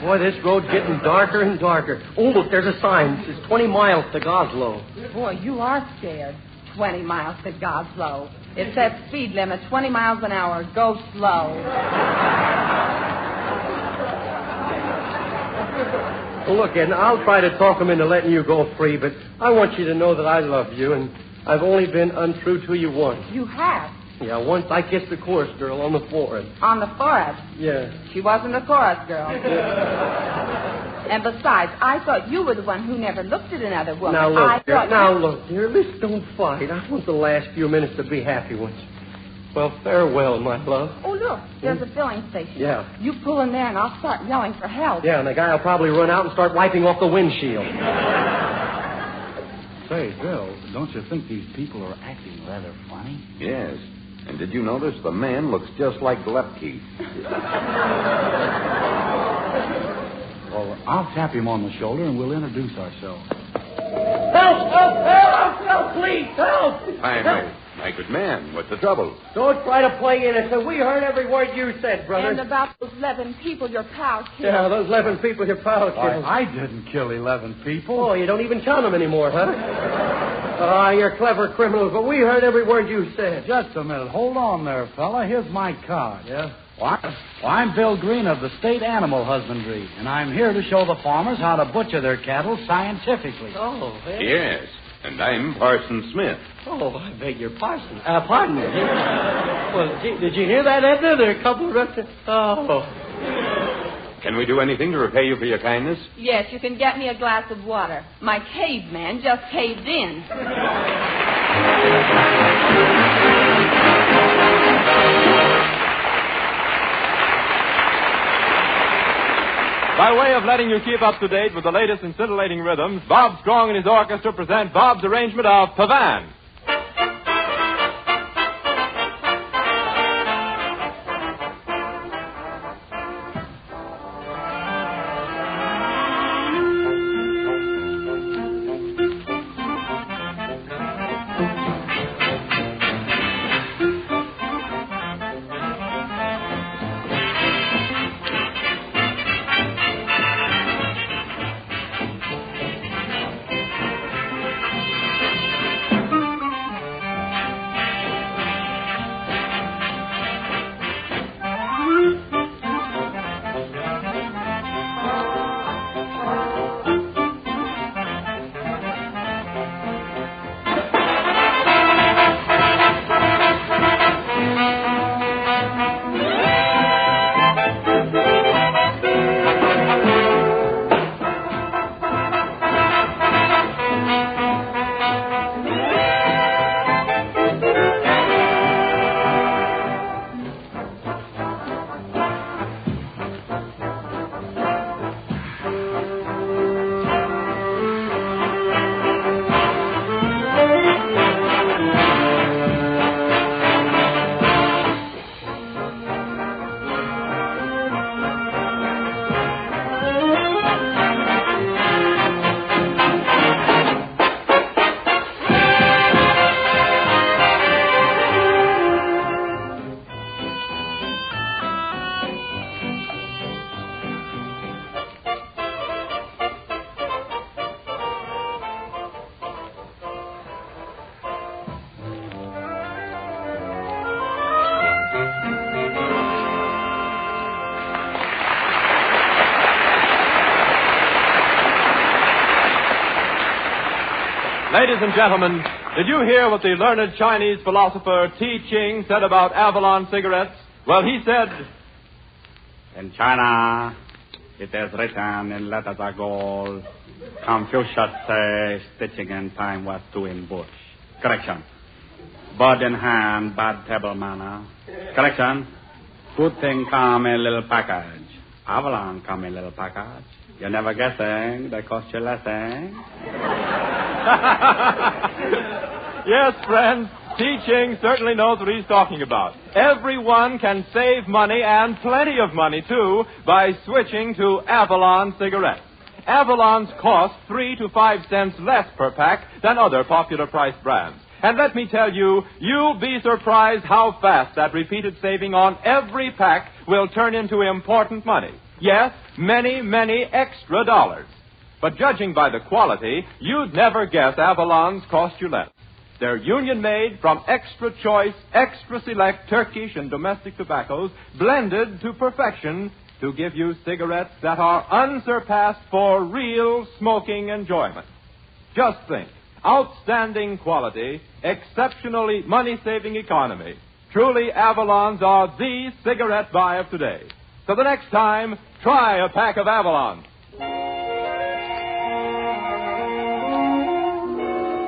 Boy, this road's getting darker and darker. Oh, look, there's a sign. It says 20 miles to Goslow. Boy, you are scared. 20 miles to Goslow. It says speed limit 20 miles an hour. Go slow. Well, look, Ed, I'll try to talk them into letting you go free, but I want you to know that I love you, and I've only been untrue to you once. You have? Yeah, once I kissed the chorus girl on the forehead. On the forehead? Yeah. She wasn't a chorus girl. And besides, I thought you were the one who never looked at another woman. Now, look, dear, let's don't fight. I want the last few minutes to be happy ones. Well, farewell, my love. Oh, look, there's a filling station. Yeah. You pull in there and I'll start yelling for help. Yeah, and the guy will probably run out and start wiping off the windshield. Say, Bill, don't you think these people are acting rather funny? Yes. And did you notice the man looks just like Lepke? Well, I'll tap him on the shoulder and we'll introduce ourselves. Help, please, help! Now, My good man, what's the trouble? Don't try to play innocent. We heard every word you said, brother. And about those 11 people your pal killed. Yeah, those 11 people your pal killed. I didn't kill 11 people. Oh, you don't even count them anymore, huh? You're clever criminals, but we heard every word you said. Just a minute. Hold on there, fella. Here's my card. Yeah? Well, I'm Bill Green of the State Animal Husbandry, and I'm here to show the farmers how to butcher their cattle scientifically. Oh, hey. Yes, and I'm Parson Smith. Oh, I beg your pardon. Pardon me. Well, did you hear that, Edna? There are a couple of restaurants. Oh. Can we do anything to repay you for your kindness? Yes, you can get me a glass of water. My caveman just caved in. By way of letting you keep up to date with the latest in scintillating rhythms, Bob Strong and his orchestra present Bob's arrangement of Pavan. Ladies and gentlemen, did you hear what the learned Chinese philosopher Ti Ching said about Avalon cigarettes? Well, he said, in China, it is written in letters of gold, Confucius says, stitching in time was two in bush. Correction. Bird in hand, bad table manner. Correction. Good thing come in little package. Avalon come in little package. You're never guessing. They cost you less, eh? yes, friends, Ti Ching certainly knows what he's talking about. Everyone can save money, and plenty of money, too, by switching to Avalon cigarettes. Avalon's cost 3 to 5 cents less per pack than other popular price brands. And let me tell you, you'll be surprised how fast that repeated saving on every pack will turn into important money. Yes, many, many extra dollars. But judging by the quality, you'd never guess Avalon's cost you less. They're union-made from extra choice, extra select Turkish and domestic tobaccos, blended to perfection to give you cigarettes that are unsurpassed for real smoking enjoyment. Just think. Outstanding quality, exceptionally money-saving economy. Truly, Avalons are the cigarette buy of today. So the next time, try a pack of Avalon.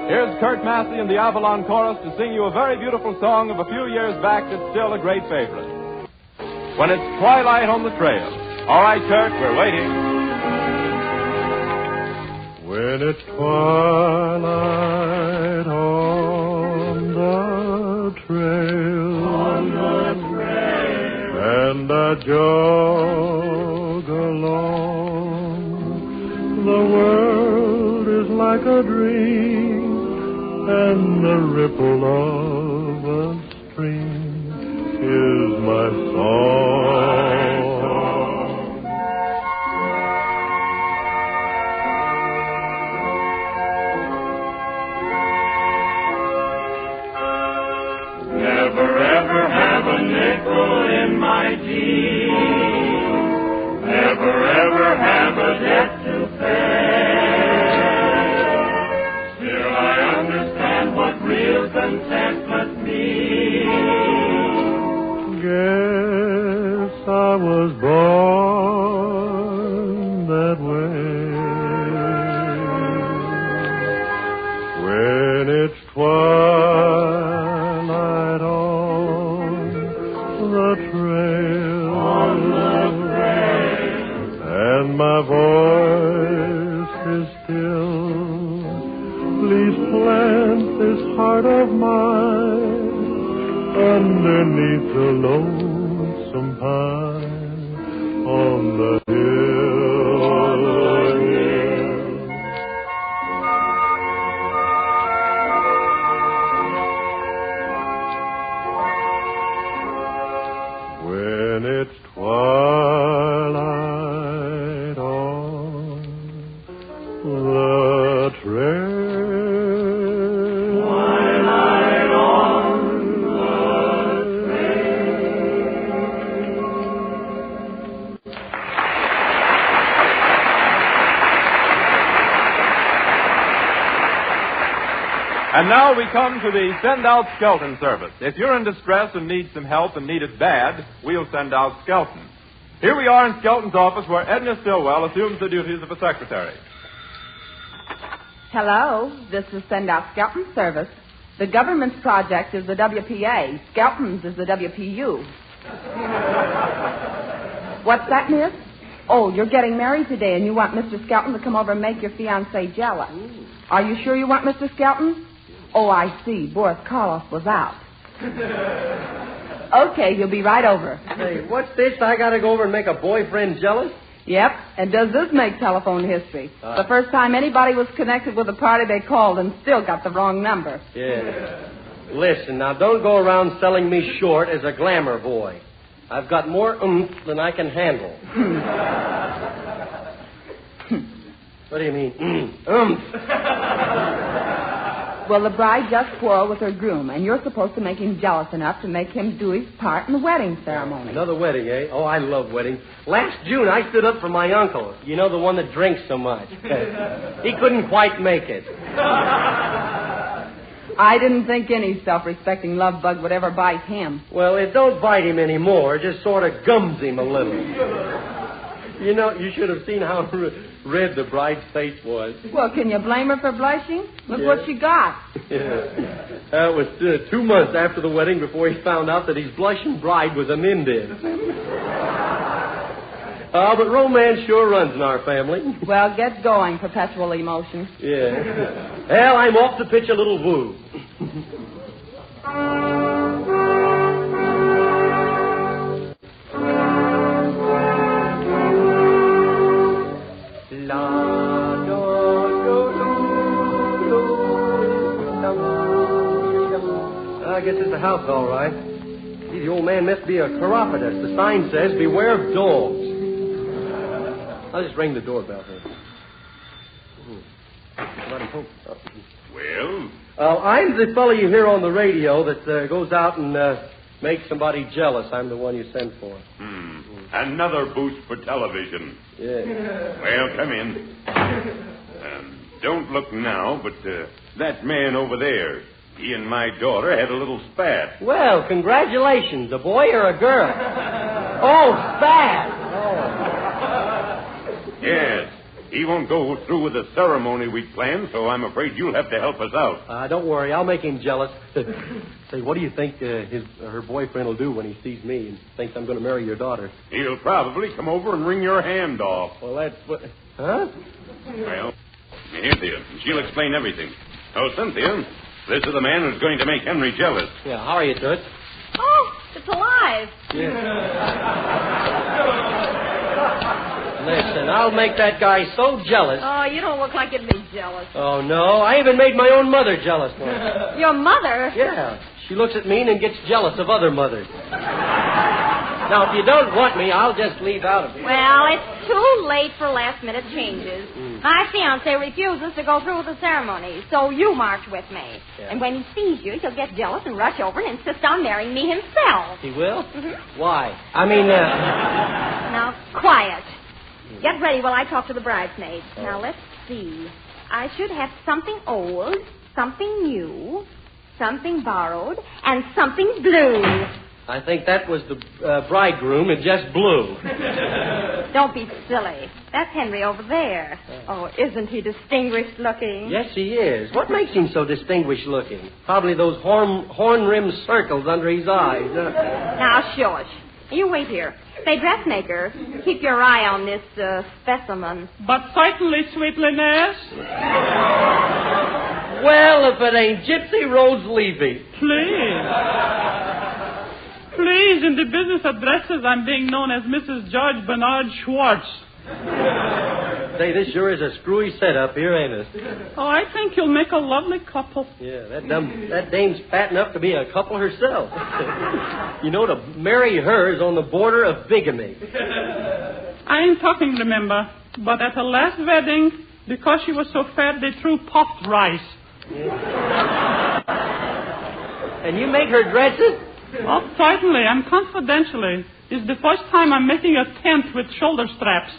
Here's Kurt Massey and the Avalon Chorus to sing you a very beautiful song of a few years back that's still a great favorite. When it's twilight on the trail. All right, Kurt, we're waiting. When it's twilight on the trail, and I jog along, the world is like a dream, and the ripple of dream is my song. Never ever have a nickel in my jeans. Never ever have a debt to pay. Still I understand what real contentment means. Guess I was born that way. When it's twilight on the trail, and my voice is still, please plant this heart of mine underneath the lonesome pine on the hill. When it's twilight on the trail. Twilight on the And now we come to the Send Out Skelton service. If you're in distress and need some help and need it bad, we'll send out Skelton. Here we are in Skelton's office where Edna Stillwell assumes the duties of a secretary. Hello, this is Send Out Skelton service. The government's project is the WPA. Skelton's is the WPU. What's that, miss? Oh, you're getting married today and you want Mr. Skelton to come over and make your fiancé jealous. Are you sure you want Mr. Skelton? Oh, I see. Boris Karloff was out. Okay, you'll be right over. Hey, what's this? I gotta go over and make a boyfriend jealous? Yep, and does this make telephone history? The first time anybody was connected with a party they called and still got the wrong number. Yeah. Listen, now don't go around selling me short as a glamour boy. I've got more oomph than I can handle. What do you mean, oomph? Well, the bride just quarreled with her groom, and you're supposed to make him jealous enough to make him do his part in the wedding ceremony. Another wedding, eh? Oh, I love weddings. Last June, I stood up for my uncle. You know, the one that drinks so much. He couldn't quite make it. I didn't think any self-respecting love bug would ever bite him. Well, it don't bite him anymore. It just sort of gums him a little. You know, you should have seen how red the bride's face was. Well, can you blame her for blushing? Look what she got. Yeah. It was 2 months after the wedding before he found out that his blushing bride was a Mendez. But romance sure runs in our family. Well, get going, perpetual emotion. Yeah. Well, I'm off to pitch a little woo. I guess it's a house, all right. See, the old man must be a chiropodist. The sign says, beware of dogs. I'll just ring the doorbell here. Well? I'm the fellow you hear on the radio that goes out and makes somebody jealous. I'm the one you sent for. Another boost for television. Yeah. Well, come in. Don't look now, but that man over there, he and my daughter had a little spat. Well, congratulations. A boy or a girl? Oh, spat. Oh. Yes. He won't go through with the ceremony we planned, so I'm afraid you'll have to help us out. Don't worry. I'll make him jealous. Say, what do you think her boyfriend will do when he sees me and thinks I'm going to marry your daughter? He'll probably come over and wring your hand off. Well, that's what... Huh? Well, Cynthia, she'll explain everything. Oh, Cynthia, this is the man who's going to make Henry jealous. Yeah, how are you, Toots? Oh, it's alive. Listen, I'll make that guy so jealous. Oh, you don't look like you'd be jealous. Oh, no. I even made my own mother jealous once. Your mother? Yeah. She looks at me and then gets jealous of other mothers. Now, if you don't want me, I'll just leave out of it. Well, it's too late for last-minute changes. My fiancé refuses to go through with the ceremony, so you march with me. Yeah. And when he sees you, he'll get jealous and rush over and insist on marrying me himself. He will? Mm-hmm. Why? I mean, Now, quiet. Get ready while I talk to the bridesmaids. Now, let's see. I should have something old, something new, something borrowed, and something blue. I think that was the bridegroom in just blue. Don't be silly. That's Henry over there. Oh, isn't he distinguished looking? Yes, he is. What makes him so distinguished looking? Probably those horn-rimmed circles under his eyes. Now, shush. You wait here. Say, dressmaker, keep your eye on this specimen. But certainly, sweetliness. Well, if it ain't Gypsy Rose Levy. Please, in the business of dresses, I'm being known as Mrs. George Bernard Schwartz. Say, this sure is a screwy setup here, ain't it? Oh, I think you'll make a lovely couple. Yeah, that dame's fat enough to be a couple herself. You know, to marry her is on the border of bigamy. I ain't talking, remember. But at her last wedding, because she was so fat, they threw puffed rice. And you make her dresses? Oh, certainly, and confidentially. It's the first time I'm making a tent with shoulder straps.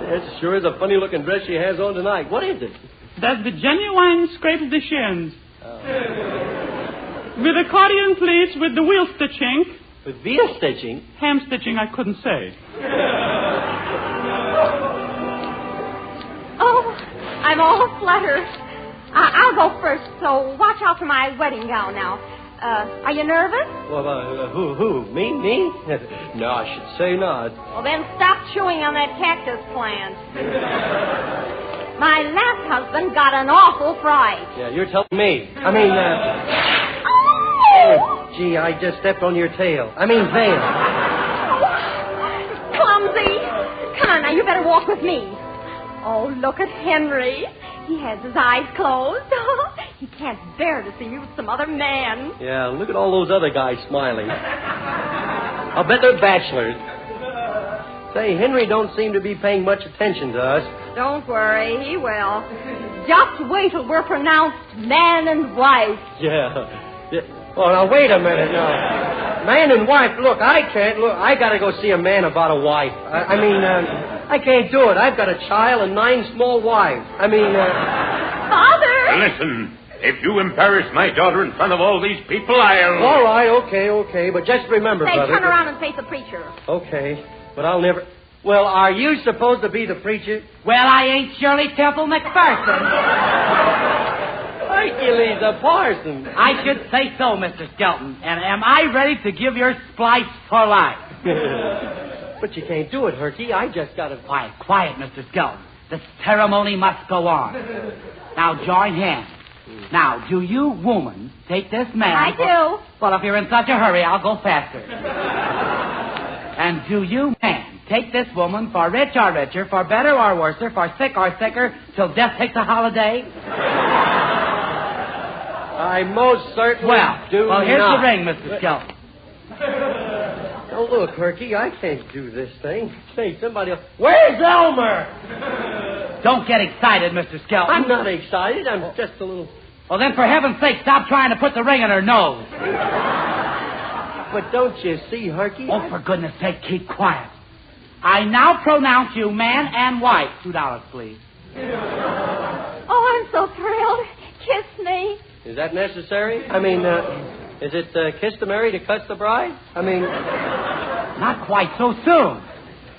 That sure is a funny-looking dress she has on tonight. What is it? That's the genuine scrapes de chines. With accordion pleats with the wheel stitching. With wheel stitching? Ham stitching, I couldn't say. Oh, I'm all fluttered. I'll go first, so watch out for my wedding gown now. Are you nervous? Well, who? Me? No, I should say not. Well, then stop chewing on that cactus plant. My last husband got an awful fright. Yeah, you're telling me. I mean, Oh! Gee, I just stepped on your tail. I mean, veil. Clumsy. Come on, now, you better walk with me. Oh, look at Henry. He has his eyes closed. He can't bear to see me with some other man. Yeah, look at all those other guys smiling. I'll bet they're bachelors. Say, Henry don't seem to be paying much attention to us. Don't worry, he will. Just wait till we're pronounced man and wife. Yeah. Oh, now, wait a minute now. Man and wife, look, I can't. Look, I got to go see a man about a wife. I can't do it. I've got a child and 9 small wives. Father! Listen, if you embarrass my daughter in front of all these people, I'll... All right, okay. But just remember, Say, brother... turn around and face the preacher. Okay, but I'll never... Well, are you supposed to be the preacher? Well, I ain't Shirley Temple McPherson. Hercules, a parson. I should say so, Mr. Skelton. And am I ready to give your splice for life? But you can't do it, Herky. I just got to... Quiet, Mr. Skelton. The ceremony must go on. Now, join hands. Now, do you, woman, take this man... I do. Well, if you're in such a hurry, I'll go faster. And do you, man, take this woman for rich or richer, for better or worser, for sick or sicker, till death takes a holiday? I most certainly do Well, here's not. the ring, Mr. Skelton. Oh, look, Herky, I can't do this thing. Say, somebody else... Where's Elmer? Don't get excited, Mr. Skelton. I'm not excited. I'm just a little... Well, then, for heaven's sake, stop trying to put the ring in her nose. But don't you see, Herky? Oh, for goodness sake, keep quiet. I now pronounce you man and wife. $2, please. Oh, I'm so thrilled. Kiss me. Is that necessary? Is it customary to cuss the bride? Not quite so soon.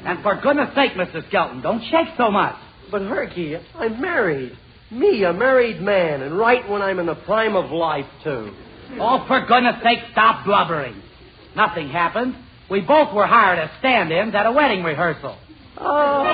And for goodness sake, Mr. Skelton, don't shake so much. But, Herky, I'm married. Me, a married man, and right when I'm in the prime of life, too. Oh, for goodness sake, stop blubbering. Nothing happened. We both were hired as stand-ins at a wedding rehearsal. Oh.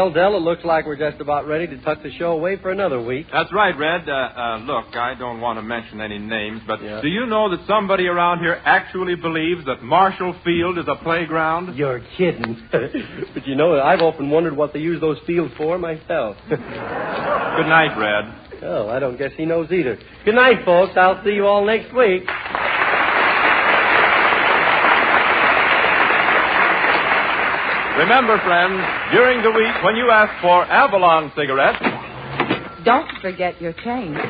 Well, Dell, it looks like we're just about ready to tuck the show away for another week. That's right, Red. Look, I don't want to mention any names, but do you know that somebody around here actually believes that Marshall Field is a playground? You're kidding. But you know, I've often wondered what they use those fields for myself. Good night, Red. Oh, I don't guess he knows either. Good night, folks. I'll see you all next week. Remember, friends, during the week when you ask for Avalon cigarettes, don't forget your change. So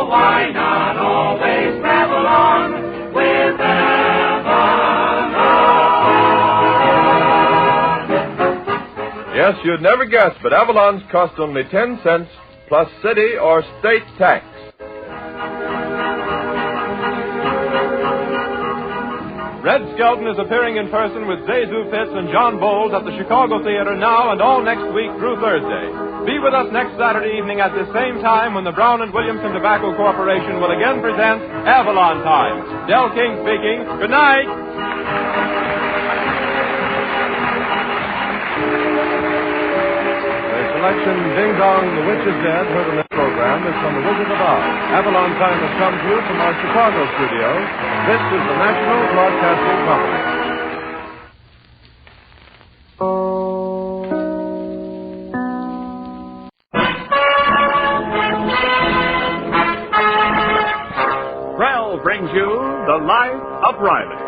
why not always travel on with Avalon? yes, you'd never guess, but Avalons cost only 10 cents plus city or state tax. Red Skelton is appearing in person with Zazu Pitts and John Bowles at the Chicago Theater now and all next week through Thursday. Be with us next Saturday evening at the same time when the Brown & Williamson Tobacco Corporation will again present Avalon Time. Del King speaking. Good night. The selection Ding Dong, the Witch is Dead, heard in this program is from The Wizard of Oz. Avalon Time has come to you from our Chicago studio. This is the National Broadcasting Company. Krell brings you The Life of Riley.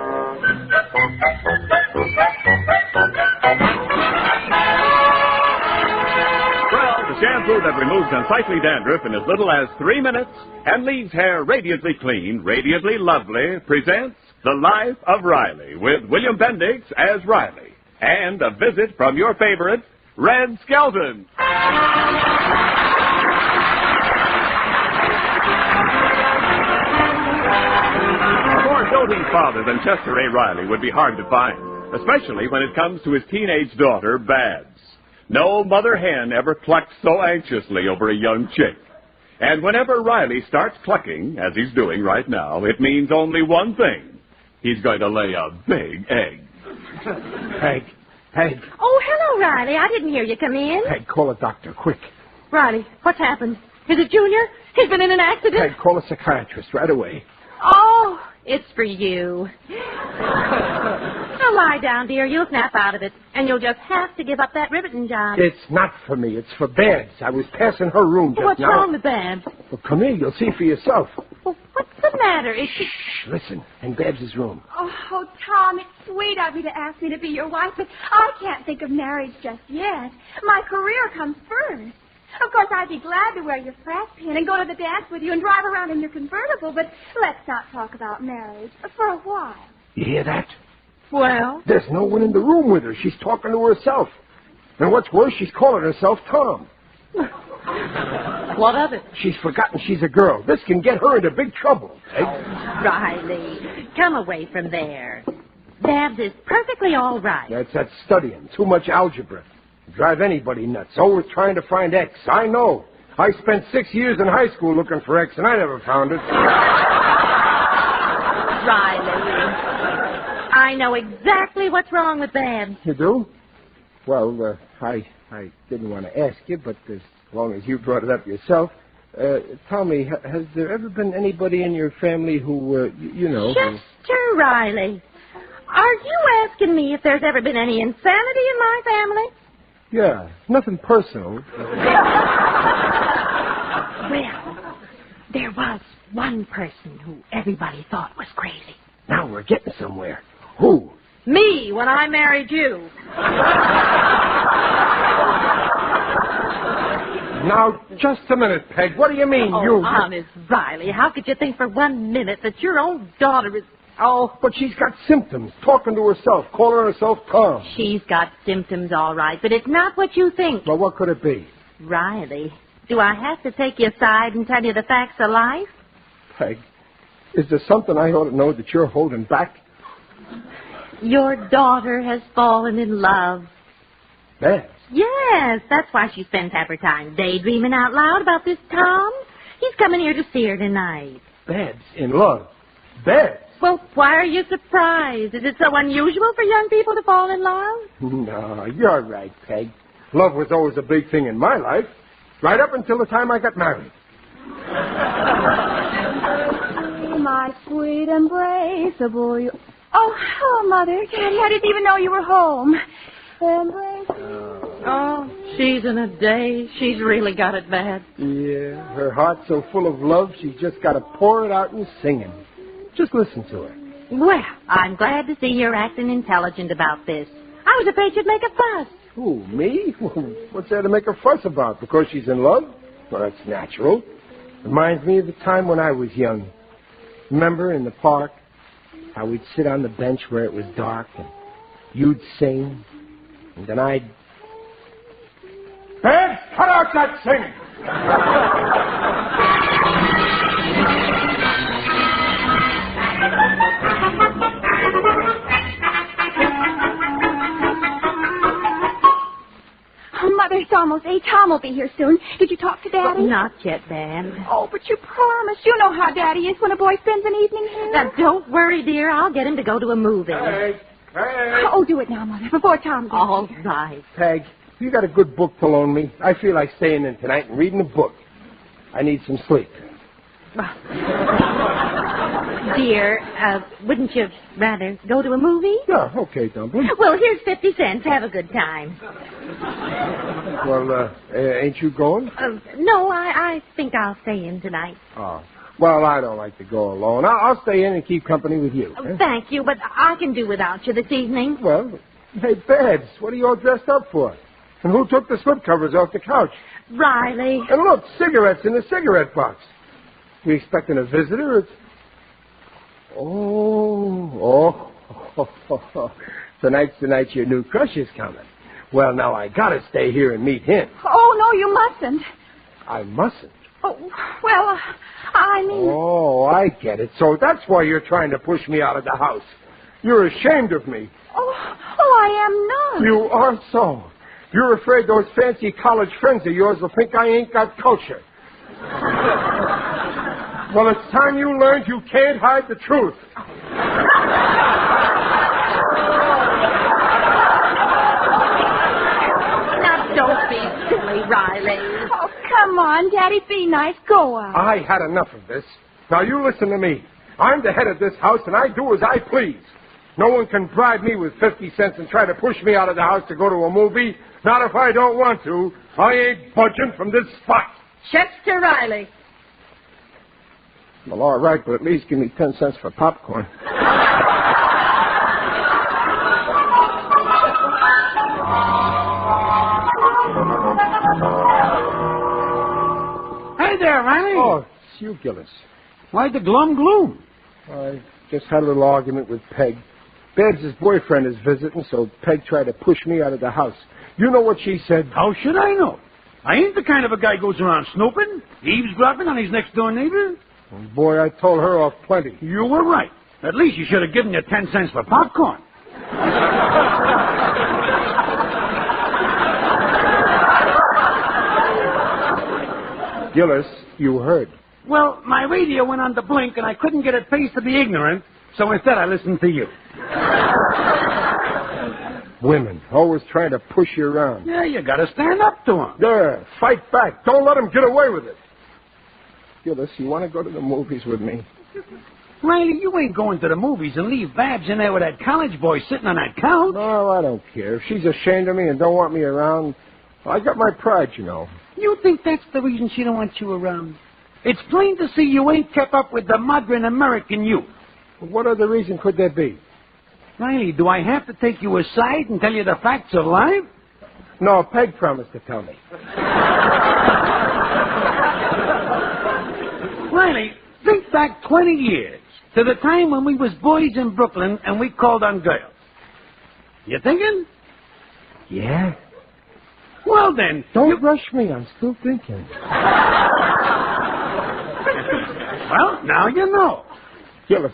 Krell, the shampoo that removes unsightly dandruff in as little as 3 minutes and leaves hair radiantly clean, radiantly lovely, presents The Life of Riley with William Bendix as Riley and a visit from your favorite, Red Skelton. A more doting father than Chester A. Riley would be hard to find, especially when it comes to his teenage daughter, Babs. No mother hen ever clucks so anxiously over a young chick. And whenever Riley starts clucking, as he's doing right now, it means only one thing. He's going to lay a big egg. Peg. Oh, hello, Riley. I didn't hear you come in. Peg, call a doctor, quick. Riley, what's happened? Is it Junior? He's been in an accident? Peg, call a psychiatrist right away. Oh, it's for you. Now lie down, dear. You'll snap out of it. And you'll just have to give up that riveting job. It's not for me. It's for Babs. I was passing her room just What's now. wrong with Babs? Well, come here. You'll see for yourself. Well, what's the matter? Is she... Shh, listen. In Babs's room. Oh, Tom, it's sweet of you to ask me to be your wife, but I can't think of marriage just yet. My career comes first. Of course, I'd be glad to wear your frat pin and go to the dance with you and drive around in your convertible, but let's not talk about marriage for a while. You hear that? Well? There's no one in the room with her. She's talking to herself. And what's worse, she's calling herself Tom. What of it? She's forgotten she's a girl. This can get her into big trouble. Hey? Riley, come away from there. Babs is perfectly all right. That's that studying. Too much algebra. Drive anybody nuts. Always trying to find X. I know. I spent 6 years in high school looking for X, and I never found it. Riley, I know exactly what's wrong with Babs. You do? Well, I didn't want to ask you, but as long as you brought it up yourself, tell me, has there ever been anybody in your family who, you know... Chester Riley, are you asking me if there's ever been any insanity in my family? Yeah, nothing personal. Well, there was one person who everybody thought was crazy. Now we're getting somewhere. Who? Me, when I married you. Now, just a minute, Peg. What do you mean, you? Oh, honest, Riley, how could you think for 1 minute that your own daughter is... Oh, but she's got symptoms. Talking to herself, calling herself Tom. She's got symptoms, all right, but it's not what you think. Well, what could it be? Riley, do I have to take you aside and tell you the facts of life? Peg, is there something I ought to know that you're holding back? Your daughter has fallen in love. Babs? Yes, that's why she spends half her time daydreaming out loud about this Tom. He's coming here to see her tonight. Babs in love. Babs? Well, why are you surprised? Is it so unusual for young people to fall in love? No, you're right, Peg. Love was always a big thing in my life, right up until the time I got married. My sweet embraceable you. Oh, Mother, Daddy, I didn't even know you were home. Embrace. Oh, she's in a daze. She's really got it bad. Yeah, her heart's so full of love, she's just got to pour it out in singing. Just listen to her. Well, I'm glad to see you're acting intelligent about this. I was afraid you'd make a fuss. Who, me? What's there to make a fuss about? Because she's in love? Well, that's natural. Reminds me of the time when I was young. Remember in the park how we'd sit on the bench where it was dark and you'd sing and then I'd... Babs, cut out that singing! Mother, it's almost 8. Tom will be here soon. Did you talk to Daddy? Not yet, Dad. Oh, but you promised. You know how Daddy is when a boy spends an evening here. Now, don't worry, dear. I'll get him to go to a movie. Peg. Oh, do it now, Mother, before Tom gets All here. right. Peg, you got a good book to loan me? I feel like staying in tonight and reading a book. I need some sleep. Dear, wouldn't you rather go to a movie? Yeah, okay, Dumpling. Well, here's 50 cents. Have a good time. Well, ain't you going? No, I think I'll stay in tonight. Oh. Well, I don't like to go alone. I'll stay in and keep company with you. Thank you, but I can do without you this evening. Well, hey, Babs, what are you all dressed up for? And who took the slipcovers off the couch? Riley. And look, cigarettes in the cigarette box. We expecting a visitor? It's... Oh. Tonight's the night your new crush is coming. Well, now I gotta stay here and meet him. Oh, no, you mustn't. I mustn't. Oh, well, I mean... Oh, I get it. So that's why you're trying to push me out of the house. You're ashamed of me. Oh, I am not. You are so. You're afraid those fancy college friends of yours will think I ain't got culture. Well, it's time you learned you can't hide the truth. Now, don't be silly, Riley. Oh, come on, Daddy, be nice. Go on. I had enough of this. Now, you listen to me. I'm the head of this house, and I do as I please. No one can bribe me with 50 cents and try to push me out of the house to go to a movie. Not if I don't want to. I ain't budging from this spot. Chester Riley. Well, all right, but at least give me 10 cents for popcorn. Hey there, Riley. Oh, it's you, Gillis. Why the glum gloom? I just had a little argument with Peg. Babs' boyfriend is visiting, so Peg tried to push me out of the house. You know what she said? How should I know? I ain't the kind of a guy goes around snooping, eavesdropping on his next-door neighbor. Oh, boy, I told her off plenty. You were right. At least you should have given you 10 cents for popcorn. Gillis, you heard. Well, my radio went on the blink, and I couldn't get it faced to be ignorant, so instead I listened to you. Women always trying to push you around. Yeah, you got to stand up to them. There, fight back. Don't let them get away with it. Gillis, you want to go to the movies with me? Riley, you ain't going to the movies and leave Babs in there with that college boy sitting on that couch. No, I don't care. If she's ashamed of me and don't want me around, I got my pride, you know. You think that's the reason she don't want you around? It's plain to see you ain't kept up with the modern American youth. What other reason could there be? Riley, do I have to take you aside and tell you the facts of life? No, Peg promised to tell me. Riley, think back 20 years to the time when we was boys in Brooklyn and we called on girls. You thinking? Yeah. Well, then... Don't rush me. I'm still thinking. Well, now you know. Gillis,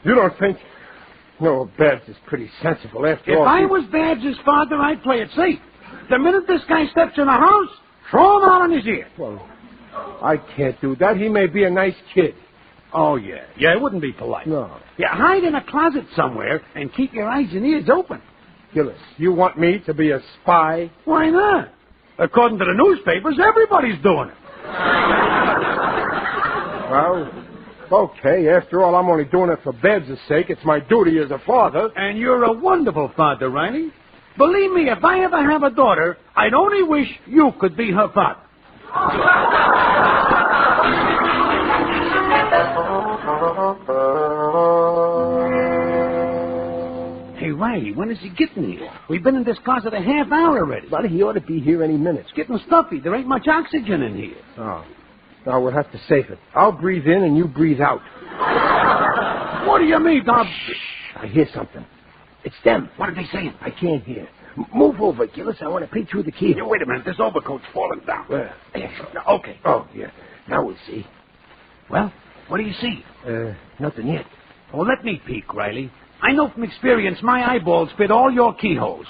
you don't think... No, Babs is pretty sensible after all. If I was Babs' father, I'd play it safe. The minute this guy steps in the house, throw him out on his ear. Well, I can't do that. He may be a nice kid. Oh, yeah. Yeah, it wouldn't be polite. No. Yeah, hide in a closet somewhere and keep your eyes and ears open. Gillis, you want me to be a spy? Why not? According to the newspapers, everybody's doing it. Well, okay. After all, I'm only doing it for Babs' sake. It's my duty as a father. And you're a wonderful father, Riley. Believe me, if I ever have a daughter, I'd only wish you could be her father. Hey, Riley, when is he getting here? We've been in this closet a half hour already. But he ought to be here any minute. It's getting stuffy. There ain't much oxygen in here. Oh. No, we'll have to save it. I'll breathe in and you breathe out. What do you mean, Bob? Shh, I hear something. It's them. What are they saying? I can't hear. Move over, Gillis. I want to peek through the key. Here, wait a minute. This overcoat's falling down. Where? Okay. Oh, yeah. Now we'll see. Well, what do you see? Nothing yet. Well, let me peek, Riley. I know from experience my eyeballs fit all your keyholes.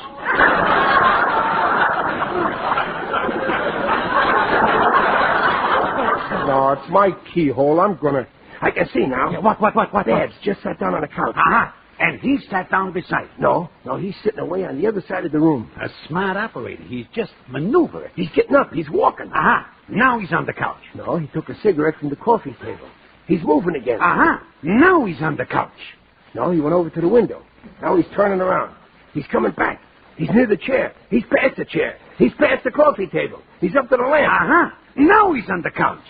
No, it's my keyhole. I can see now. Yeah, what? Babs just sat down on the couch. Uh-huh. And he sat down beside. No, he's sitting away on the other side of the room. A smart operator. He's just maneuvering. He's getting up. He's walking. Uh-huh. Now he's on the couch. No, he took a cigarette from the coffee table. He's moving again. Uh-huh. Now he's on the couch. No, he went over to the window. Now he's turning around. He's coming back. He's near the chair. He's past the chair. He's past the coffee table. He's up to the lamp. Uh-huh. Now he's on the couch.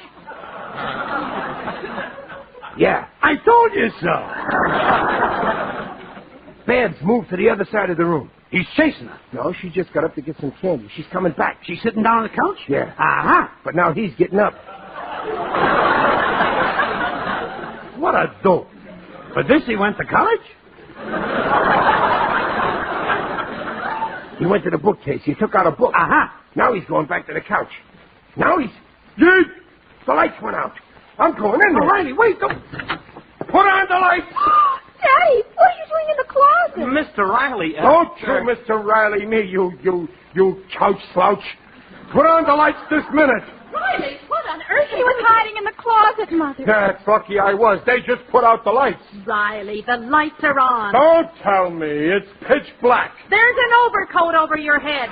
Yeah. I told you so. Babs moved to the other side of the room. He's chasing her. No, she just got up to get some candy. She's coming back. She's sitting down on the couch? Yeah. Uh-huh. But now he's getting up. What a dope. For this he went to college? He went to the bookcase. He took out a book. Uh-huh. Now he's going back to the couch. Now he's... Dude! The lights went out. I'm going in there. Riley, wait. Don't... Put on the lights. Daddy, what are you doing in the closet? Mr. Riley... Don't you, Mr. Riley, me, you couch slouch. Put on the lights this minute. Riley, what on earth? He was hiding in the closet, Mother. That's lucky I was. They just put out the lights. Riley, the lights are on. Don't tell me. It's pitch black. There's an overcoat over your head.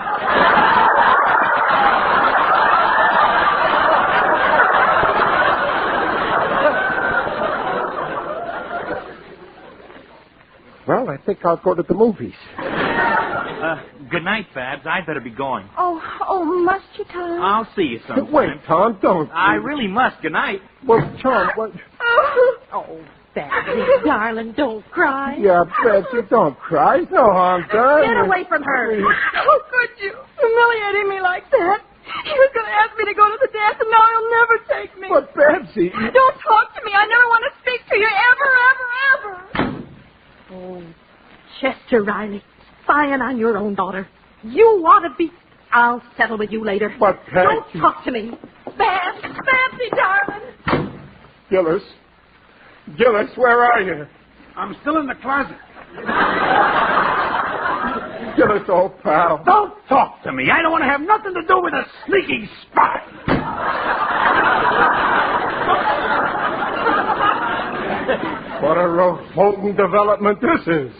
Well, I think I'll go to the movies. Good night, Babs. I'd better be going. Oh, must you, Tom? I'll see you sometime. Wait, Tom, don't. I really must. Good night. Well, Tom, what... Oh, Babsy, darling, don't cry. Yeah, Betsy, don't cry. It's no harm done. Get away from her. How could you? Humiliating me like that. He was going to ask me to go to the dance, and now he'll never take me. But, Betsy... Don't talk to me. I never want to speak to you ever, ever, ever. Oh, Chester Riley, spying on your own daughter. You ought to be... I'll settle with you later. But, Betsy... Don't talk to me. Babsy, darling. Gillis, where are you? I'm still in the closet. Gillis, old pal. Don't talk to me. I don't want to have nothing to do with a sneaking spy. What a revolting development this is.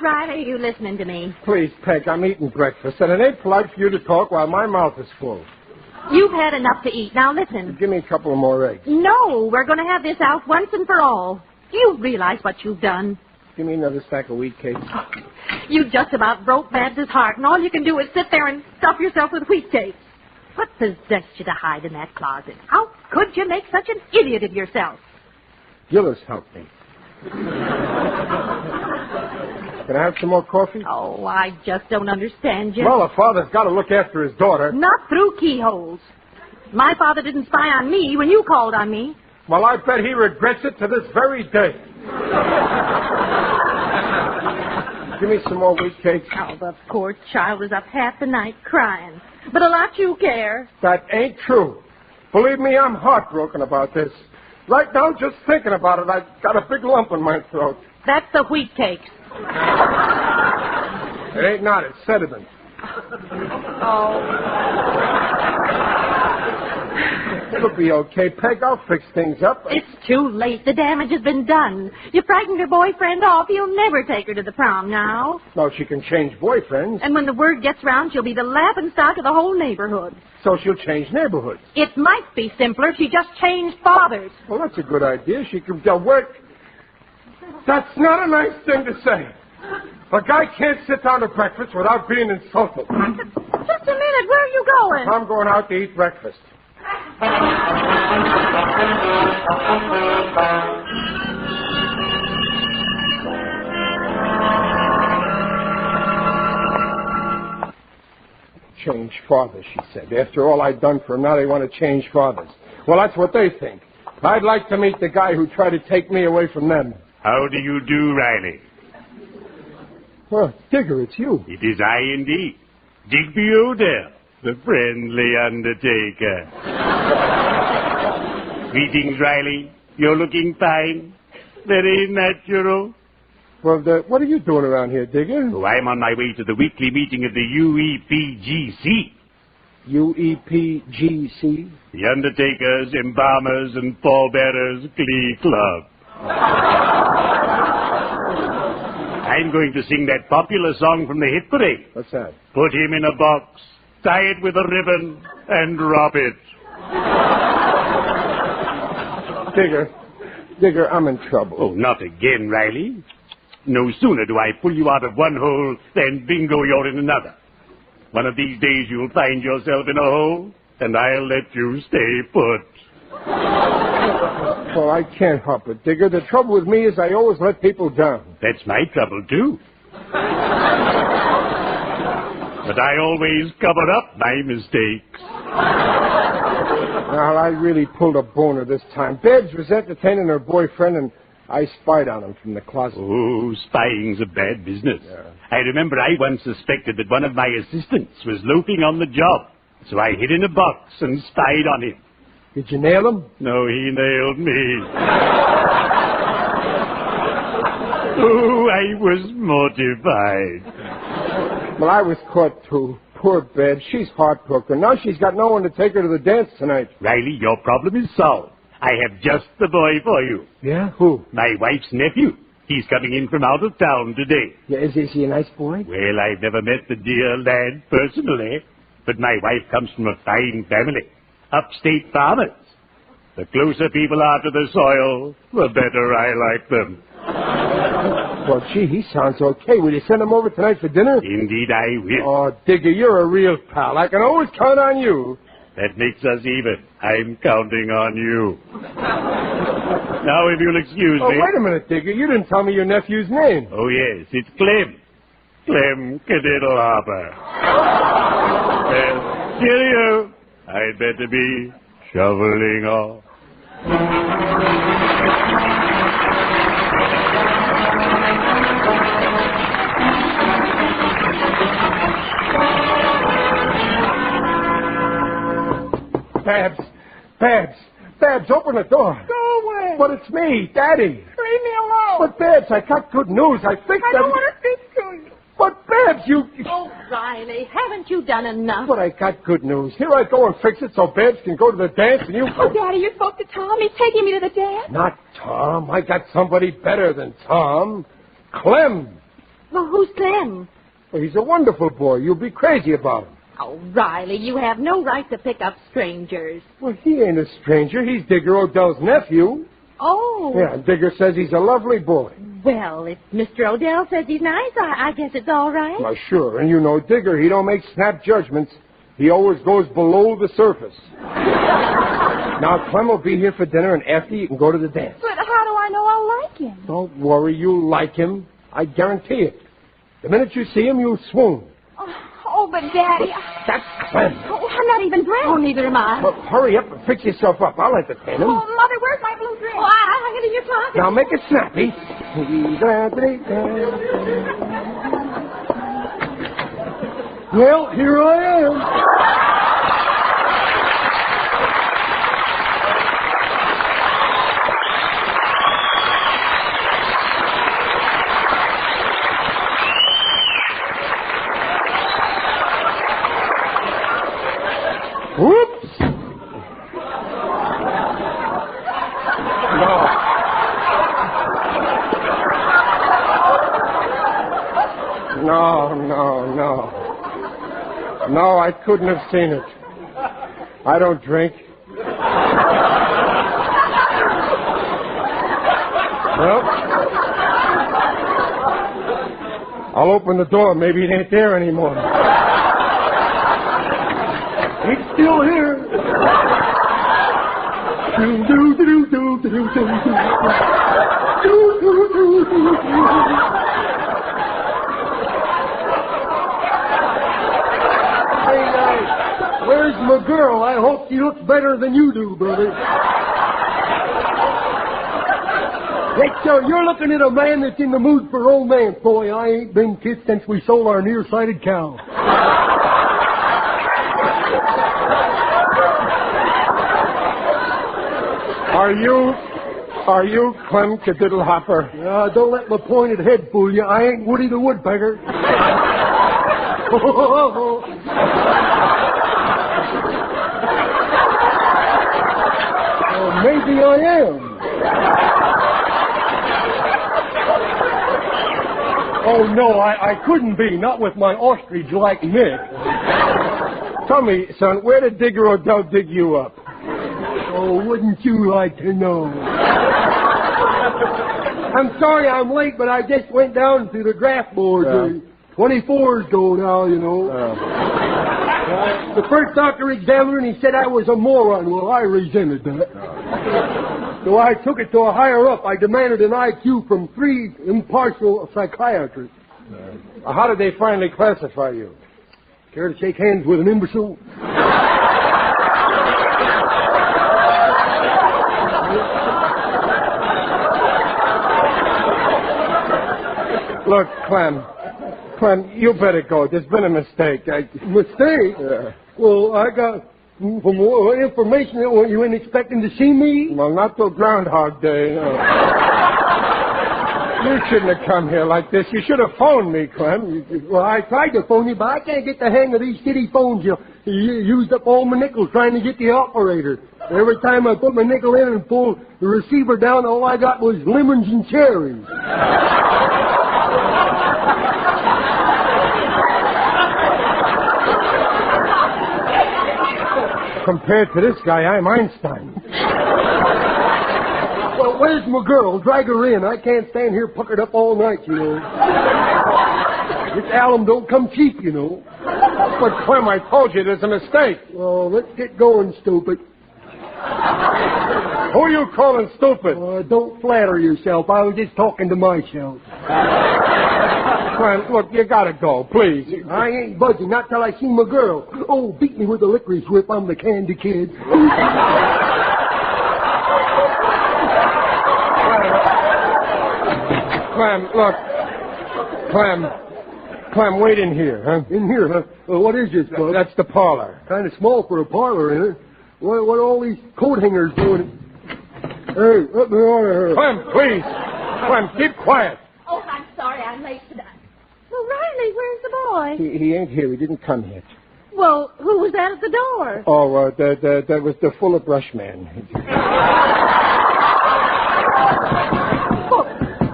Riley, are you listening to me? Please, Peg, I'm eating breakfast, and it ain't polite for you to talk while my mouth is full. You've had enough to eat. Now listen. Give me a couple of more eggs. No, we're going to have this out once and for all. Do you realize what you've done? Give me another stack of wheat cakes. You just about broke Babs' heart, and all you can do is sit there and stuff yourself with wheat cakes. What possessed you to hide in that closet? How could you make such an idiot of yourself? Gillis helped me. Can I have some more coffee? Oh, I just don't understand you. Well, a father's got to look after his daughter. Not through keyholes. My father didn't spy on me when you called on me. Well, I bet he regrets it to this very day. Give me some more wheat cakes. Oh, the poor child was up half the night crying. But a lot you care. That ain't true. Believe me, I'm heartbroken about this. Right now, just thinking about it, I've got a big lump in my throat. That's the wheat cakes. It ain't not. It's sediment. It'll be okay, Peg. I'll fix things up. It's too late. The damage has been done. You frightened her boyfriend off. He'll never take her to the prom now. No, she can change boyfriends. And when the word gets round, she'll be the laughingstock of the whole neighborhood. So she'll change neighborhoods. It might be simpler if she just changed fathers. Well, that's a good idea. She could work. That's not a nice thing to say. A guy can't sit down to breakfast without being insulted. Just a minute. Where are you going? I'm going out to eat breakfast. Change fathers, she said. After all I'd done for them, now they want to change fathers. Well, that's what they think. I'd like to meet the guy who tried to take me away from them. How do you do, Riley? Well, Digger, it's you. It is I indeed. Digby Odell, the friendly undertaker. Greetings, Riley. You're looking fine. Very natural. Well, what are you doing around here, Digger? Oh, I'm on my way to the weekly meeting of the UEPGC. UEPGC? The Undertakers, Embalmers, and Pallbearers Glee Club. I'm going to sing that popular song from the hit parade. What's that? Put him in a box, tie it with a ribbon, and drop it. Digger, I'm in trouble. Oh, not again, Riley. No sooner do I pull you out of one hole than bingo, you're in another. One of these days you'll find yourself in a hole, and I'll let you stay put. Well, I can't help it, Digger. The trouble with me is I always let people down. That's my trouble, too. But I always cover up my mistakes. Well, I really pulled a boner this time. Babs was entertaining her boyfriend, and I spied on him from the closet. Oh, spying's a bad business. Yeah. I remember I once suspected that one of my assistants was loafing on the job. So I hid in a box and spied on him. Did you nail him? No, he nailed me. Oh, I was mortified. Well, I was caught, too. Poor Babs. She's heartbroken. Now she's got no one to take her to the dance tonight. Riley, your problem is solved. I have just the boy for you. Yeah? Who? My wife's nephew. He's coming in from out of town today. Yeah, is he a nice boy? Well, I've never met the dear lad personally, but my wife comes from a fine family. Upstate farmers. The closer people are to the soil, the better I like them. Well, gee, he sounds okay. Will you send him over tonight for dinner? Indeed I will. Oh, Digger, you're a real pal. I can always count on you. That makes us even. I'm counting on you. Now, if you'll excuse me... Wait a minute, Digger. You didn't tell me your nephew's name. Oh, yes. It's Clem. Clem Kaddlehopper. Well, cheerio. I'd better be shoveling off. Babs, open the door. Go away. But it's me, Daddy. Leave me alone. But, Babs, I got good news. I think I don't want to speak to you. But, Babs, you... Oh, Riley, haven't you done enough? But I got good news. Here I go and fix it so Babs can go to the dance and you... Oh, Daddy, you spoke to Tom. He's taking me to the dance. Not Tom. I got somebody better than Tom. Clem. Well, who's Clem? Well, he's a wonderful boy. You'll be crazy about him. Oh, Riley, you have no right to pick up strangers. Well, he ain't a stranger. He's Digger Odell's nephew. Oh. Yeah, Digger says he's a lovely boy. Well, if Mr. Odell says he's nice, I guess it's all right. Well, sure. And you know Digger, he don't make snap judgments. He always goes below the surface. Now, Clem will be here for dinner, and after you can go to the dance. But how do I know I'll like him? Don't worry, you'll like him. I guarantee it. The minute you see him, you'll swoon. Oh, but Daddy... That's Clem. Oh, I'm not even dressed. Oh, neither am I. Well, hurry up and fix yourself up. I'll entertain him. Oh, Mother, where's my blue dress? Oh, I hung it in your closet. Now, make it snappy. Well, here I am. No, I couldn't have seen it. I don't drink. Well, I'll open the door. Maybe it ain't there anymore. It's still here. Where's my girl? I hope she looks better than you do, brother. Hey, sir, you're looking at a man that's in the mood for romance. Boy, I ain't been kissed since we sold our nearsighted cow. Are you Clem Kaddlehopper? Don't let my pointed head fool you. I ain't Woody the Woodpecker. Maybe I am. Oh, no, I couldn't be. Not with my ostrich-like neck. Tell me, son, where did Digger O'Dell dig you up? Oh, wouldn't you like to know? I'm sorry I'm late, but I just went down to the draft board. 24s go now, you know. The first doctor examined and he said I was a moron. Well, I resented that. So I took it to a higher up. I demanded an IQ from 3 impartial psychiatrists. How did they finally classify you? Care to shake hands with an imbecile? Look, Clem, you better go. There's been a mistake. Mistake? Yeah. Well, I got for more information. You ain't expecting to see me? Well, not till Groundhog Day. No. You shouldn't have come here like this. You should have phoned me, Clem. Well, I tried to phone you, but I can't get the hang of these city phones. You used up all my nickels trying to get the operator. Every time I put my nickel in and pulled the receiver down, all I got was lemons and cherries. Compared to this guy, I'm Einstein. Well, where's my girl? Drag her in. I can't stand here puckered up all night, you know. This alum don't come cheap, you know. But, Clem, I told you there's a mistake. Well, let's get going, stupid. Who are you calling stupid? Don't flatter yourself. I was just talking to myself. Clem, look, you gotta go, please. I ain't budging, not till I see my girl. Oh, beat me with a licorice whip. I'm the candy kid. Clem, look. Clem, wait in here, huh? In here, huh? What is this, Bub? That's the parlor. Kind of small for a parlor, isn't it? What are all these coat hangers doing? Hey, let me order her. Clem, please. Clem, keep quiet. Oh, I'm sorry I'm late today. Well, Riley, where's the boy? He ain't here. He didn't come yet. Well, who was that at the door? Oh, that was the fuller brush man.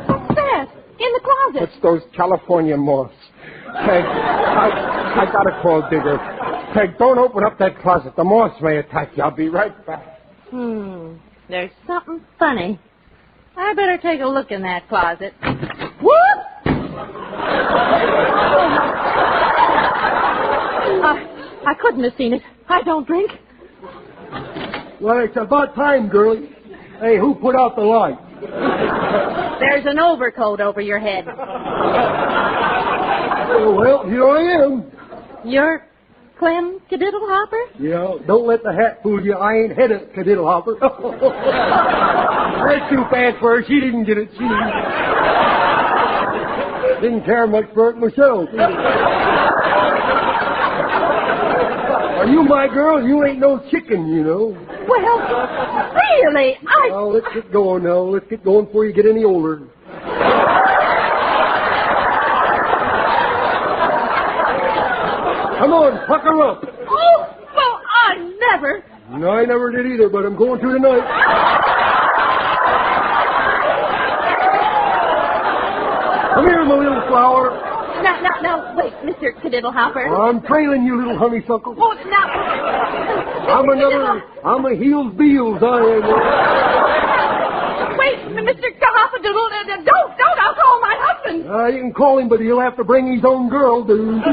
What's that? In the closet? It's those California moths. Peg, I gotta call Digger. Peg, don't open up that closet. The moths may attack you. I'll be right back. There's something funny. I better take a look in that closet. Whoop! I couldn't have seen it. I don't drink. Well, it's about time, girlie. Hey, who put out the light? There's an overcoat over your head. Well, here I am. You're Clem Kaddlehopper? Yeah, don't let the hat fool you. I ain't head of Kaddlehopper. That's too fast for her. She didn't get it. She didn't care much for it myself. Are you my girl? You ain't no chicken, you know. Well, really, Well, let's get going now. Let's get going before you get any older. Come on, pucker up. Oh, well, I never. No, I never did either, but I'm going to tonight. Come here, my little flower. Now, wait, Mr. Kaddlehopper. I'm trailing you, little honeysuckle. Oh, now... I'm a heels beals, I am. Wait, Mr. Kaddlehopper, don't, I'll call my husband. You can call him, but he'll have to bring his own girl, dude. Riley,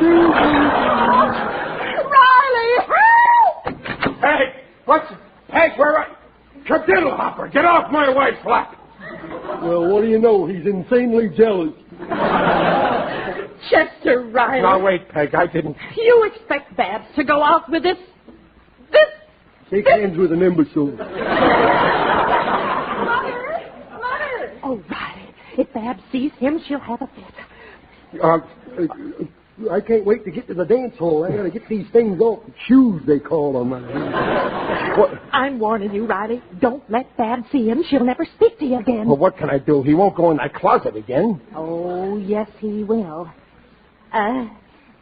help! Hey, where are... Kaddlehopper, get off my wife's lap. Well, what do you know? He's insanely jealous. Chester Riley. Now, wait, Peg, I didn't... You expect Babs to go out with this... Shake hands with an imbecile. Mother! Oh, Riley, if Babs sees him, she'll have a fit. I can't wait to get to the dance hall. I gotta get these things off. Shoes, they call them. What? I'm warning you, Riley. Don't let Babs see him. She'll never speak to you again. Well, what can I do? He won't go in that closet again. Oh, yes, he will. Come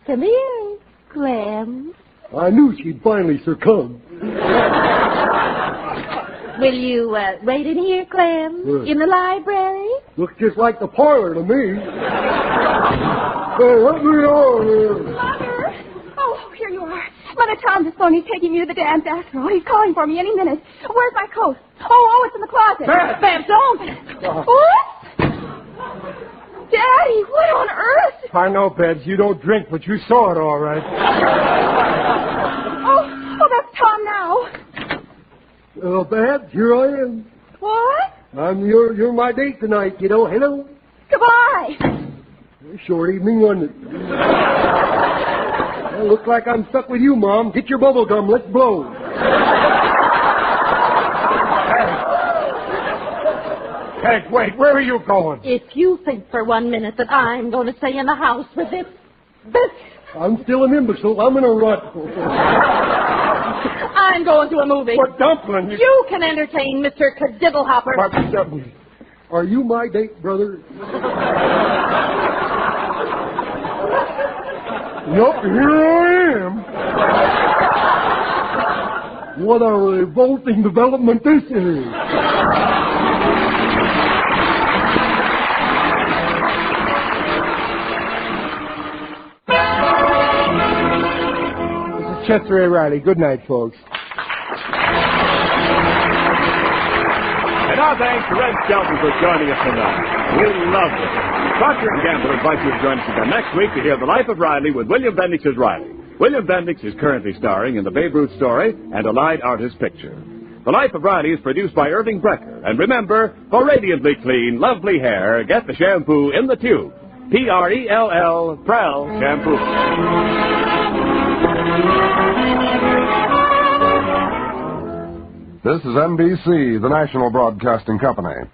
here, Clem. I knew she'd finally succumb. Will you wait in here, Clem? Good. In the library? Looks just like the parlor to me. Hey, let me on here. Mother! Oh, here you are. Mother, Tom's is phone. He's taking me to the dance after all. He's calling for me any minute. Where's my coat? Oh, it's in the closet. Babs, don't! What? Daddy, what on earth? I know, Babs, you don't drink, but you saw it all right. Oh, that's Tom now. Babs, here I am. What? You're my date tonight, kiddo. Hello. Goodbye. Short evening, wasn't it? Well, looks like I'm stuck with you, Mom. Get your bubble gum. Let's blow. Hey, wait. Where are you going? If you think for 1 minute that I'm going to stay in the house with this... I'm still an imbecile. I'm in a rut. I'm going to a movie. What dumpling? You can entertain Mr. Kaddlehopper. Are you my date, brother? Yup, here I am. What a revolting development this is. This is Chester A. Riley. Good night, folks. And our thanks to Red Skelton for joining us tonight. We love it. Procter & Gamble invites you to join us again next week to hear The Life of Riley with William Bendix as Riley. William Bendix is currently starring in the Babe Ruth story and Allied Artist picture. The Life of Riley is produced by Irving Brecker. And remember, for radiantly clean, lovely hair, get the shampoo in the tube. P-R-E-L-L, Prel Shampoo. This is NBC, the national broadcasting company.